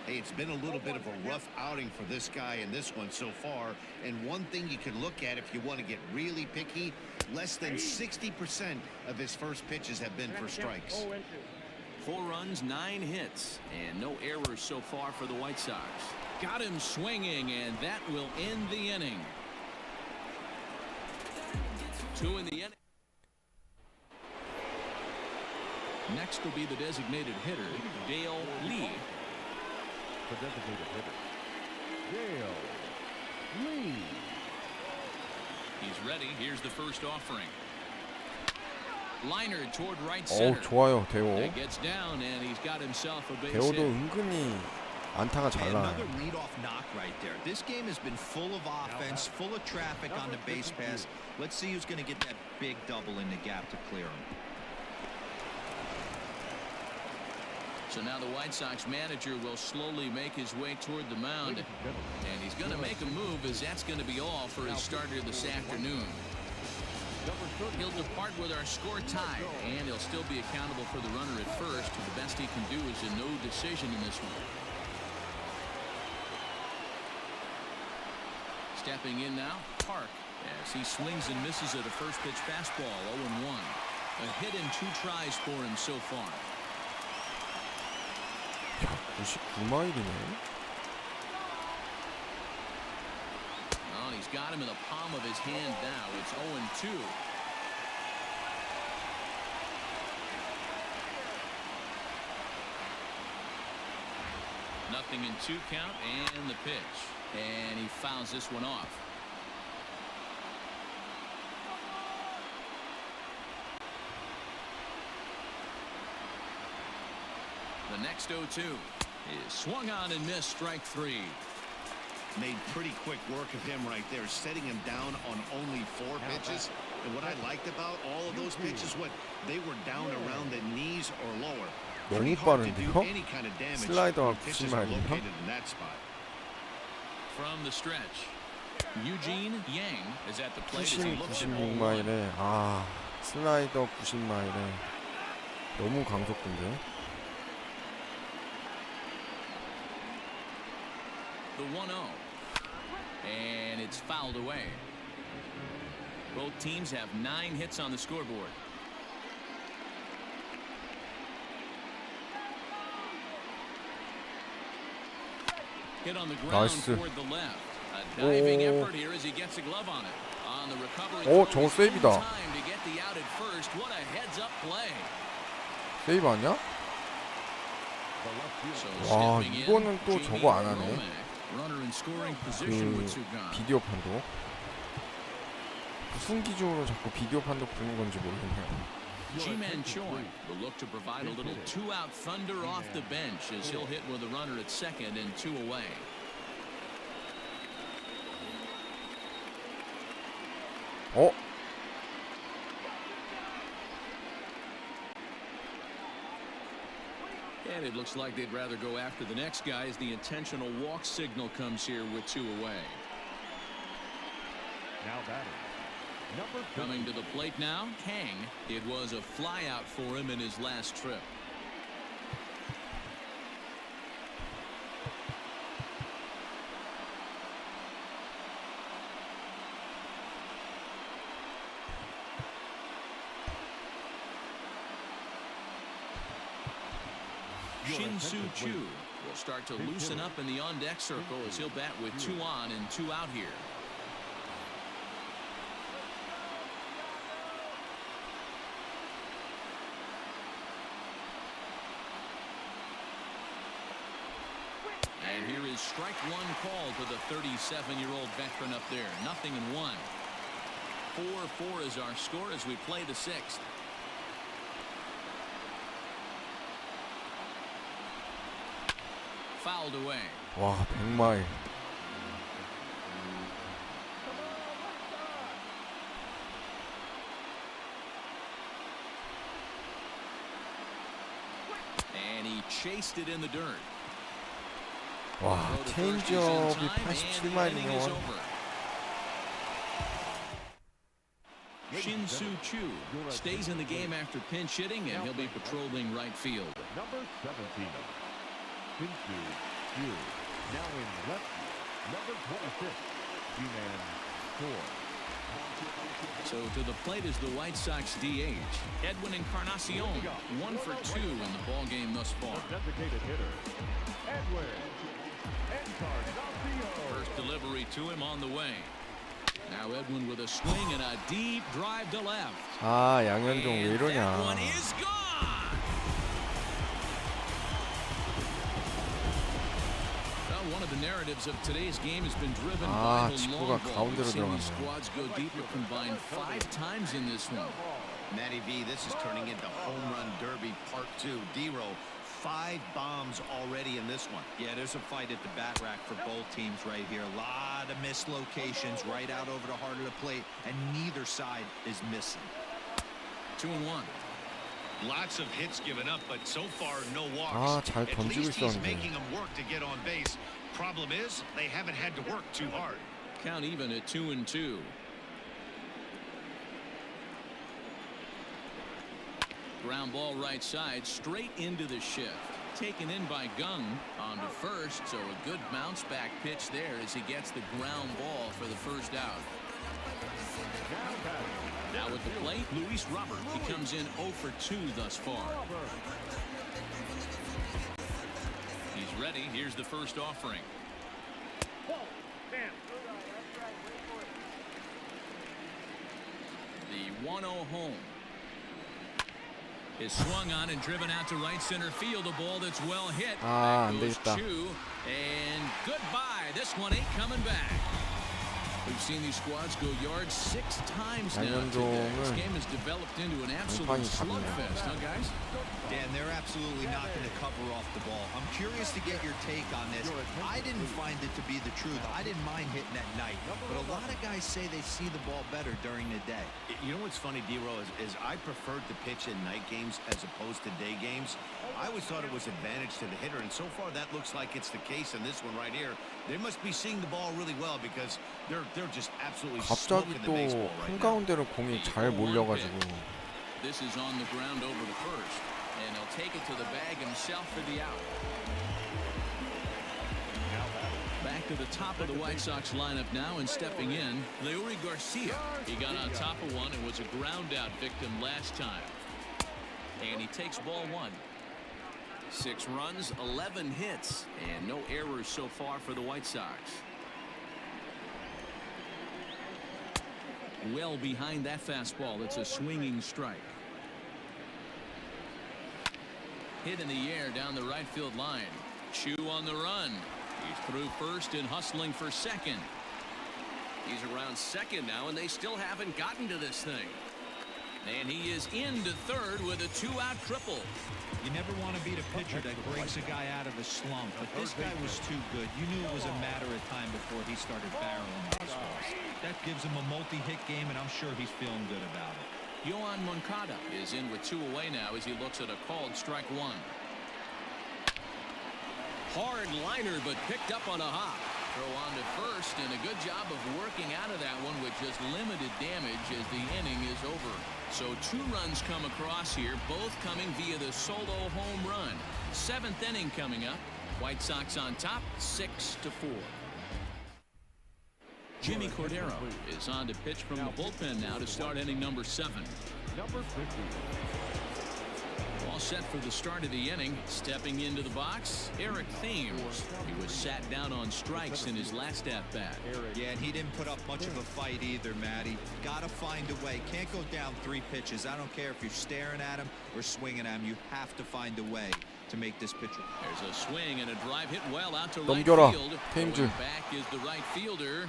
Hey, it's been a little bit of a rough outing for this guy in this one so far. And one thing you can look at if you want to get really picky, less than 60% of his first pitches have been for strikes. 4 runs, 9 hits, and no errors so far for the White Sox. Got him swinging, and that will end the inning. 2 in the inning. Next will be the designated hitter, Dale Lee. The designated hitter, Dale Lee. He's ready. Here's the first offering. Liner toward right center. 좋아요, 대호. That gets down, and he's got himself a base 대호도 hit. 은근히 안타가 잘 나요. Another leadoff knock right there. This game has been full of offense, full of traffic on the base pass. Let's see who's going to get that big double in the gap to clear him. So now the White Sox manager will slowly make his way toward the mound, and he's going to make a move, as that's going to be all for his starter this afternoon. He'll depart with our score tied, and he'll still be accountable for the runner at first. The best he can do is a no decision in this one. Stepping in now, Park, as he swings and misses at a first pitch fastball, 0-1. A hit in 2 tries for him so far. 99마일이네. Oh, he's got him in the palm of his hand now. It's 0-2. Nothing in 2 count, and the pitch. And he fouls this one off. The next 0-2 is swung on and missed, strike 3. Made pretty quick work of him right there, setting him down on only 4 pitches. And what I liked about all of those pitches, they were down around the knees or lower. 너무 빠른데요? 슬라이더가 90마일이요? From the stretch, Eugene Yang is at the plate as he looks at 96마일에 슬라이더 90마일에 너무 강속구인데. the 1-0, and it's fouled away. Both teams have 9 hits on the scoreboard. Hit on the ground toward the left. A diving effort here as he gets a glove on it. On the recovery. 저거 세이브다. Time to get the out at first. What a heads-up play. 세이브 아니야? 와, 이거는 또 저거 안 하네. 비디오 판독. 무슨 기준으로 자꾸 비디오 판독 부는 건지 모르겠네요. Ji-Man Choi will look to provide a little 2-out thunder off the bench as he'll hit with a runner at second and 2 away. And it looks like they'd rather go after the next guy as the intentional walk signal comes here with 2 away. Now batting. Coming to the plate now, Kang. It was a flyout for him in his last trip. Shin-Soo Choo will start to loosen up in the on-deck circle as he'll bat with 2 on and 2 out here. And here is strike 1 call to the 37-year-old veteran up there. 0-1. 4-4 is our score as we play the sixth. Fouled away. 와, 100마일. And he chased it in the dirt. 와, 체인지업이 87마일이면 Shin-Soo Choo stays in the game after pinch hitting, and he'll be patrolling right field. Number 17. Shin-Soo Choo. Now in left field. Number 26. G-Man 4. So to the plate is the White Sox DH, Edwin Encarnacion, 1 for 2 in the ball game thus far. The designated hitter, Edwin Encarnacion. First delivery to him on the way. Now Edwin with a swing and a deep drive to left. 아, 양현종 왜 And 이러냐. that one is gone. Well, one of the narratives of today's game has been driven 아, by the 직구가 long ball. 가운데로 We've seen these 들어갔네. squads go deep or combined 5 times in this one. Matty V, this is turning into home run derby part 2. D-Row, 5 bombs already in this one. Yeah, there's a fight at the bat rack for both teams right here. A lot of missed locations right out over the heart of the plate, and neither side is missing. 2-1. Lots of hits given up, but so far no walks. 아, 잘 At 던지고 least he's 있었는데. making them work to get on base. Problem is, they haven't had to work too hard. Count even at 2-2. Ground ball right side, straight into the shift. Taken in by Gung on to first, so a good bounce back pitch there as he gets the ground ball for the first out. Now with the plate, Luis Robert. He comes in 0 for 2 thus far. He's ready. Here's the first offering. The 1-0 home is swung on and driven out to right center field. A ball that's well hit. 아, 안 That goes 되겠다. Chu, and goodbye. This one ain't coming back. We've seen these squads go yards 6 times now today. This game has developed into an absolute 장판이 답이네. slugfest, huh, guys? Dan, they're absolutely not going to cover off the ball. I'm curious to get your take on this. I didn't find it to be the truth. I didn't mind hitting at night, but a lot of guys say they see the ball better during the day. You know what's funny, D-Row, is I preferred to pitch in night games as opposed to day games. I always thought it was advantage to the hitter, and so far that looks like it's the case in this one right here. They must be seeing the ball really well because they're just absolutely 갑자기 smoking the 또 baseball right now. 한가운데로 공이 잘 몰려가지고. This is on the ground over the first, and he'll take it to the bag himself for the out. Back to the top of the White Sox lineup now, and stepping in, Leury Garcia. He got on top of one and was a ground out victim last time. And he takes ball 1. 6 runs, 11 hits, and no errors so far for the White Sox. Well behind that fastball. It's a swinging strike. Hit in the air down the right field line. Chu on the run. He's through first and hustling for second. He's around second now, and they still haven't gotten to this thing. And he is into third with a 2-out triple. You never want to beat a pitcher that breaks a guy out of a slump, but this guy was too good. You knew it was a matter of time before he started barreling baseballs. That gives him a multi-hit game, and I'm sure he's feeling good about it. Yohan Moncada is in with 2 away now as he looks at a called strike 1. Hard liner, but picked up on a hop. Throw on to first, and a good job of working out of that one with just limited damage as the inning is over. So 2 runs come across here, both coming via the solo home run. 7th inning coming up. White Sox on top, 6-4. Jimmy Cordero is on to pitch from the bullpen now to start inning number 7. Number 50. All set for the start of the inning. Stepping into the box, Eric Thames. He was sat down on strikes in his last at-bat. Yeah, and he didn't put up much of a fight either, Matty. Gotta find a way. Can't go down 3 pitches. I don't care if you're staring at him or swinging at him. You have to find a way to make this pitcher. There's a swing and a drive hit well out to right 넘겨라, field. 테임즈. Going back is the right fielder.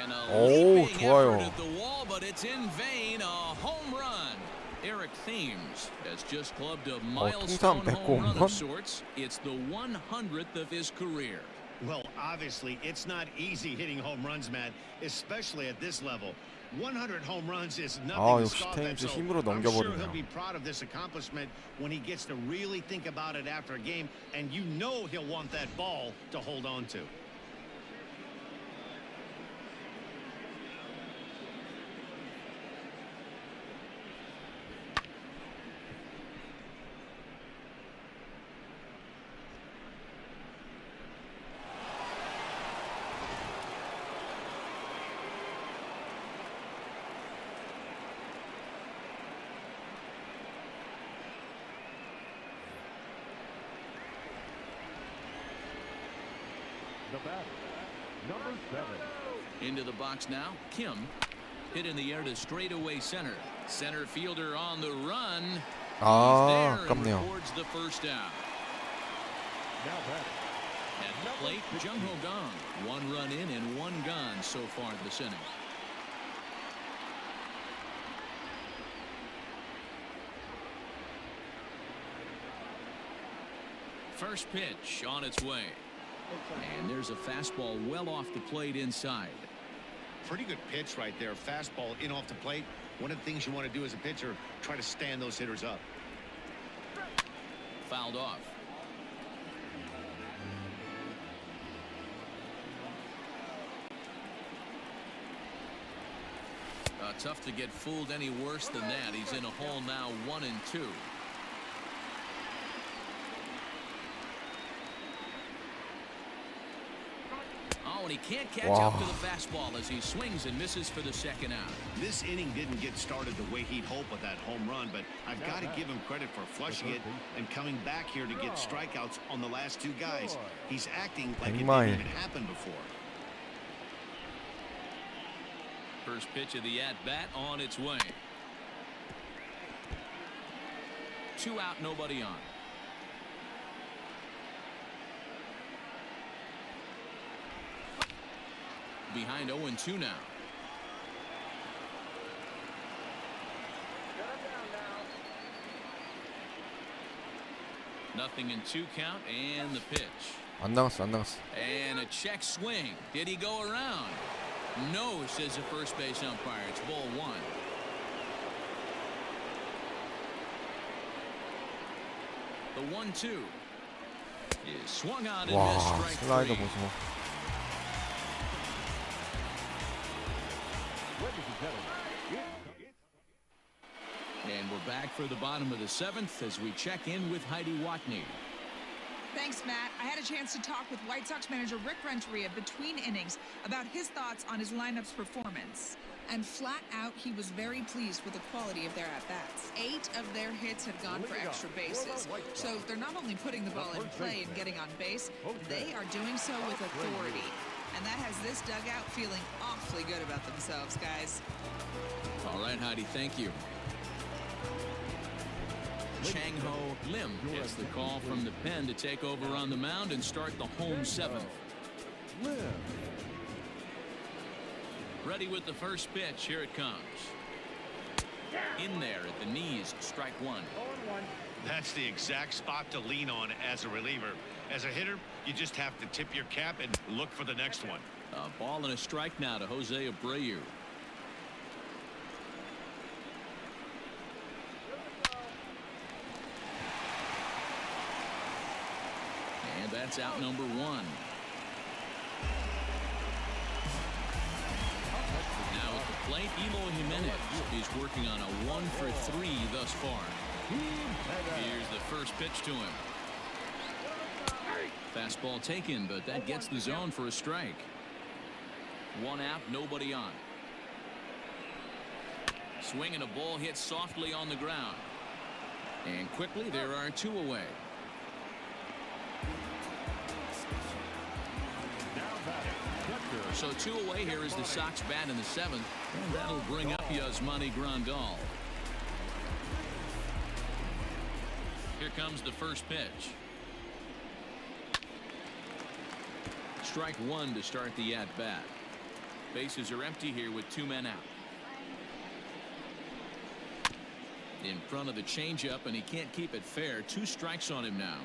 And a 오, leaping 좋아요. effort at the wall, but it's in vain. A home run. Eric Thames has just clubbed a milestone 통산 100호 home run 홈런? of sorts. It's the 100th of his career. Well, obviously, it's not easy hitting home runs, Matt, especially at this level. 100 home runs is nothing to 역시 scoff at, 테임즈 so 힘으로 I'm sure 넘겨버리네요. he'll be proud of this accomplishment when he gets to really think about it after a game, and you know he'll want that ball to hold on to. The batter, number 7. Into the box now. Kim hit in the air to straightaway center. Center fielder on the run. He's there and 아깝네요. records the first out. Now batting, At the plate, Jung Ho Gong. 1 run in and 1 gone so far this inning. First pitch on its way. And there's a fastball well off the plate inside. Pretty good pitch right there. Fastball in off the plate. One of the things you want to do as a pitcher, try to stand those hitters up. Fouled off. Tough to get fooled any worse than that. He's in a hole now, 1-2. Oh, and he can't catch up to the fastball as he swings and misses for the second out. This inning didn't get started the way he'd hoped with that home run, but I've got to give him credit for flushing it and coming back here to get strikeouts on the last 2 guys. He's acting like it didn't even happen before. First pitch of the at-bat on its way. 2 out, nobody on. Behind 0-2 now. Nothing in 2 count and the pitch. 안 나갔어, 안 나갔어. And a check swing. Did he go around? No, says the first base umpire. It's ball 1. The 1-2 is swung on and missed. 와, Strike 슬라이더 3. 보소. ladies and gentlemen, And we're back for the bottom of the 7th as we check in with Heidi Watney. Thanks, Matt. I had a chance to talk with White Sox manager Rick Renteria between innings about his thoughts on his lineup's performance. And flat out, he was very pleased with the quality of their at-bats. 8 of their hits had gone for extra bases. So they're not only putting the ball in play and getting on base, they are doing so with authority. And that has this dugout feeling awfully good about themselves, guys. All right, Heidi, thank you. Chang Ho Lim gets the call from the pen to take over on the mound and start the home 7th. Ready with the first pitch. Here it comes. In there at the knees, strike 1. That's the exact spot to lean on as a reliever. As a hitter, you just have to tip your cap and look for the next one. A ball and a strike now to Jose Abreu. And that's out number 1. Now at the plate, Eloy Jimenez. He's working on a 1-for-3 thus far. Here's the first pitch to him. Fastball taken, but that gets the zone for a strike. 1 out, nobody on. Swing and a ball hit softly on the ground. And quickly there are 2 away. So 2 away. Here is the Sox bat in the 7th, and that'll bring up Yasmani Grandal. Here comes the first pitch. Strike 1 to start the at-bat. Bases are empty here with 2 men out. In front of the changeup, and he can't keep it fair. 2 strikes on him now.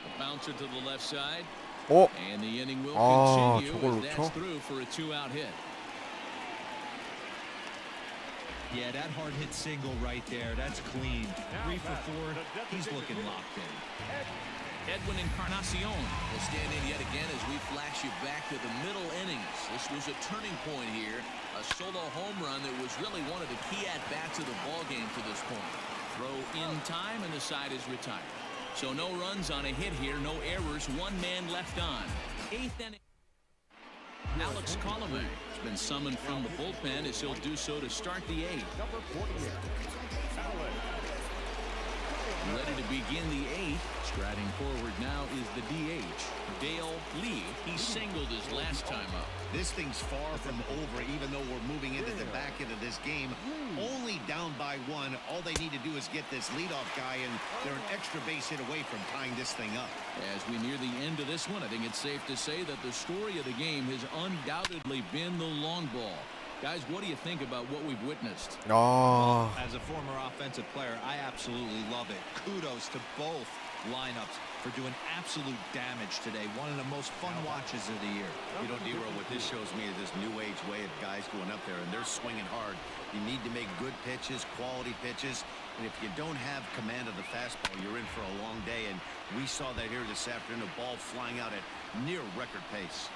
A bouncer to the left side. 어? And the inning will 아, continue 저걸 as that's 놓쳐? through for a 2-out hit. Yeah, that hard hit single right there. That's clean. 3 for 4. He's looking locked in. Edwin Encarnacion will stand in yet again as we flash you back to the middle innings. This was a turning point here. A solo home run that was really one of the key at-bats of the ball game to this point. Throw in time and the side is retired. So no runs on a hit here, no errors, 1 man left on. 8th inning. Alex Colomé has been summoned from the bullpen as he'll do so to start the 8th. Ready to begin the 8th. Striding forward now is the DH, Dale Lee. He singled his last time up. This thing's far from over, even though we're moving into the back end of this game. Only down by 1. All they need to do is get this leadoff guy, and they're an extra base hit away from tying this thing up. As we near the end of this one, I think it's safe to say that the story of the game has undoubtedly been the long ball. Guys, what do you think about what we've witnessed? 아, As a former offensive player, I absolutely love it. Kudos to both lineups for doing absolute damage today. One of the most fun watches of the year. You know, D-Roll, what this shows me is this new age way of guys going up there, and they're swinging hard. You need to make good pitches, quality pitches, and if you don't have command of the fastball, you're in for a long day, and we saw that here this afternoon, a ball flying out at near record pace.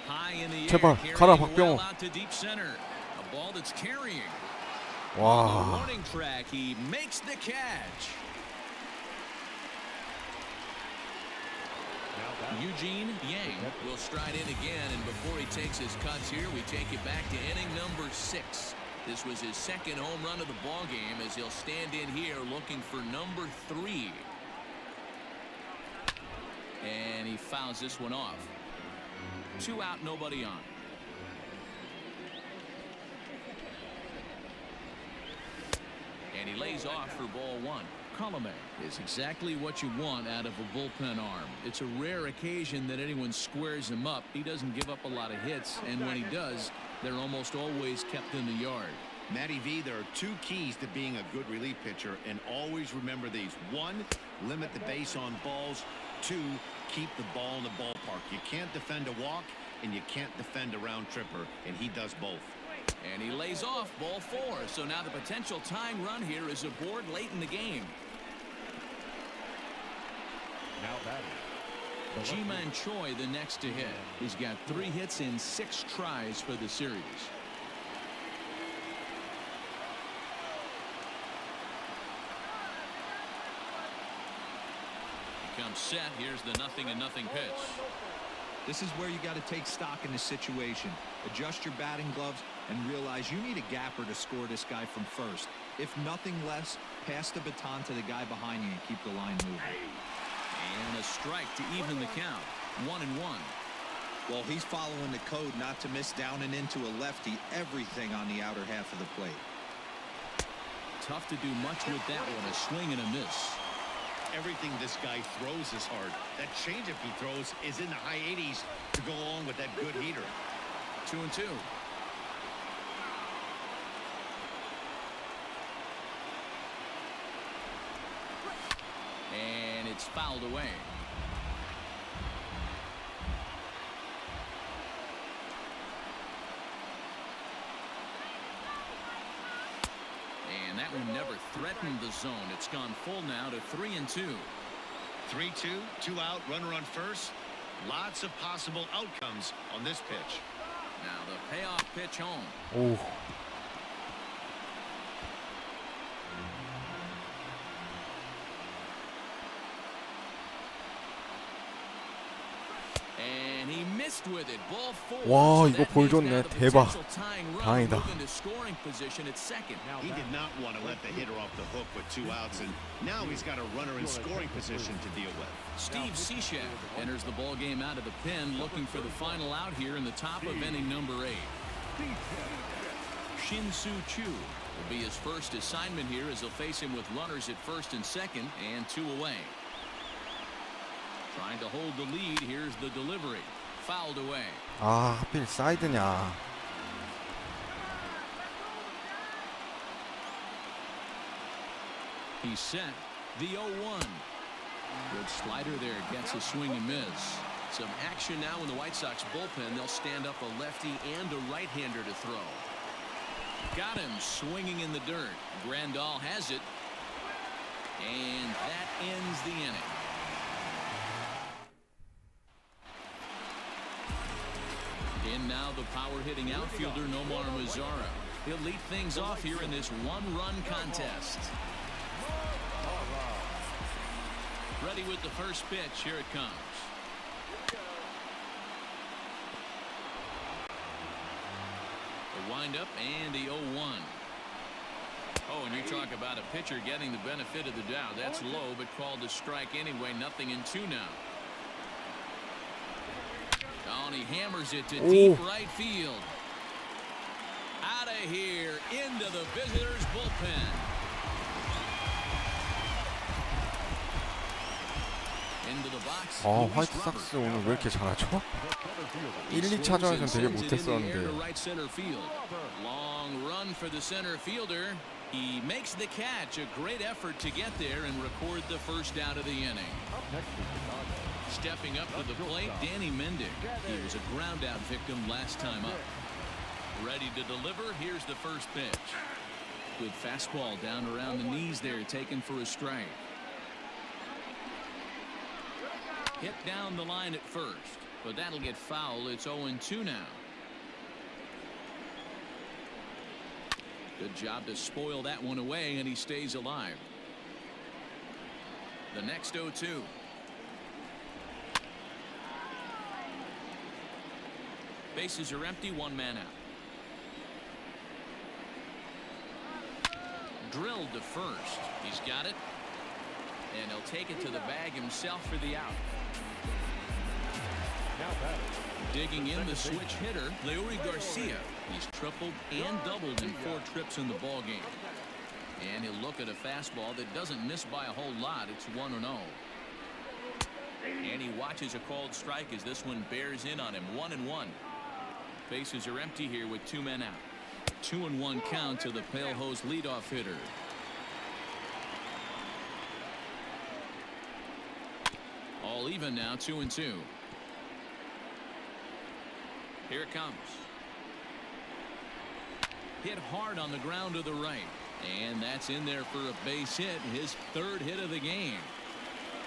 High in the 제발, air, 가라, carrying 박병호. well out to deep center. A ball that's carrying. 와, The warning track, he makes the catch. Eugene Yang will stride in again, and before he takes his cuts here, we take it back to inning number 6. This was his 2nd home run of the ball game as he'll stand in here looking for number 3. And he fouls this one off. 2 out, nobody on. And he lays off for ball 1. Colomé is exactly what you want out of a bullpen arm. It's a rare occasion that anyone squares him up. He doesn't give up a lot of hits, and when he does, they're almost always kept in the yard. Matty V, there are 2 keys to being a good relief pitcher, and always remember these. 1, limit the base on balls. 2, keep the ball in the ballpark. You can't defend a walk, and you can't defend a round tripper, and he does both. And he lays off ball 4. So now the potential tying run here is aboard late in the game. Now batting. Ji-Man Choi the next to hit. He's got 3 hits in 6 tries for the series. He comes set. Here's the 0-0 pitch. This is where you got to take stock in the situation. Adjust your batting gloves and realize you need a gapper to score this guy from first. If nothing less, pass the baton to the guy behind you and keep the line moving. And a strike to even the count. 1-1. Well, he's following the code not to miss down and into a lefty. Everything on the outer half of the plate. Tough to do much with that one. A swing and a miss. Everything this guy throws is hard. That changeup he throws is in the high 80s to go along with that good heater. 2-2. And it's fouled away. And that one never threatened the zone. It's gone full now to 3-2. 3-2, 2 out, runner on first. Lots of possible outcomes on this pitch. Now the payoff pitch home. 오, And he missed with it. Ball 4. 와, So 이거 that 볼 means 줬네. now the 대박. potential tying run 다행이다. moving to scoring position at second. He did not want to let the hitter off the hook with 2 outs, and now he's got a runner in scoring position to deal with. Steve Cishek enters the ball game out of the pen, looking for the final out here in the top of inning number 8. Shin-Soo Choo Will be his first assignment here as they'll face him with runners at first and second and 2 away. Trying to hold the lead. Here's the delivery. Fouled away. 아, 하필 사이드냐. He's set. The 0-1. Good slider there. Gets a swing and miss. Some action now in the White Sox bullpen. They'll stand up a lefty and a right-hander to throw. Got him swinging in the dirt. Grandal has it. And that ends the inning. In now the power-hitting outfielder Nomar Mazara. He'll lead things off here in this one-run contest. Ready with the first pitch. Here it comes. The windup and the 0-1. Oh, and you talk about a pitcher getting the benefit of the doubt. That's low, but called a strike anyway. Nothing in 2 now. Oh, and he hammers it to deep right field. Out of here, into the visitors' bullpen. Into the box. 화이트 삭스 오늘 왜 이렇게 잘하죠? 1, 2차전에서는 되게 못했었는데. Long run for the center fielder. He makes the catch. A great effort to get there and record the first out of the inning. Stepping up to the plate, Danny Mendick. He was a ground out victim last time up. Ready to deliver. Here's the first pitch. Good fastball down around the knees there, taken for a strike. Hit down the line at first, but that'll get foul. It's 0-2 now. Good job to spoil that one away, and he stays alive. The next 0-2. Bases are empty, 1 man out. Drilled to first. He's got it. And he'll take it to the bag himself for the out. Digging in the switch hitter, Leury Garcia. He's tripled and doubled in 4 trips in the ball game. And he'll look at a fastball that doesn't miss by a whole lot. It's 1-0. And he watches a called strike as this one bears in on him. 1-1. Bases are empty here with 2 men out. 2-1 count to the Pale Hose leadoff hitter. All even now, 2-2. Here it comes. Hit hard on the ground to the right. And that's in there for a base hit. His 3rd hit of the game.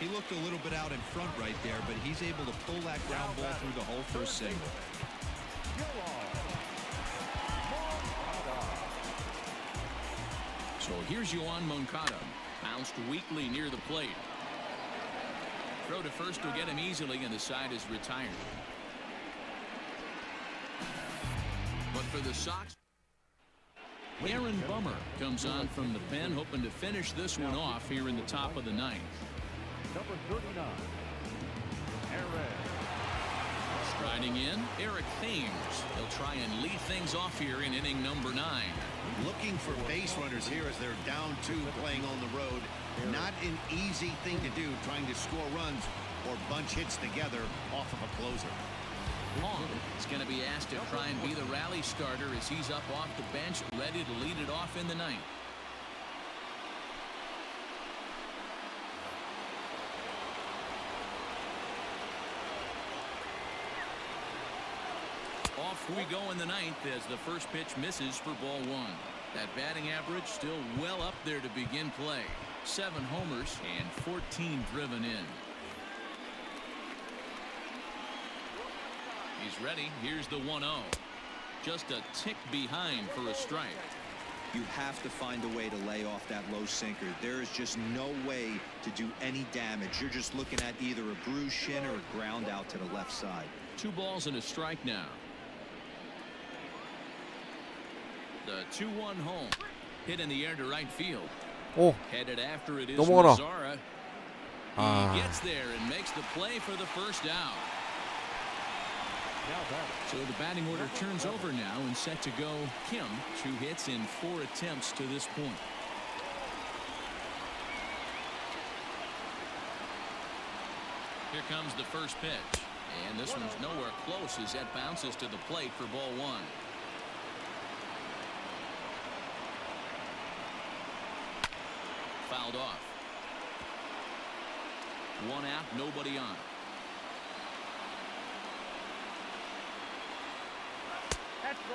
He looked a little bit out in front right there, but he's able to pull that ground ball through the hole for a single. So here's Yoan Moncada. Bounced weakly near the plate. Throw to first will get him easily, and the side is retired. But for the Sox, Aaron Bummer comes on from the pen, hoping to finish this one off here in the top of the 9th. Number 39, Aaron. Striding in, Eric Thames. He'll try and lead things off here in inning number 9. Looking for base runners here as they're down 2 playing on the road. Not an easy thing to do, trying to score runs or bunch hits together off of a closer. Long is going to be asked to try and be the rally starter as he's up off the bench, ready to lead it off in the 9th. Off we go in the 9th as the first pitch misses for ball 1. That batting average still well up there to begin play. 7 homers and 14 driven in. He's ready. Here's the 1-0. Just a tick behind for a strike. You have to find a way to lay off that low sinker. There is just no way to do any damage. You're just looking at either a bruised shin or a ground out to the left side. 2 balls and a strike now. The 2-1 home. Hit in the air to right field. Headed after it is Mazara. He gets there and makes the play for the first out. Now batting. So the batting order turns over now and set to go Kim. 2 hits in 4 attempts to this point. Here comes the first pitch. And this one's nowhere close as that bounces to the plate for ball 1. Fouled off. 1 out, nobody on.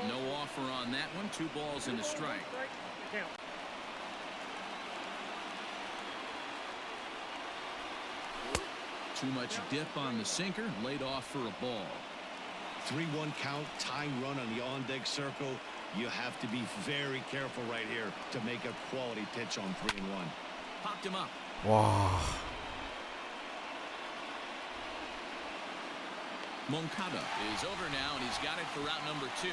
No offer on that one. 2 balls and a strike. Too much dip on the sinker, laid off for a ball. 3-1 count, tying run on the on-deck circle. You have to be very careful right here to make a quality pitch on 3-1. Popped him up. 와, Moncada is over now, and he's got it for route number 2.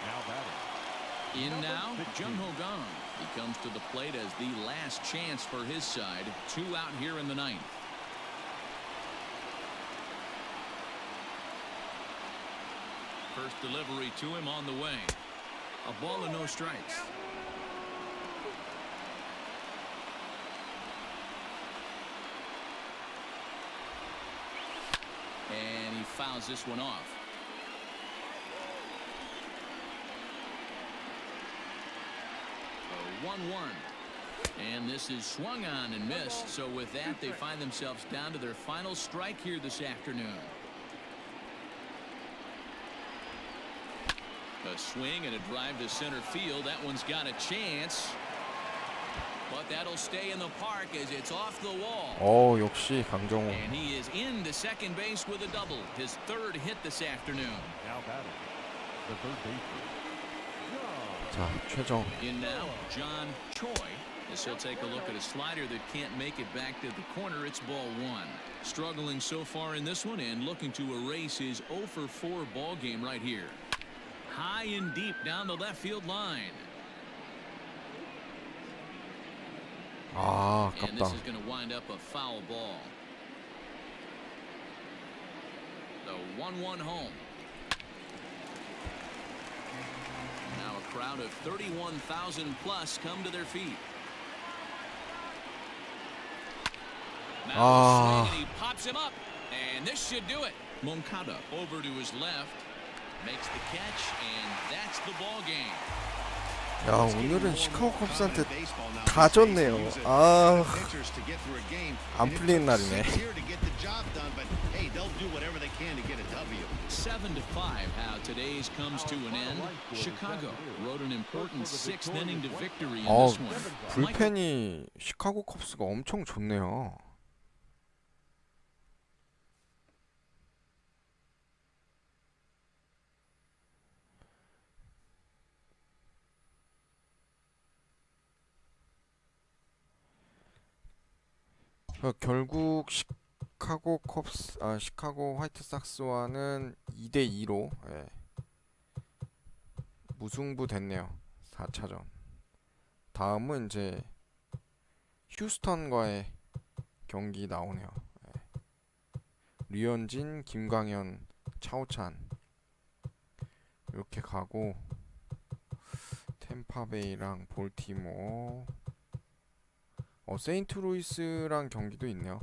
Now batting. In now, Jung Ho Gong. He comes to the plate as the last chance for his side. 2 out here in the 9th. First delivery to him on the way. A ball and no strikes. And he fouls this one off. A 1-1. And this is swung on and missed. So with that, they find themselves down to their final strike here this afternoon. A swing and a drive to center field. That one's got a chance. But that'll stay in the park as it's off the wall. 역시 강정호. And he is into second base with a double. His 3rd hit this afternoon. Now batting. The third baseman. 자, 최정. In now, John Choi. As he'll take a look at a slider that can't make it back to the corner. It's ball 1. Struggling so far in this one and looking to erase his 0-for-4 ball game right here. High and deep down the left field line. 아, And this 아깝다. is going to wind up a foul ball. The 1-1 home. Now a crowd of 31,000 plus come to their feet. Now a swing, and he pops him up, and this should do it. Moncada over to his left, makes the catch, and that's the ball game. 야, 오늘은 시카고 컵스한테 다 졌네요. 아, 안 풀리는 날이네. 7-5 how today's comes to an end. Chicago wrote an important 6th inning to victory in this one. 불펜이 시카고 컵스가 엄청 좋네요. 결국 시카고 화이트삭스와는 2대2로 무승부 됐네요. 4차전. 다음은 이제 휴스턴과의 경기 나오네요. 류현진, 김광현, 차오찬 이렇게 가고 템파베이랑 볼티모어, 세인트루이스랑 경기도 있네요.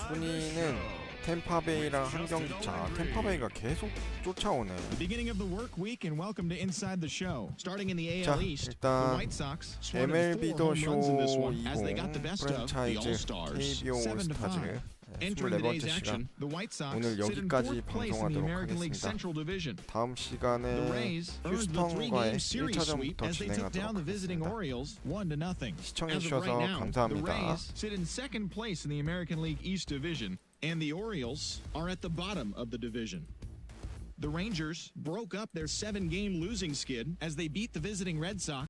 순위는 템파베이랑 한 경기 차. 템파베이가 계속 쫓아오네. The beginning of the work week and welcome to Inside the Show. Starting in the 자, AL East, the 일단 White Sox scored 4 MLB도 home 쇼 runs in this one as they got the 20 best of the 프랜차이즈 All-Stars. Kbo 올스타즈 7-5. Entering the day's 24번째 action, 시간. the White Sox 오늘 sit in 여기까지 4th place in the 방송하도록 American League 하겠습니다. Central Division. 다음 The 시간에 Rays earned the 휴스턴과의 3-game series sweep 1차전부터 as they took down the 진행하도록 visiting 하겠습니다. Orioles 1-0. 시청해 As of 주셔서 right now, the 감사합니다. Rays sit in 2nd place in the American League East Division, and the Orioles are at the bottom of the division. The Rangers broke up their 7-game losing skid as they beat the visiting Red Sox